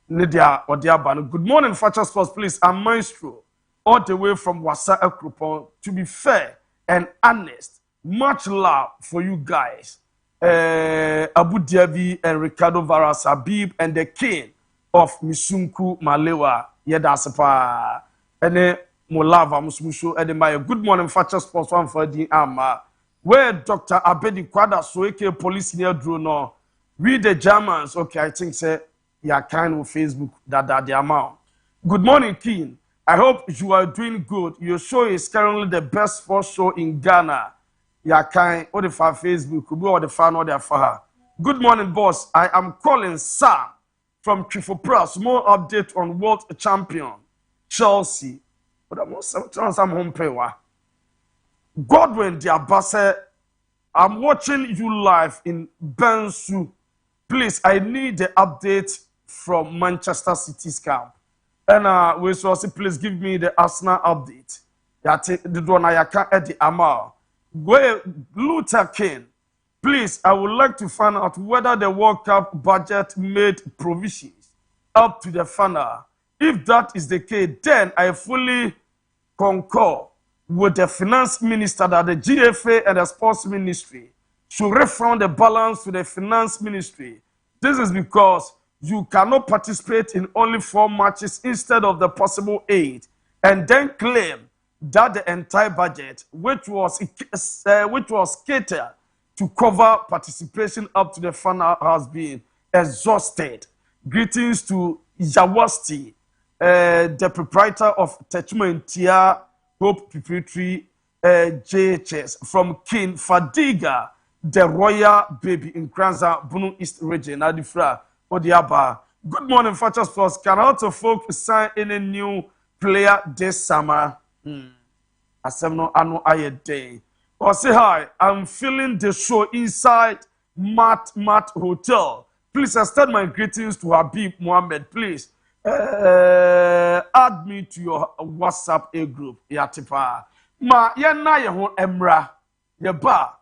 Nidia Odiabano. Good morning, Fakye Sports. Please, I'm Maestro, all the way from Wasa Ekropon. To be fair and honest, much love for you guys. ABOU DIABY and Ricardo Varas Habib and the king of Misunku Malewa. Yeda sepa ene molava musmusho edemaya. Good morning, Fakye Sports one for the where Dr. Abedi Kwada Soeke police near drone. We the Germans, okay, I think say ya kind of Facebook that the amount. Good morning, King. I hope you are doing good. Your show is currently the best sports show in Ghana. Ya kind or the far Facebook, or the fan or the far. Good morning, boss. I am calling Sam from Trifopra. Small update on world champion Chelsea. But I'm some home payer. Godwin Diabase, I'm watching you live in Bensu. Please, I need the update from Manchester City's camp. And we so say, please give me the Arsenal update. That the one I can at the Amal. Where Luther King. Please, I would like to find out whether the World Cup budget made provisions up to the final. If that is the case, then I fully concur with the finance minister that the GFA and the sports ministry should refund the balance to the finance ministry. This is because you cannot participate in only 4 matches instead of the possible 8, and then claim that the entire budget, which was catered to cover participation up to the final, has been exhausted. Greetings to Yawasti, the proprietor of Techmentia Hope Preparatory JHS from King Fadiga, the royal baby in Kranza, Bunu East region, Adifra, Odiaba. Good morning, Fakye Sports. Can also folk sign any new player this summer? Asemno anu aye day. Or say hi, I'm feeling the show inside Mat Hotel. Please extend my greetings to Habib Mohammed, please. add me to your WhatsApp A group. Yatipa. Ma yena ye ho emra. Ye ba.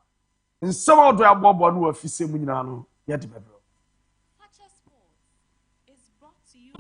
Nsem odo abobo no afise mu nyina no. Ye de bebro. Fakye Sports is brought to you.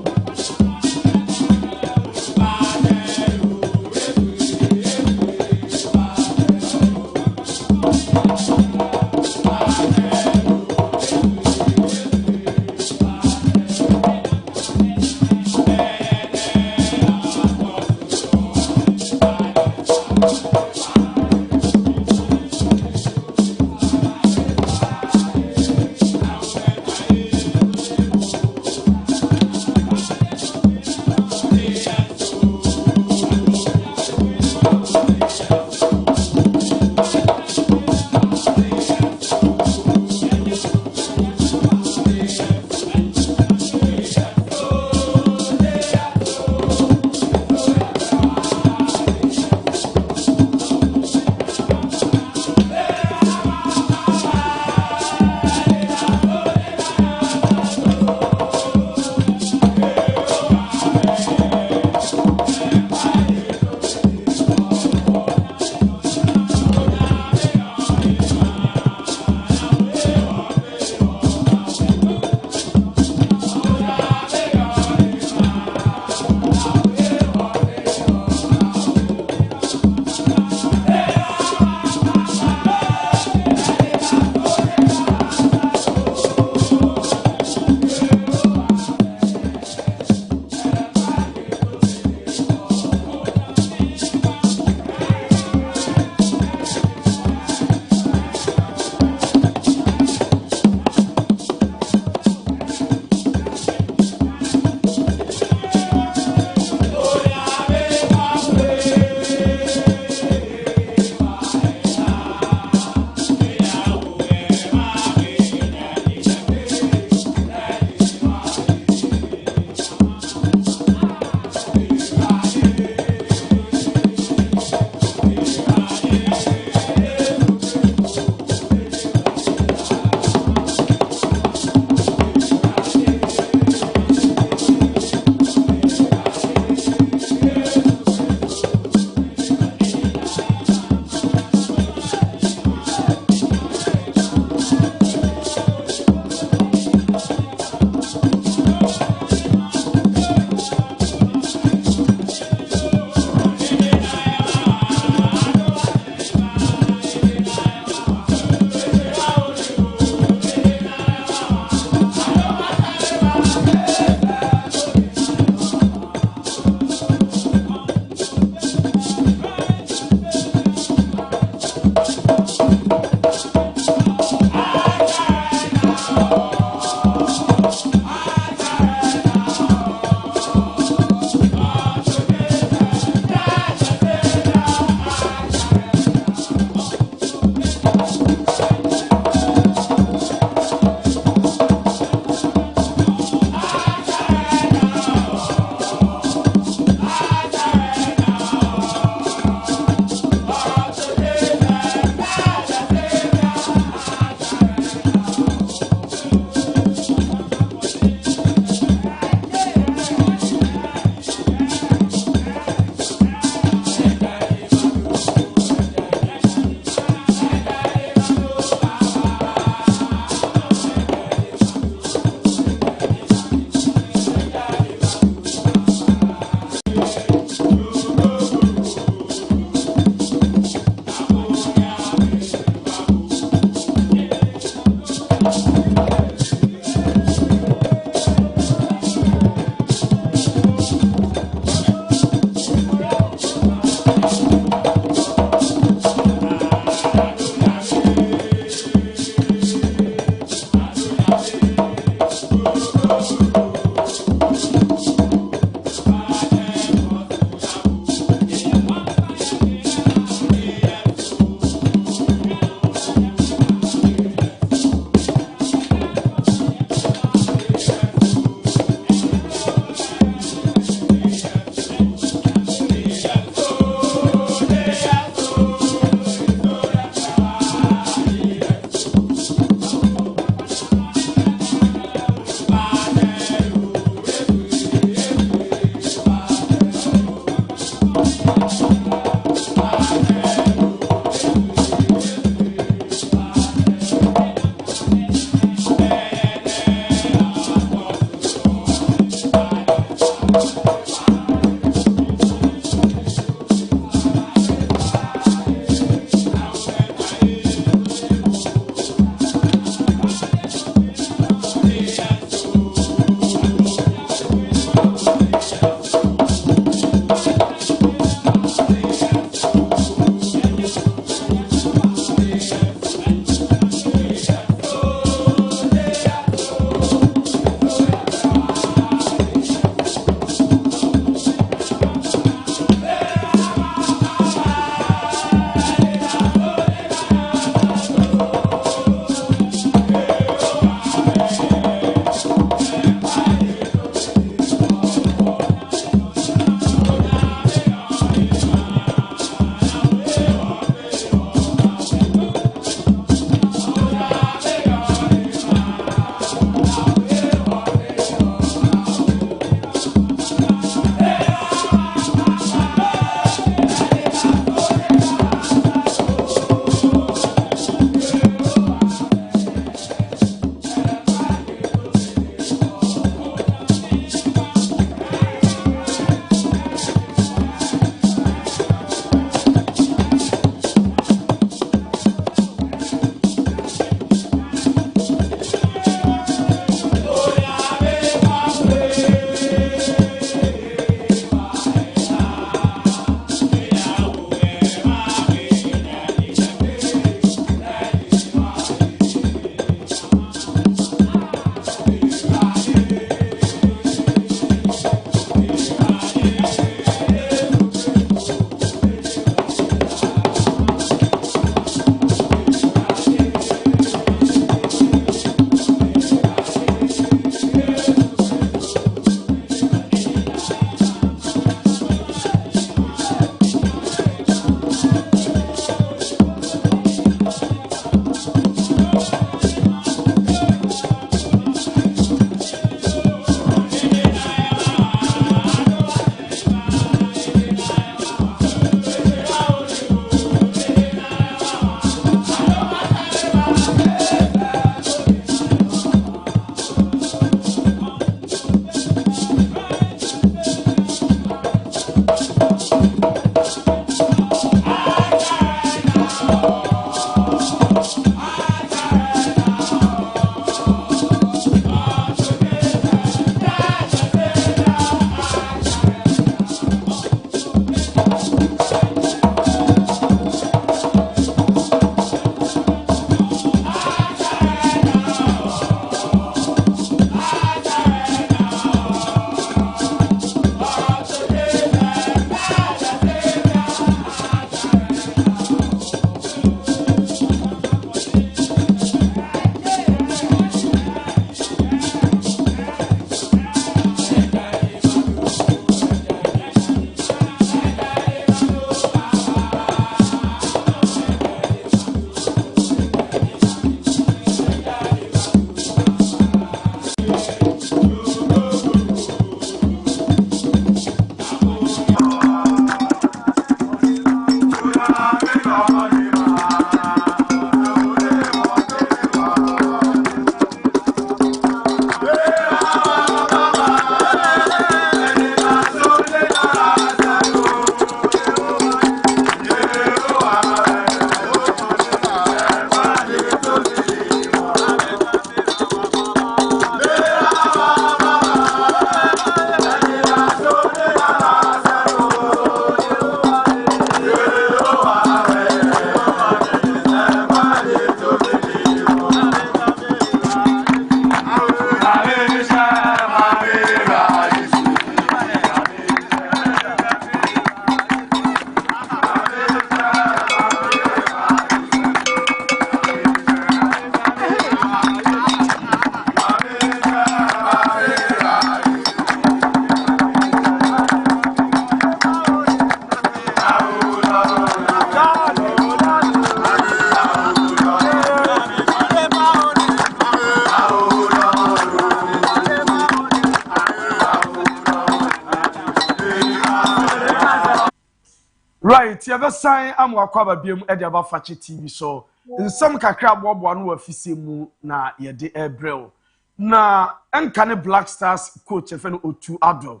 yɛbɛ sign am wakɔ ababiem e de aba Fakye TV so nsɛm kakra aboaboa no afisi mu na yɛde ɛbrɛw na enka ne Black Stars coach efe no Otu Adol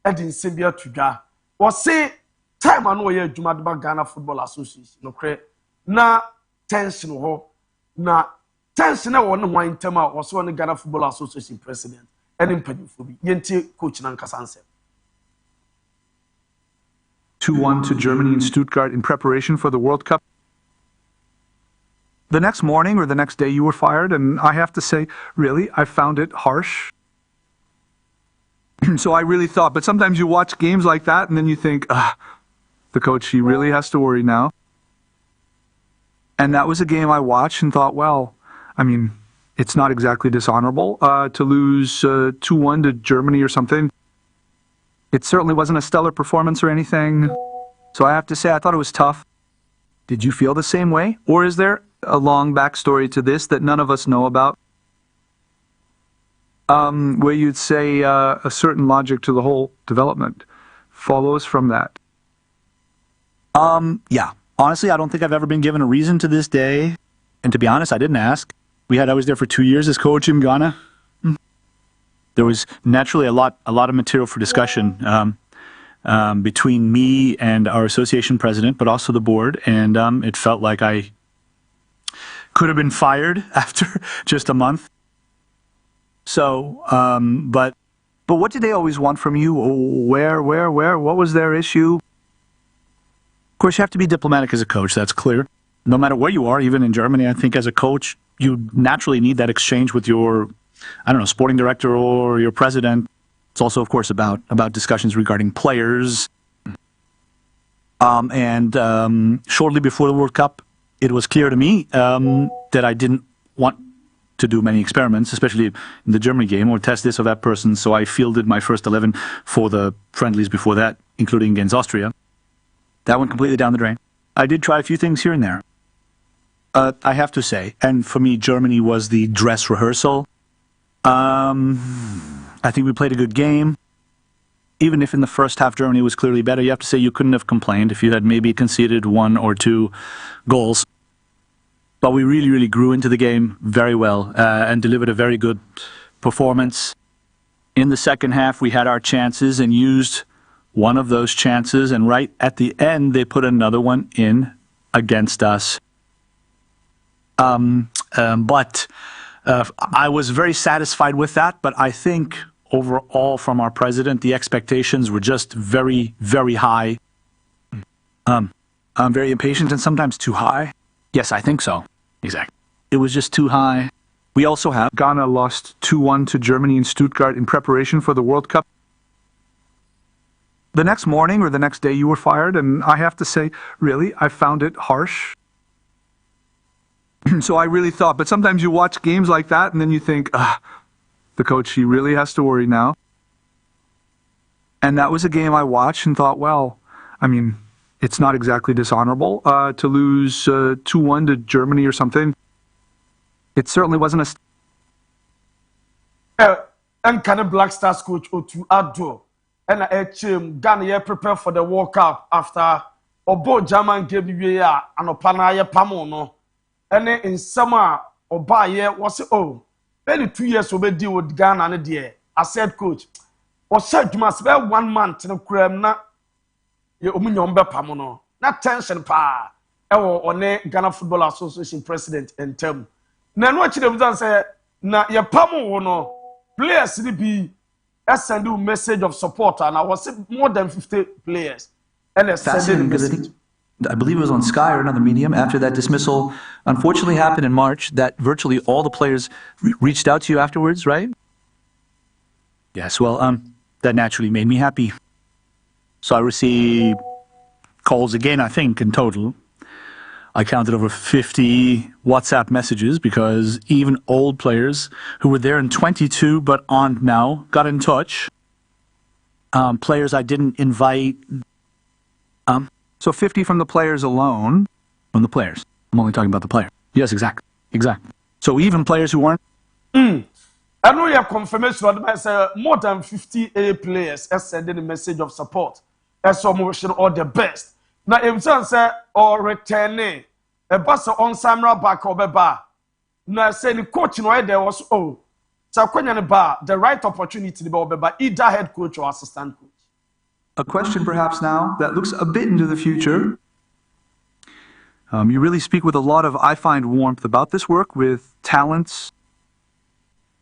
e de nsɛm bi atudwa wɔse time ano yɛ adwuma de ba Ghana Football Association no kre na tension ho na tension e wɔ ne hwan ntam a wɔso ne Ghana Football Association president ɛne mpanyinfo bi yɛntie coach na nkasa nsɛm 2-1 to Germany and Stuttgart in preparation for the World Cup. The next morning or the next day you were fired, and I have to say, really, I found it harsh. So I really thought, but sometimes you watch games like that and then you think, the coach, he really has to worry now. And that was a game I watched and thought, well, I mean, it's not exactly dishonorable to lose 2-1 to Germany or something. It certainly wasn't a stellar performance or anything. So I have to say, I thought it was tough. Did you feel the same way? Or is there a long backstory to this that none of us know about? Where you'd say a certain logic to the whole development follows from that? Yeah. Honestly, I don't think I've ever been given a reason to this day. And to be honest, I didn't ask. I was there for 2 years as coach in Ghana. There was naturally a lot of material for discussion between me and our association president, but also the board, and it felt like I could have been fired after just a month. So, but what did they always want from you? Where? What was their issue? Of course, you have to be diplomatic as a coach, that's clear. No matter where you are, even in Germany, I think as a coach, you naturally need that exchange with your sporting director or your president. It's also, of course, about discussions regarding players. And shortly before the World Cup, it was clear to me that I didn't want to do many experiments, especially in the Germany game, or test this or that person. So I fielded my first 11 for the friendlies before that, including against Austria. That went completely down the drain. I did try a few things here and there. I have to say, and for me, Germany was the dress rehearsal. I think we played a good game. Even if in the first half Germany was clearly better, you have to say you couldn't have complained if you had maybe conceded 1 or 2 goals. But we really, really grew into the game very well and delivered a very good performance. In the second half, we had our chances and used one of those chances, and right at the end, they put another one in against us. But I was very satisfied with that, but I think overall from our president, the expectations were just very, very high. I'm very impatient and sometimes too high. Yes, I think so. Exactly. It was just too high. We also have Ghana lost 2-1 to Germany and Stuttgart in preparation for the World Cup. The next morning or the next day you were fired, and I have to say, really, I found it harsh. So I really thought, but sometimes you watch games like that and then you think, the coach, he really has to worry now. And that was a game I watched and thought, well, I mean, it's not exactly dishonorable to lose 2-1 to Germany or something. It certainly wasn't and can a Black Stars coach Otu Adol and Ghana prepare for the World Cup after Obo German game and Opana Pamono. And in summer or by year was maybe 2 years will deal with Ghana and dear. I said, coach, or said you must bear 1 month in a crime not your umnyombe pamono. Not tension pa or Ghana Football Association president and term. Now what you have say na your pamo no players be send you message of support, and I was more than 50 players. And fascinating because I believe it was on Sky or another medium after that dismissal unfortunately happened in March, that virtually all the players reached out to you afterwards, right? Yes, well, that naturally made me happy. So I received calls again, I think, in total. I counted over 50 WhatsApp messages because even old players who were there in 22 but aren't now got in touch. Players I didn't invite. So 50 from the players alone? From the players. I'm only talking about the player. Yes, exactly. Exactly. So even players who weren't. I know you have confirmation, but say more than 50 players sending a message of support. As some all the best. na emsan say or returning e bus on samra back obeba na say the coach no there was so kwanya ne ba the right opportunity be obeba either head coach or assistant coach. A question perhaps now that looks a bit into the future. You really speak with a lot of, I find, warmth about this work with talents,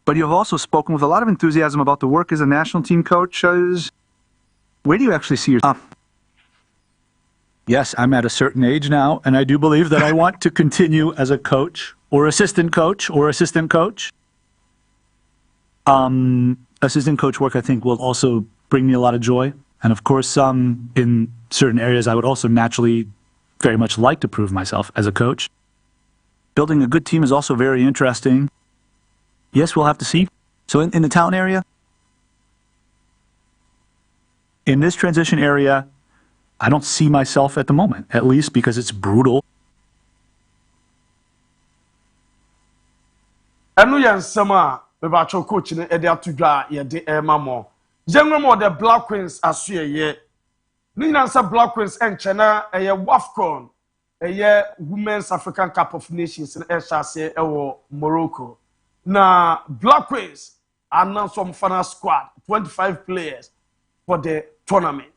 but you have also spoken with a lot of enthusiasm about the work as a national team coach. Where do you actually see yourself? Yes, I'm at a certain age now, and I do believe that I want to continue as a coach or assistant coach or assistant coach. Assistant coach work, I think, will also bring me a lot of joy. And of course, in certain areas, I would also naturally very much like to prove myself as a coach. Building a good team is also very interesting. Yes, we'll have to see. So in the talent area, in this transition area, I don't see myself at the moment, at least because it's brutal. Enu yansama bebacho coach ne ede atudwa ye de mamo. Jengo the Black Queens asuye. Ni nansa Black Queens enchena eye WAFCON eye Women's African Cup of Nations in Eshase ewo Morocco. Na Black Queens announced some final squad, 25 players for the tournament.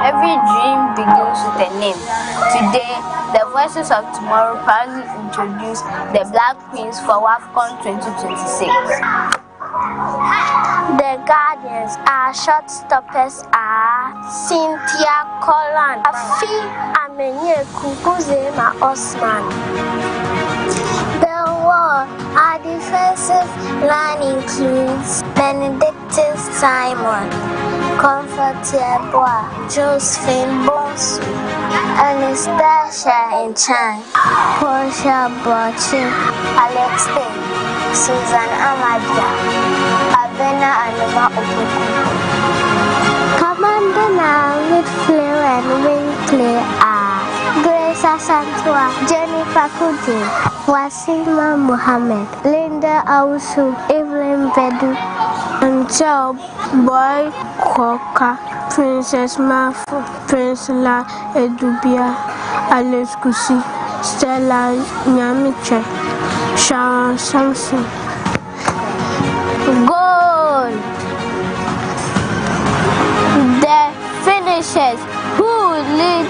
Every dream begins with a name. Today, the Voices of Tomorrow proudly introduce the Black Queens for WAFCON 2026. The Guardians, our shortstoppers are Cynthia Collan, Afi Amenyeku, Uzema Osman. The War, our defensive line includes Benedictus Simon, Comfortier Josephine Bonsu, Anastasia Enchan, Portia Bochi, Alex Day, Susan Amadia, Abena Anuma Opoku. Commander now with Flair and Wing Play are Grace Asantua, Jennifer Kuti, Wasima Muhammad, Linda Ausu, Evelyn Bedu, and Job Boy Koka, Princess Mafu, Prince La Edubia, Alice Kusi, Stella Nyamiche, Sharon Samson. Goal! The finishers who lead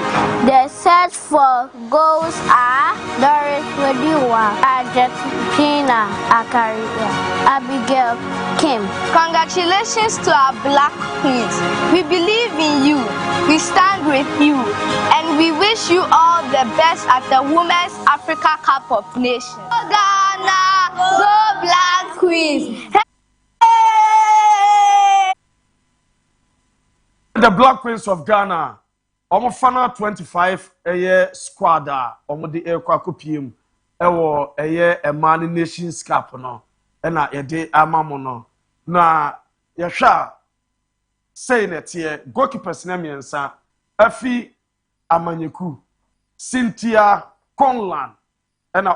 the search for goals are Doris Wediwa, Argentina Akaria, Abigail Kim. Congratulations to our Black Queens. We believe in you, we stand with you, and we wish you all the best at the Women's Africa Cup of Nations. Go Ghana, go Black Queens. The Black Queens of Ghana, final 25 squad the Kwakupim, MON Nations Cup no, yede amamono. Na yasha saying it here, goalkeepers namiensa, Afi Amanyeku, Cynthia Conlan,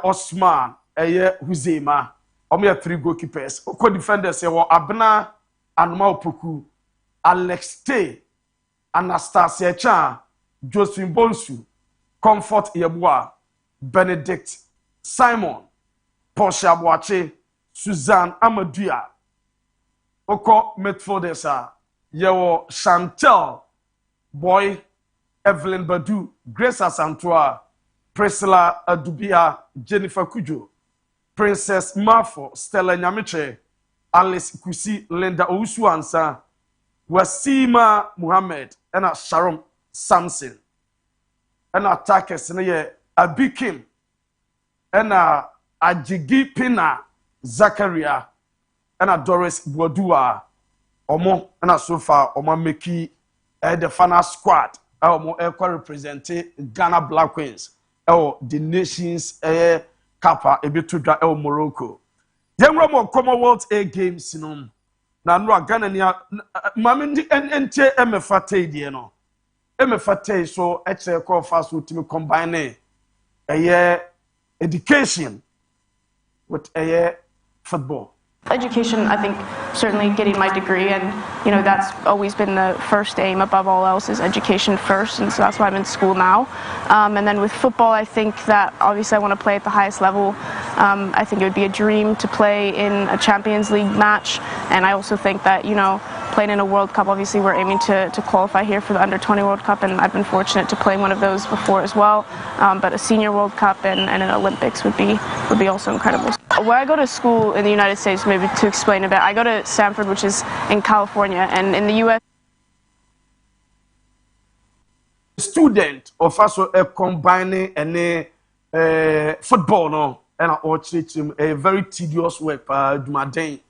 Osman, Huzema, three goalkeepers. Oko defenders Abna Anuma Opoku, Alex Tay, Anastasia Chan, Josephine Bonsu, Comfort Yeboah, Benedict Simon, Portia Boache, Suzanne Amadia. Oko midfielders yewo Chantel Boy, Evelyn Badu, Grace Asantua, Priscilla Adubia, Jennifer Kujo, Princess Mafo, Stella Nyamiche, Alice Kusi, Linda Ousuansa, Wasima Muhammad, and Sharon Samson, and attackers Abikim, and Ajigi Pina Zakaria, and Doris Bodua, Omo, and so far, Oma Meki, the final squad, Omo representing Ghana Black Queens, the nations Kappa, Ebituda, Morocco. Young Romo Commonwealth A Games, na no Ghana nia mame ndi ente emefate die no Fakye so eche ko fa so timi combine education with football. Education, I think, certainly getting my degree, and that's always been the first aim above all else is education first, and so that's why I'm in school now. And then with football, I think that obviously I want to play at the highest level. I think it would be a dream to play in a Champions League match, and I also think that playing in a World Cup, obviously we're aiming to qualify here for the Under-20 World Cup, and I've been fortunate to play one of those before as well. But a Senior World Cup and an Olympics would be also incredible. Where I go to school in the United States, maybe to explain a bit, I go to Stanford, which is in California, and in the U.S. Student of also combining and football, no, and I teach him a very tedious work. Dumaden,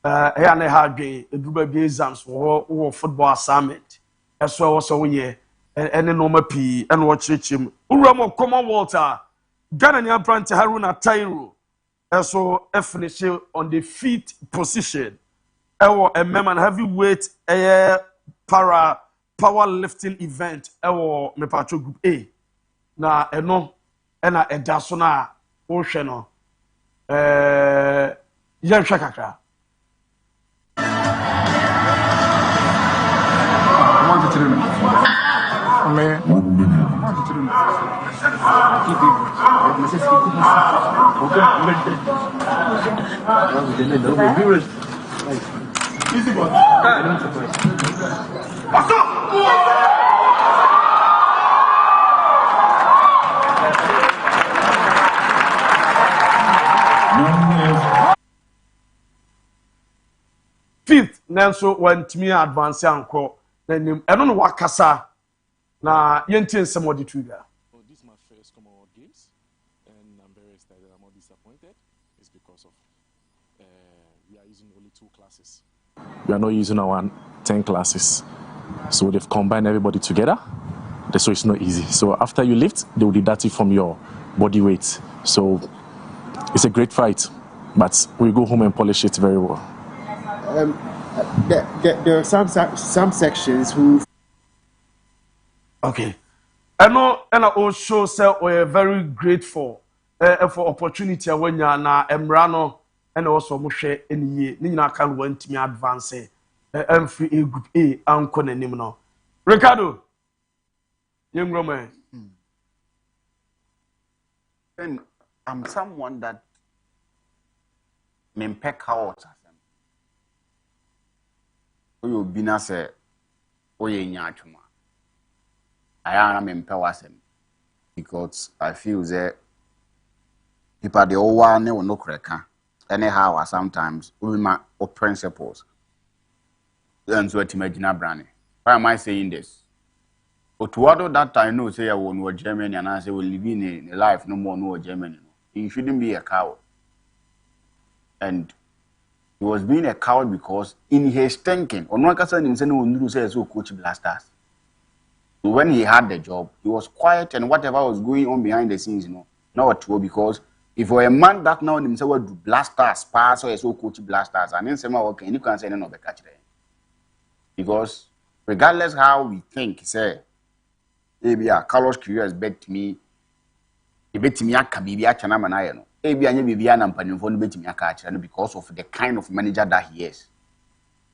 and I had a exams for football assignment. As well as and normal P and watch him. Uramo Commonwealth, Ghana branch Haruna Tairu. So finish on the feet position. A man heavyweight powerlifting event. Me patro group A. Na eno ena edasona ohwe no. Yan kakra. Fifth, Nanso went me advance uncle. Then I don't know what Kasa. Na yentin somebody trigger. This is my first Commonwealth Games, and I'm very excited. I'm not disappointed. It's because of we are using only 2 classes. We are not using our 10 classes, so they've combined everybody together. So it's not easy. So after you lift, they will deduct it from your body weight. So it's a great fight, but we go home and polish it very well. There are some sections who. Okay. I know, and I also say we are very grateful for opportunity when you are na Emrano and also Moshe in ye. Nina can went me advance MON-FRI A group A and Konenimno. Ricardo, young Roman. And I'm someone that me peck out. You bina say, oye nyachuma. I am empowered because I feel that people the old one will no correct. Anyhow, sometimes we my principles. Then so to imagine a brand. Why am I saying this? But to what that I know say I will know Germany and I say we live in a life no more no Germany. He shouldn't be a coward. And he was being a coward because in his thinking, on one person in Senu says so coach blasters. When he had the job, he was quiet and whatever was going on behind the scenes, not true because if you're a man that now himself would do blasters, pass or so coach blasters, and then somehow okay, you can't say no be catch them. Because regardless how we think, say, maybe a Carlos Curious bet me, he bet me a Kabibi Chanamanayan, maybe I never be an ampan bet me a catch because of the kind of manager that he is.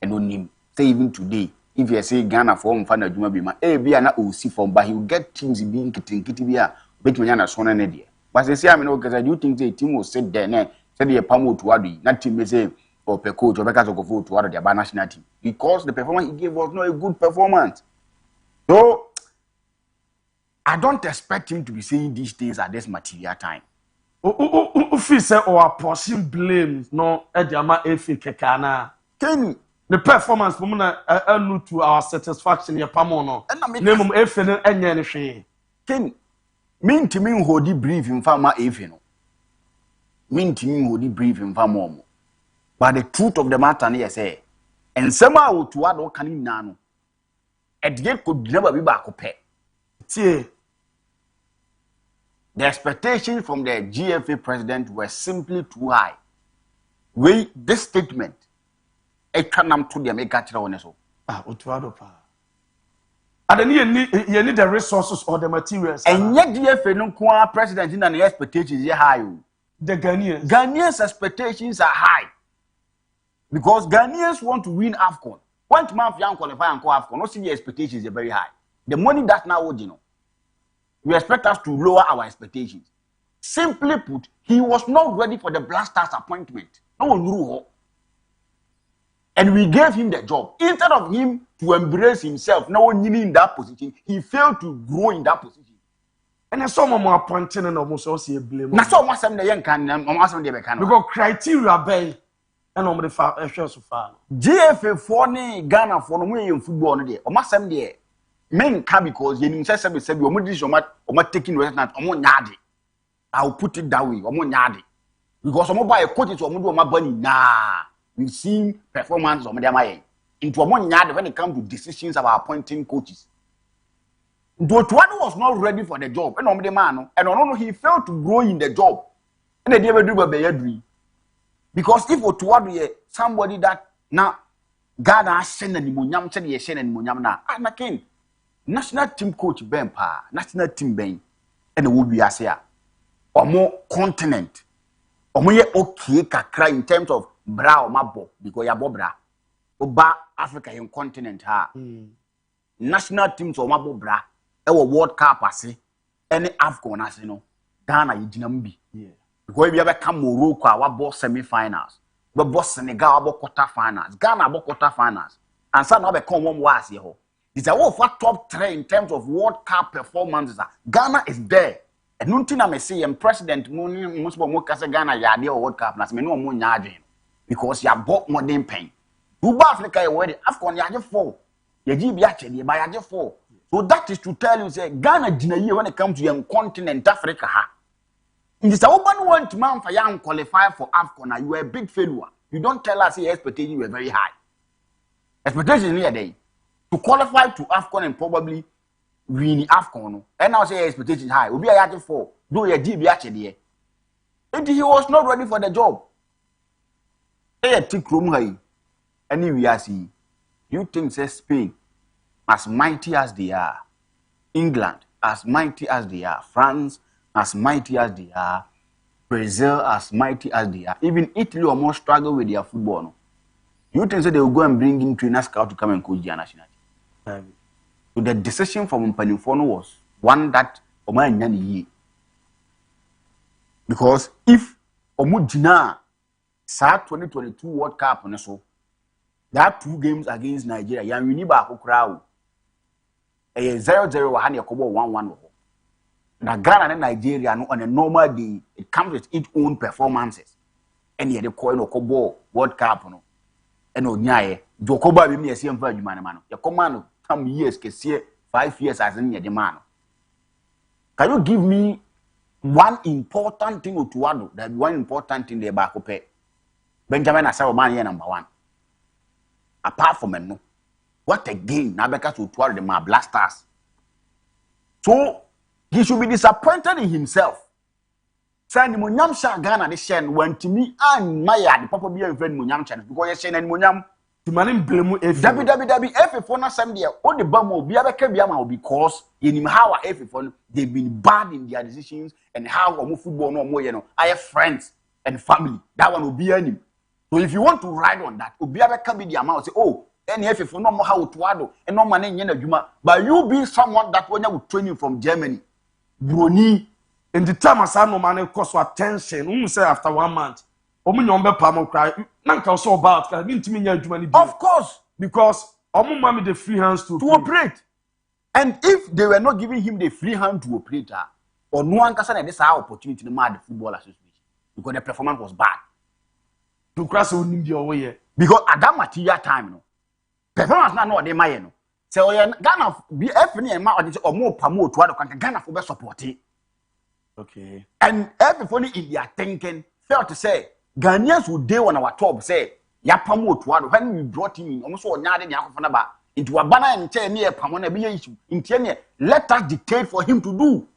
And on him, say even today. If you say Ghana for Mfana Juma Bima, be an OC form, but he will get teams being kitty, bet me an son and idea. But they say, I mean, because I do think the team will sit there, said the Pamo to Adi, not team may say, or per coach or because of go to other their national team. Because the performance he gave was not a good performance. So, I don't expect him to be saying these things at this material time. If he say, or portion blame, no, Edama Efi Kekana. Can the performance woman to our satisfaction ya pamono name efe no enye ne hwe ken mintimi hodi brief in fama efe no mintimi hodi brief in fama omo but the truth of the matter na say ensema otu ado kan na no edge ko never be back pe tie the expectations from the GFA president were simply too high. This statement I can't to the make catch on so. Otuado pa. And then you need the resources or the materials. And yet DFA no kwa president in the expectations are high. The Ghanaians expectations are high. Because Ghanaians want to win AFCON. When man young qualify and call AFCON, no see the expectations are very high. The money that's now you know. We expect us to lower our expectations. Simply put, he was not ready for the Black Stars appointment. No one knew. And we gave him the job. Instead of him to embrace himself, no one knew in that position, he failed to grow in that position. And then someone more appointing and almost also blame. Now, so much some the young can, because criteria bay and on the far so far. GFA for Ghana for no way in football on the or must some there. Men can because you need to say, or taking resistance or more yadi. I'll put it that way, or more yadi. Because some buy a coach or more my bunny. Nah, we've seen performance of Madame into a more yard when it comes to decisions about appointing coaches. Dotwado was not ready for the job, and on the man, and on he failed to grow in the job. And they never do a better. Because if Otwado somebody that now God has sent and Munyam said he sent and Munyam now, and again, national team coach Bempa, national team Ben, and it will be as here or more continent. Or more okay kakra in terms of bra or mabo because ya bobra. Oba Africa in continent ha. National teams or mabo bra. Ewo World Cup ase. Any AFCON as you know. Ghana yidinambi. Yeah. Because if you ever come Morocco, our boss semi-finals. But boss Senegal about quarter finals. Ghana about quarter finals. And some have come one was here. It's a for top 3 in terms of World Cup performances. Ghana is there. And nothing I may say, and President most of Ghana yadi or World Cup, as me no more yadi because you have bought more than pain. Uba Africa already AFCON yadi 4. You give yachedi by yadi 4. So that is to tell you, say Ghana dina year when it comes to young continent Africa. In this open one man for young qualify for AFCON, you are a big failure. You don't tell us your expectations were very high. Expectations near day to qualify to AFCON and probably win AFCON. And now say expectations high. Will be a yard 4. Do your GB actually. And he was not ready for the job. Hey, take room high. Anyway, I see. You think say Spain, as mighty as they are, England, as mighty as they are, France, as mighty as they are, Brazil, as mighty as they are, even Italy almost struggle with their football. No? You think so they will go and bring in trainer scout to come and coach their national team? So the decision from Mpanifono was one that Oman Nyani. Because if Omujina sa 2022 World Cup on so there are 2 games against Nigeria, yan wini ba ko crowd. 0-0 wa hanya kobo 1-1 na Ghana and Nigeria no on a normal day it comes with its own performances. And yet the coin no kobo World Cup no. And no nyaye do koba bi me yesi amfa adwuma ne ma no. Ya command come years kese 5 years as in the man. Can you give me one important thing to Wado? That one important thing they back up. Benjamin Asaro man here number 1. Apart from no, what again? Now because to Wado the my blasters. So he should be disappointed in himself. Send Munyam Sha Ghana the Shen went to me and Maya the Papa be a friend Munyam channel because you Shen and Munyam. To man blame if WWF for not some there all the bum will be a kebiama because in how if they've been bad in their decisions and how football no more you know I have friends and family that one will be any. So if you want to ride on that will be a the amount say oh any if for no more how to wado and no man in juma but you be someone that when you training from Germany Bruni in the time as I no man cost attention say after 1 month. Cry. Of course, because the free hands to operate. And if they were not giving him the free hand to operate, or no one can this opportunity to the Football Association because the performance was bad. To cross your way because at that material time, no performance not what they might know. So Ghana be or more promote to Ghana for support. Okay, and everybody in their thinking felt to say. Ghanaians would day on our top say, Yapamo to when we brought him in, almost one yard in Yakofanaba into a banner and 10 year Pamona issue in 10 years. Let us dictate for him to do.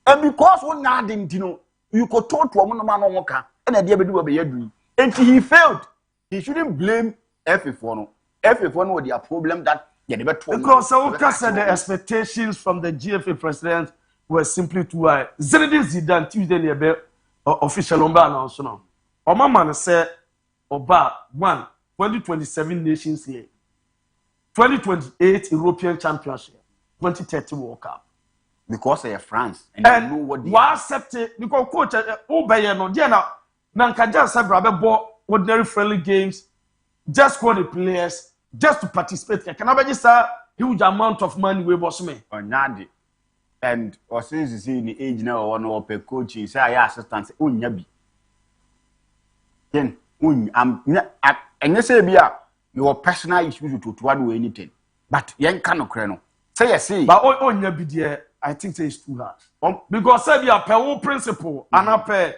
And because one yard didn't know, you could talk to a man on Waka and a dear do. And he failed. He shouldn't blame FF1. FF1 was their problem that Because the expectations from the GFA president were simply too high. Zinedine Zidane Tuesday near official announced now. Oma man said Oba 2027 nations here, 2028 European Championship, 2030 World Cup. Because they are France and you know what they accept it because coach Obey no dia na nkaja sabra be ball ordinary friendly games just call the players just to participate. Can I just say huge amount of money we boss me? Onyadi. And or since you see in the age now one or per coaching say I assistant unyabi. Then and you say bia your personal issues to do anything. But yen cannot creno. Say you see. But onyabi there I think it's too hard. Because say bia per principle and a per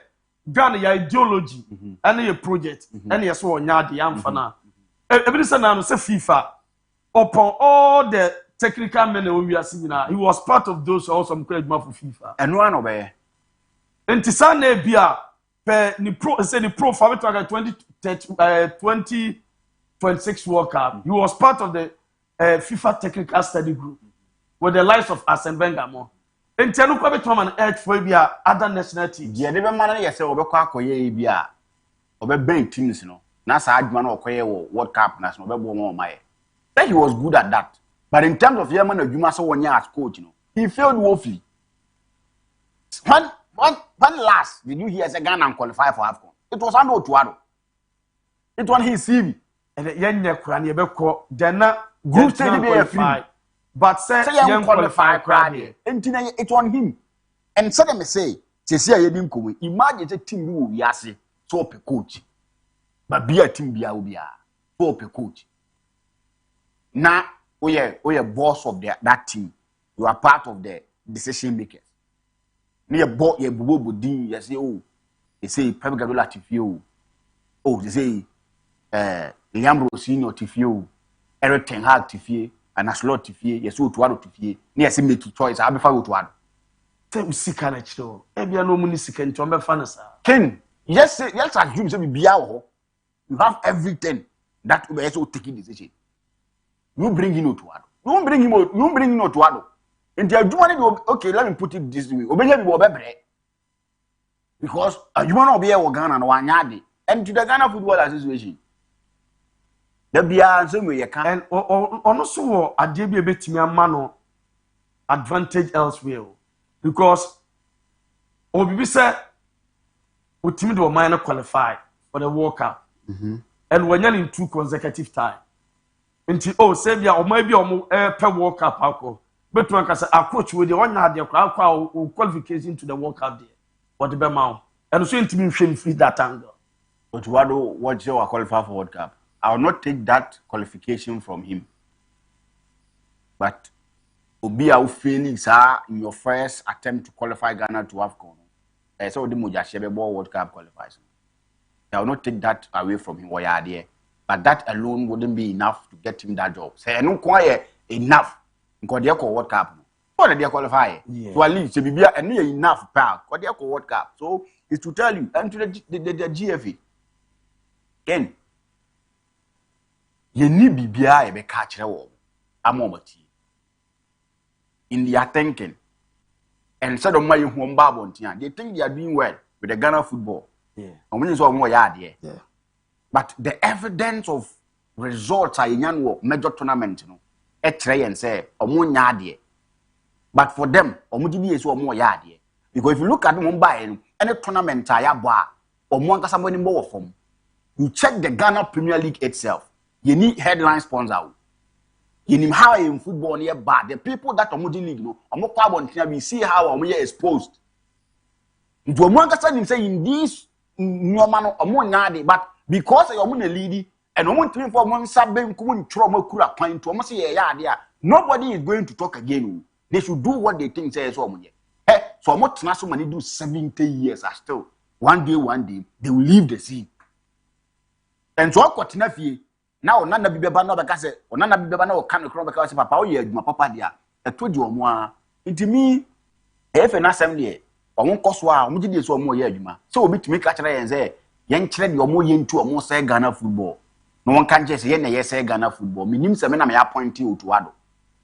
Ghana your ideology and your project and your so onyadi am fana. Every say now say FIFA upon all the technical men we are seeing now, he was part of those who also encouraged for FIFA. And one obey. And Tisane Bia, the pro say the pro for 2026 World Cup. He was part of the FIFA technical study group with the likes of Arsene Wenger. And Tianu Kwabe Tom and Edge for Bia other nationalities. Yeah, never man say obekwa koye bia obebe teams no. Na sa adwuma na okoye World Cup national obebo mo my. He was good at that. But in terms of Yemen Adwuma so one year as coach, he failed woefully. When last did you hear Ghana qualify for AFCON? It was under Otuado. It was his CV. And the young Yakuran Yabeko, Dana, good stage be free. But say young qualify crowd. And it was him. And so let me say, imagine a team who we are so pe coach. But be a team be a so pe coach. Now, we are boss of that team. You are part of the decision makers. Near bought your Bobo Din, you say, oh, they say Pep Guardiola Tifio. Oh, they say Liam Rossino Tifio, Eric Ten Hag Tifie, and Aslot Tifie, yes, Utuado Tifie. Near say make choice, I'll be fine with one. Tell me, sick and actual. Maybe I know money sick and Tomba Fanasa. Ken, yes, let's assume to be Biao. You have everything that will be also taking decision. You bring him to Otuado. You bring him to Otuado. And they are doing it. Okay, let me put it this way. Obey me, because you want to be a Ghana and one yard. And to the Ghana Football Association, there be a same way you can. And also, a DIABY bet me a man advantage elsewhere, because Obi said, "We team do minor qualify for the World Cup, and when you're in 2 consecutive time." Until say bia or maybe per World Cup alcohol. But one can say a coach with the one had the qualification to the World Cup there. What the Bemau. And so to me free that angle. But what you are qualified for World Cup? I will not take that qualification from him. But Obi au failing sir in your first attempt to qualify Ghana to AFCON. So the Mujashebe World Cup qualifies. I will not take that away from him. Why are there? But that alone wouldn't be enough to get him that job. Say no quite enough because they call World Cup. What they qualify? So at least be enough power. Because they call World Cup. So it's to tell you and to the GFA. Again, you need BBI be catch the wall. I'm over in their thinking. And said on my home babon, they think they are doing well with the Ghana football. Yeah. And when you saw more yard, yeah. But the evidence of results are in major tournament, you know, try and say, but for them, is more yard. Because if you look at Mumbai, any tournament, or somebody more from, you check the Ghana Premier League itself, you need headline sponsor. You need how in football near bad. The people that are league, no, we see how we are exposed. It will say in this no but because you're a lady and nobody is going to talk again. They should do what they think says so. So I'm not so many do 70 years are still one day they will leave the sea. And so I got enough now nana be beba no because or nana be beba no can because papa my papa dia I told you more into me if an assembly or one cost wa mo so more year adwuma so obi tumi ka kire yen say yen kire de omo yen tu omo say Ghana football no one can just say na say Ghana football minim se me na me appoint you to ado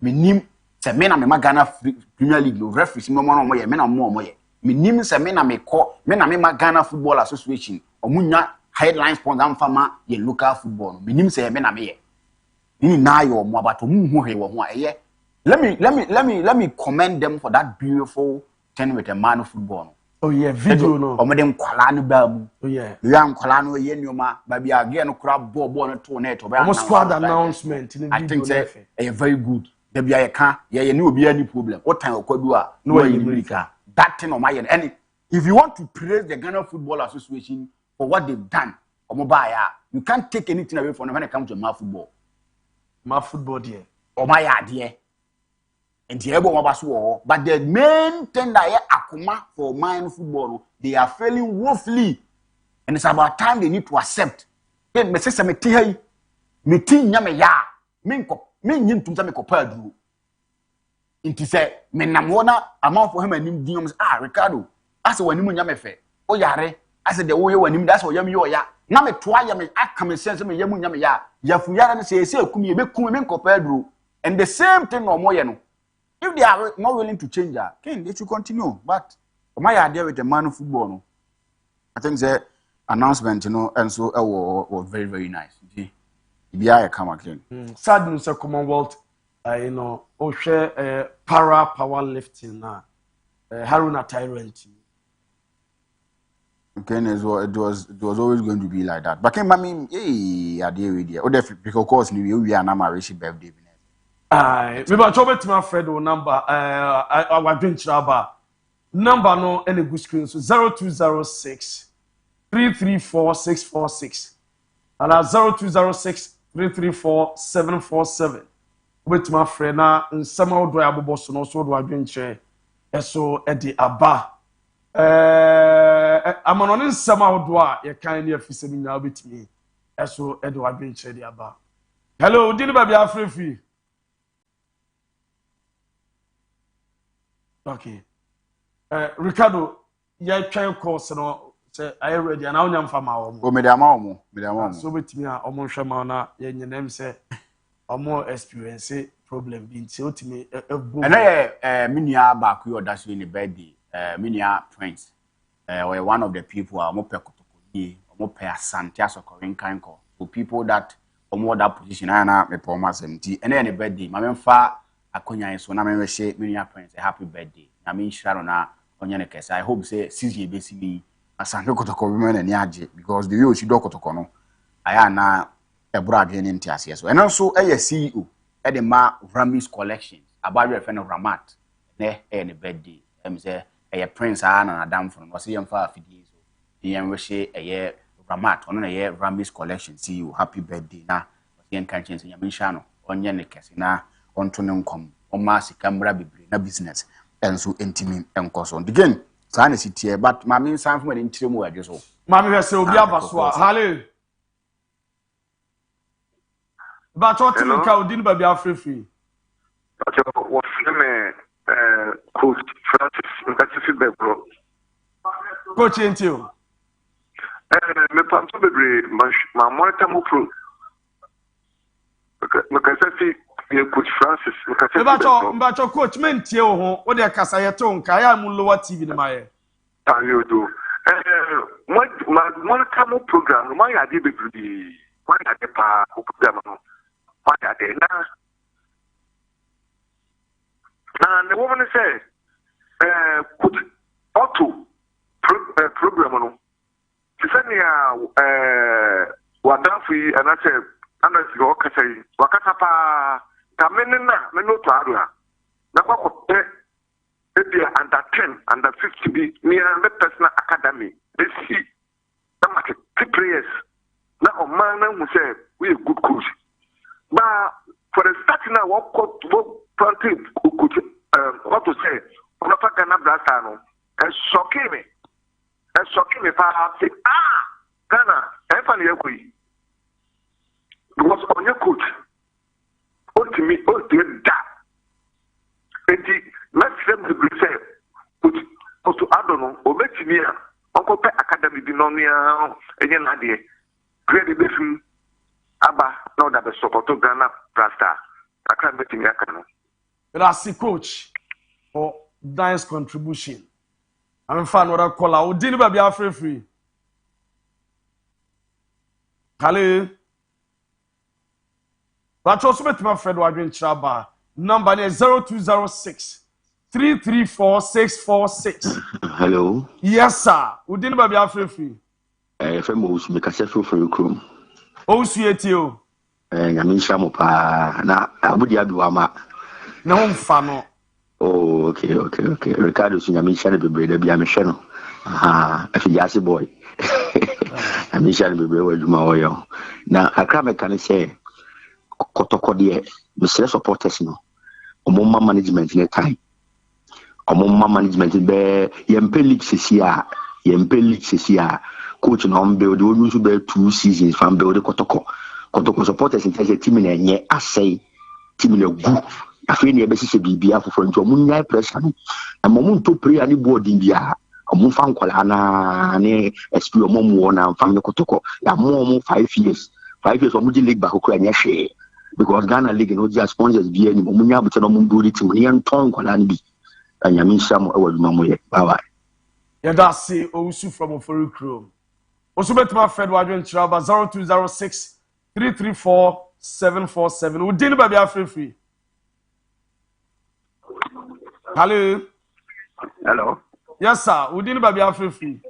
minim se me na me Ghana Premier League no referees me mo ye me na mo ye minim se me na me Ghana Football Association omunya headline sponsor am fama ye local football minim se me na me ye ni na yo mo abato mu hu he wo ho eye let me commend them for that beautiful thing with the man of football. Oh yeah, video no. Omede nkwala no ba mu. Oh yeah. Ya nkwala no ye nyoma ba bia age no kura ball no to net oba. Almost squad announcement in the video. I think say very good. There be a can ye ni obi any problem. What time okwadu a no America. That thing on my end. And if you want to praise the Ghana Football Association for what they've done, you can't take anything away from them when it comes to my football. My football there. Or my idea. And the but the main thing that akuma for my football, they are failing woefully. And it's about time they need to accept. Then me say me ti me ti nyame ya me nyim tum say me ko padu. Inti say me namona amount for him anim diom Ricardo as wanim nyame fe o yare as the wo ye wanim that's what yam yo ya na me toa ya me aka me sense me yam nyame ya yafu yara na say akum ye bekum me ko padu. And the same thing no more ye no. If they are not willing to change that, they should continue. But my idea with the man of football, no, I think the announcement, and so was very, very nice. I come again. Sad news, Commonwealth, share para powerlifting now. Haruna Tyrant. Okay, it was always going to be like that. But I mean, I deal with you. Because of course, we are not married birthday. We were talking to my friend number. Our drink traba number no any good screen so 0206 334 646 and 0206 334 747. With my friend na somehow do abo so no so do adwen che eso e di aba amano ne somehow do a ye kan ne afise mi na obetimi eso e do adwen che di aba. Hello dini ba bia free. Okay. Ricardo, you try course no say I ready and I onyam fama omo. O me ama omo. So betimi a omo hwema na ye nyenem say omo experience problem bi nti otimi ebu. And minia ba ku your dash in the birthday. Minia Prince. We one of the people omo pe kotokodi, omo pe asante asokorin kanko. For people that omo that position na me po masem ti. And the birthday, ma memfa akonya so na me hye minia Prince a happy birthday. Na me nshira na onyane kesa. I hope say CJ besi bi asante kotoko bi me na ni age because the way she do kotoko no aya na ebura adwe ni ntiase so. And also CEO e the ma Ramis collections about your friend Ramat ne the birthday. Say Prince na Adam from no say yemfa afidie so. Yem we hye Ramat ono na Ramis collection CEO happy birthday na yen kan chense yam nsha no onyane kesa na onto ne nkom o ma sika mra bebre na business enso entimi enkoso again sa na sitie but ma me nsan from the ntiremu adwe so ma me hwese obi abaso a hale but what you ka odin ba bia free what me coach Francis ngati be bro coach entio me panto bebre ma monitor mo pro because Coach Francis, Mbacho coach mentie ho wo de kasa yeto nka ya mu lower TV ni maye you do my come program my idea be the my idea pa program no my idea na the woman say coach auto program no she said me wadafi and I said ana sigo kasai wakata pa kamenena meno to arua na kwa kote ebia under 10 under 50 be near the personal academy they see some of the players na o man who say we a good coach but for the starting now what coach what to say on a Ghana brasa no shocking me pa say Ghana e fa ne yakoi because on your coach ultimately that and let's them to say put to adono o betimi a onko pe academy bi no nia enye na de grade be fun aba no da be sokoto Ghana Blaster akra betimi aka no. That's the coach for nice contribution. I'm fan what I call out. Didn't be free. Hello. But also met my friend Wadrin Chaba. Number is 0206 334 646. Hello. Yes, sir. We didn't be free. Famous make a self for your crew. Oh, sweet you. I mean, Shamopa. Now, I would have do no fano. Oh, okay. Ricardo, so you mean Shannon be brave, be a mission. Aha, a Fiasi boy. I mean, Shannon be brave with my oil. Now, I can say, Kotoko, dear, Mr. Supporters, no. Omoma management in a time. Omoma management in the Yempe League Cia, coach on build, we used to build 2 seasons from build the Kotoko. Kotoko supporters in a team in a I say, team in a group. I feel near Bessie Bibia for Munya pressure. A moment to pray any board in the Mufan Kolana, SP Mom Warner, and Family Kotoko. Ya more 5 years. 5 years of Mudi League back Ukraine share. Because Ghana League no just sponsors be any Munya, but no Mundu to Munian Tong Kolani. And Yamin Sam or Mamoye. Bye. Yeah, that's it. Osu from Ofori Crew. Also, bet my friend Wadrin Chaba 0206 334 747. We didn't be free. Hello. Yes, sir. We didn't be free.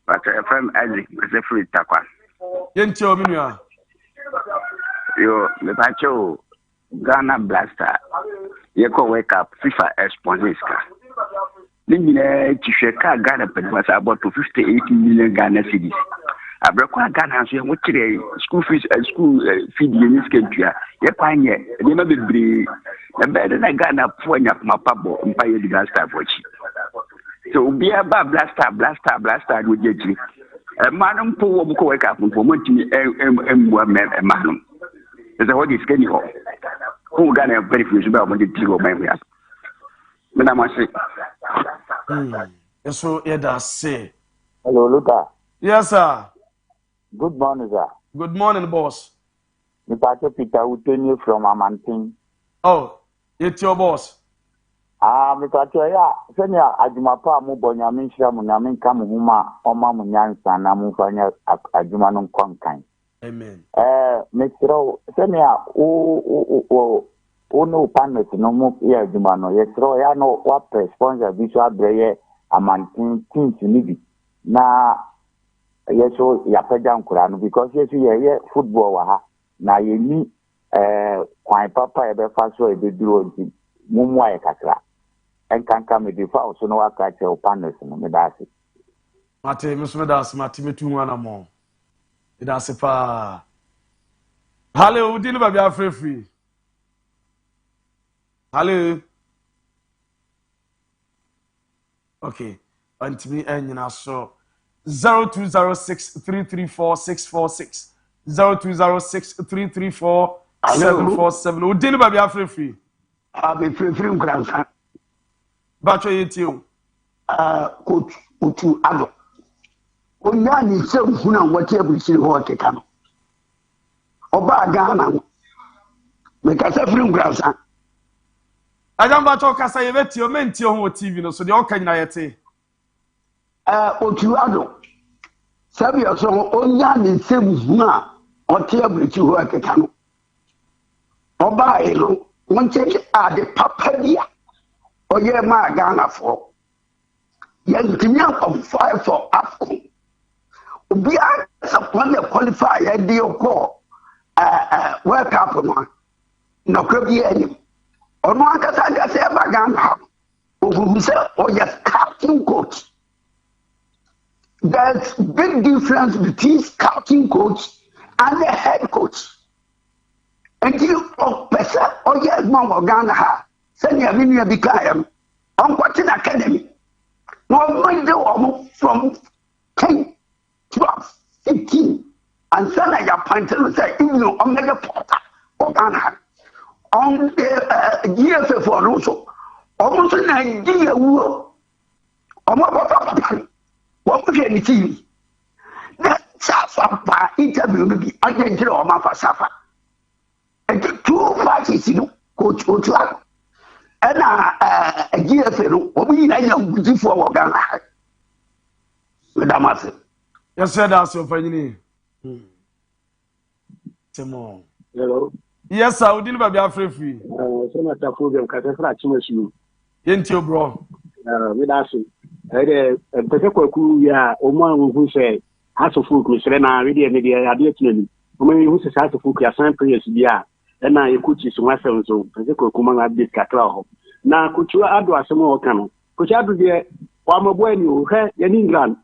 But from Isaac, the free takwa. Yentio Minua. Yo, the Pacho Ghana Blaster. You can wake up FIFA sponsors. Limine Chisheka Ghana was about to 58 million Ghana cedis. I broke Ghana, so what school fees and school feed in this country. You find it, you know, the breed. Better than Ghana point up my pabo and buy the blaster for cheap. So be a blaster with you. A man who wake up for money and man. There's a what is getting off. Who got a very few about the deal of my way. But I must say, so yeah, that's say. Hello, Luca. Yes, sir. Good morning, sir. Good morning, boss. Mr. Peter Uteni from Amantin. Oh, it's your boss. Mr. Yeah, Senya Ajumapa Mubonya Minsha Munamin Kamuhuma, Oma Munyansa, Namufanya Ajumanum Konkan. Amen. Mr. Senya, no partners, no more here, Jumano. Yes, I know what sponsor visual brayer Amantin teams you need. Now, yes, so Yapajam Kurano, because yes, we are football. Now you need Quine Papa ever fast so a bit do Mumwa Katra. And can come with the foul, so no, I catch your partners in the Medasi. Mate, Miss Medas, Matimetu one more. That's a pa. Hello, didn't be free. Hello. Okay. And to me, and you so 0206 334 646 0206 334 747. Who didn't be free? I'll be free from grandson. Bacho yetio. Coach Utu Ado. Onyani se huna whatever you see what can. Oba Ghana. Make us a free grandson. I don't bacho kasa yetio mentio ho TV no so de oka nyina yete. Utu Ado. Sabi so onyani se huna whatever you see what can. Oba eno won check the papa dia. Oye ma Ghana for Yantinya qualify for AFCON. Obi a support the qualify ya deal call World Cup no. No krabi any. Ono akasa say ba Ghana. Ogu say oye scouting coach. There's big difference between scouting coach and the head coach. And you person oye ma Ghana ha. Senior Minia Bikayam, on Quatin Academy. No one from 10, 12, 15, and then I appointed to say, you know, on the porter, or Ghana, on the years for also, almost an idea, or what was any TV. Safa pa interview no bi agentire o ma fa safa and 2 parties no coach Otua and GFA no obi na ya ngudifo wo Ghana madam ase yes sir that's your fanyini Temo hello yes sir udin ba bia free so na ta program ka ta fra chimasu yenti bro we da so pese kwaku ya o mo anwu se asofo ku sere na we de ne de ade tunani o mo hu se asofo ku ya san prayers bia na ye kuchi so wasem so pese kwaku ma update kakra ho na kuchu ado asem o ka no kuchu ado de wa mabo ani o he ya ni England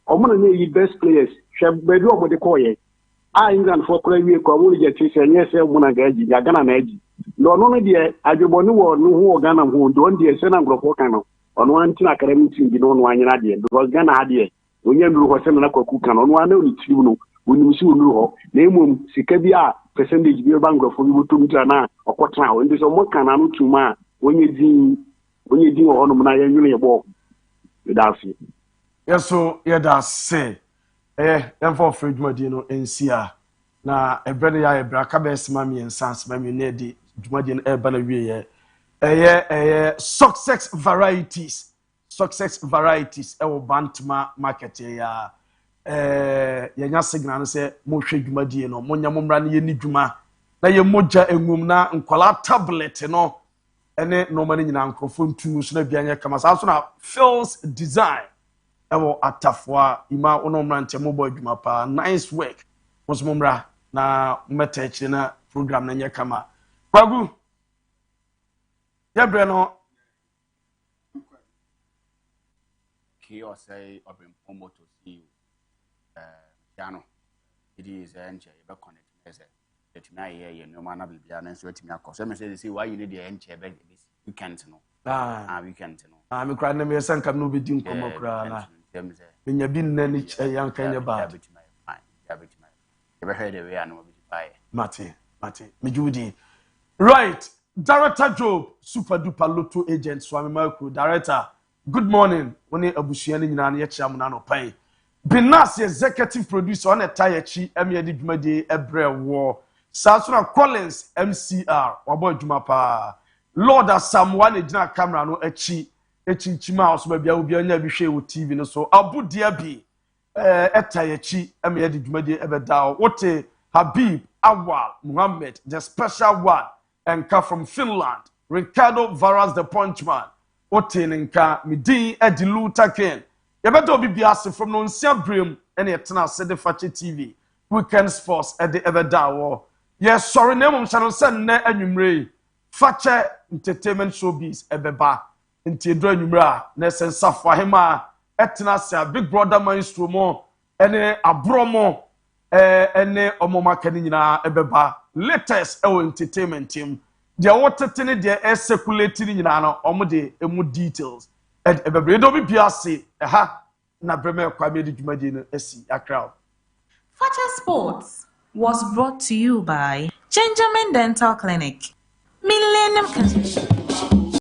o mo na yi best players hwe bedu o mo de koye England for kura wie ko mo je ti se nye se mo na gaji ya Ghana na aji no no de adwebo ni wo no ho Ghana ho don de se na ngrofo kan no ono anti academic team bi no no anyina de because Ghana ha de onye nduru ho se na kwaku kan ono ana oni tiri no oni si onu ho na emom sika bi a percentage bi ba ngrofo bi botum tra na okotra ho ndi so mo kan na no tuma onye din ho no na ya nwune ye bo dafi yeso ye da se for dwumadi no ensia na ebrede ya ebra ka be sema mi ensanse ma mi na di dwumadi no eba na wie ye success varieties ewo bantama market ya yenya signal no se mo hwe dwumadi no monya momra na ye ni dwuma na ye moja enwum na nkwala tablet no ene no mani nyina nkrofo ntu so na bianye kama sa so na Phil's design ewo atafwa ima ono mrante mo boy dwuma pa nice work mosomra na metachi na program na nye kama kwagu yebre no Kio say open pomo to see piano it is enche be connect mese let me here no man na bibia na so etimi akọ so me say why you need the enche be this weekend no weekend no me kra na me sanka no be din komo kra na menya bi nna ni yanka nya ba ever heard the way I know by Mate Mijudi right Director Job super duper lotto agent Swami Marco director good morning woni abusua ni nyina na ye chia mo na no pai Binas executive producer on etayechi emiedi dwumadi ebrewo Sasuna Collins MCR wabo dwuma pa Lord Asamwa na gina camera no echi chima osoma bia obi anya bi hwe wo TV no so ABOU DIABY etayechi emiedi dwumadi ebeda wote Habib Awal Muhammad the special one and come from Finland Ricardo Varas the punchman wote nka midin Edilu Taken yebeda obi biase from no nsia brem ene yetena sede Fakye TV weekend sports ede ebeda wo yes sorry name channel sen na anwumre Fakye entertainment showbiz ebeba nti edro anwumre na sensafo ahema etena sia big brother maestro mo ene abromo ene omomaka ni nyina ebeba latest entertainment team dia wotetene dia circulate ni nyina no omode emu details ebebe edo bi biase na breme kwa me dwumadi no asi akra Fakye Sports was brought to you by Benjamin Dental Clinic, Millennium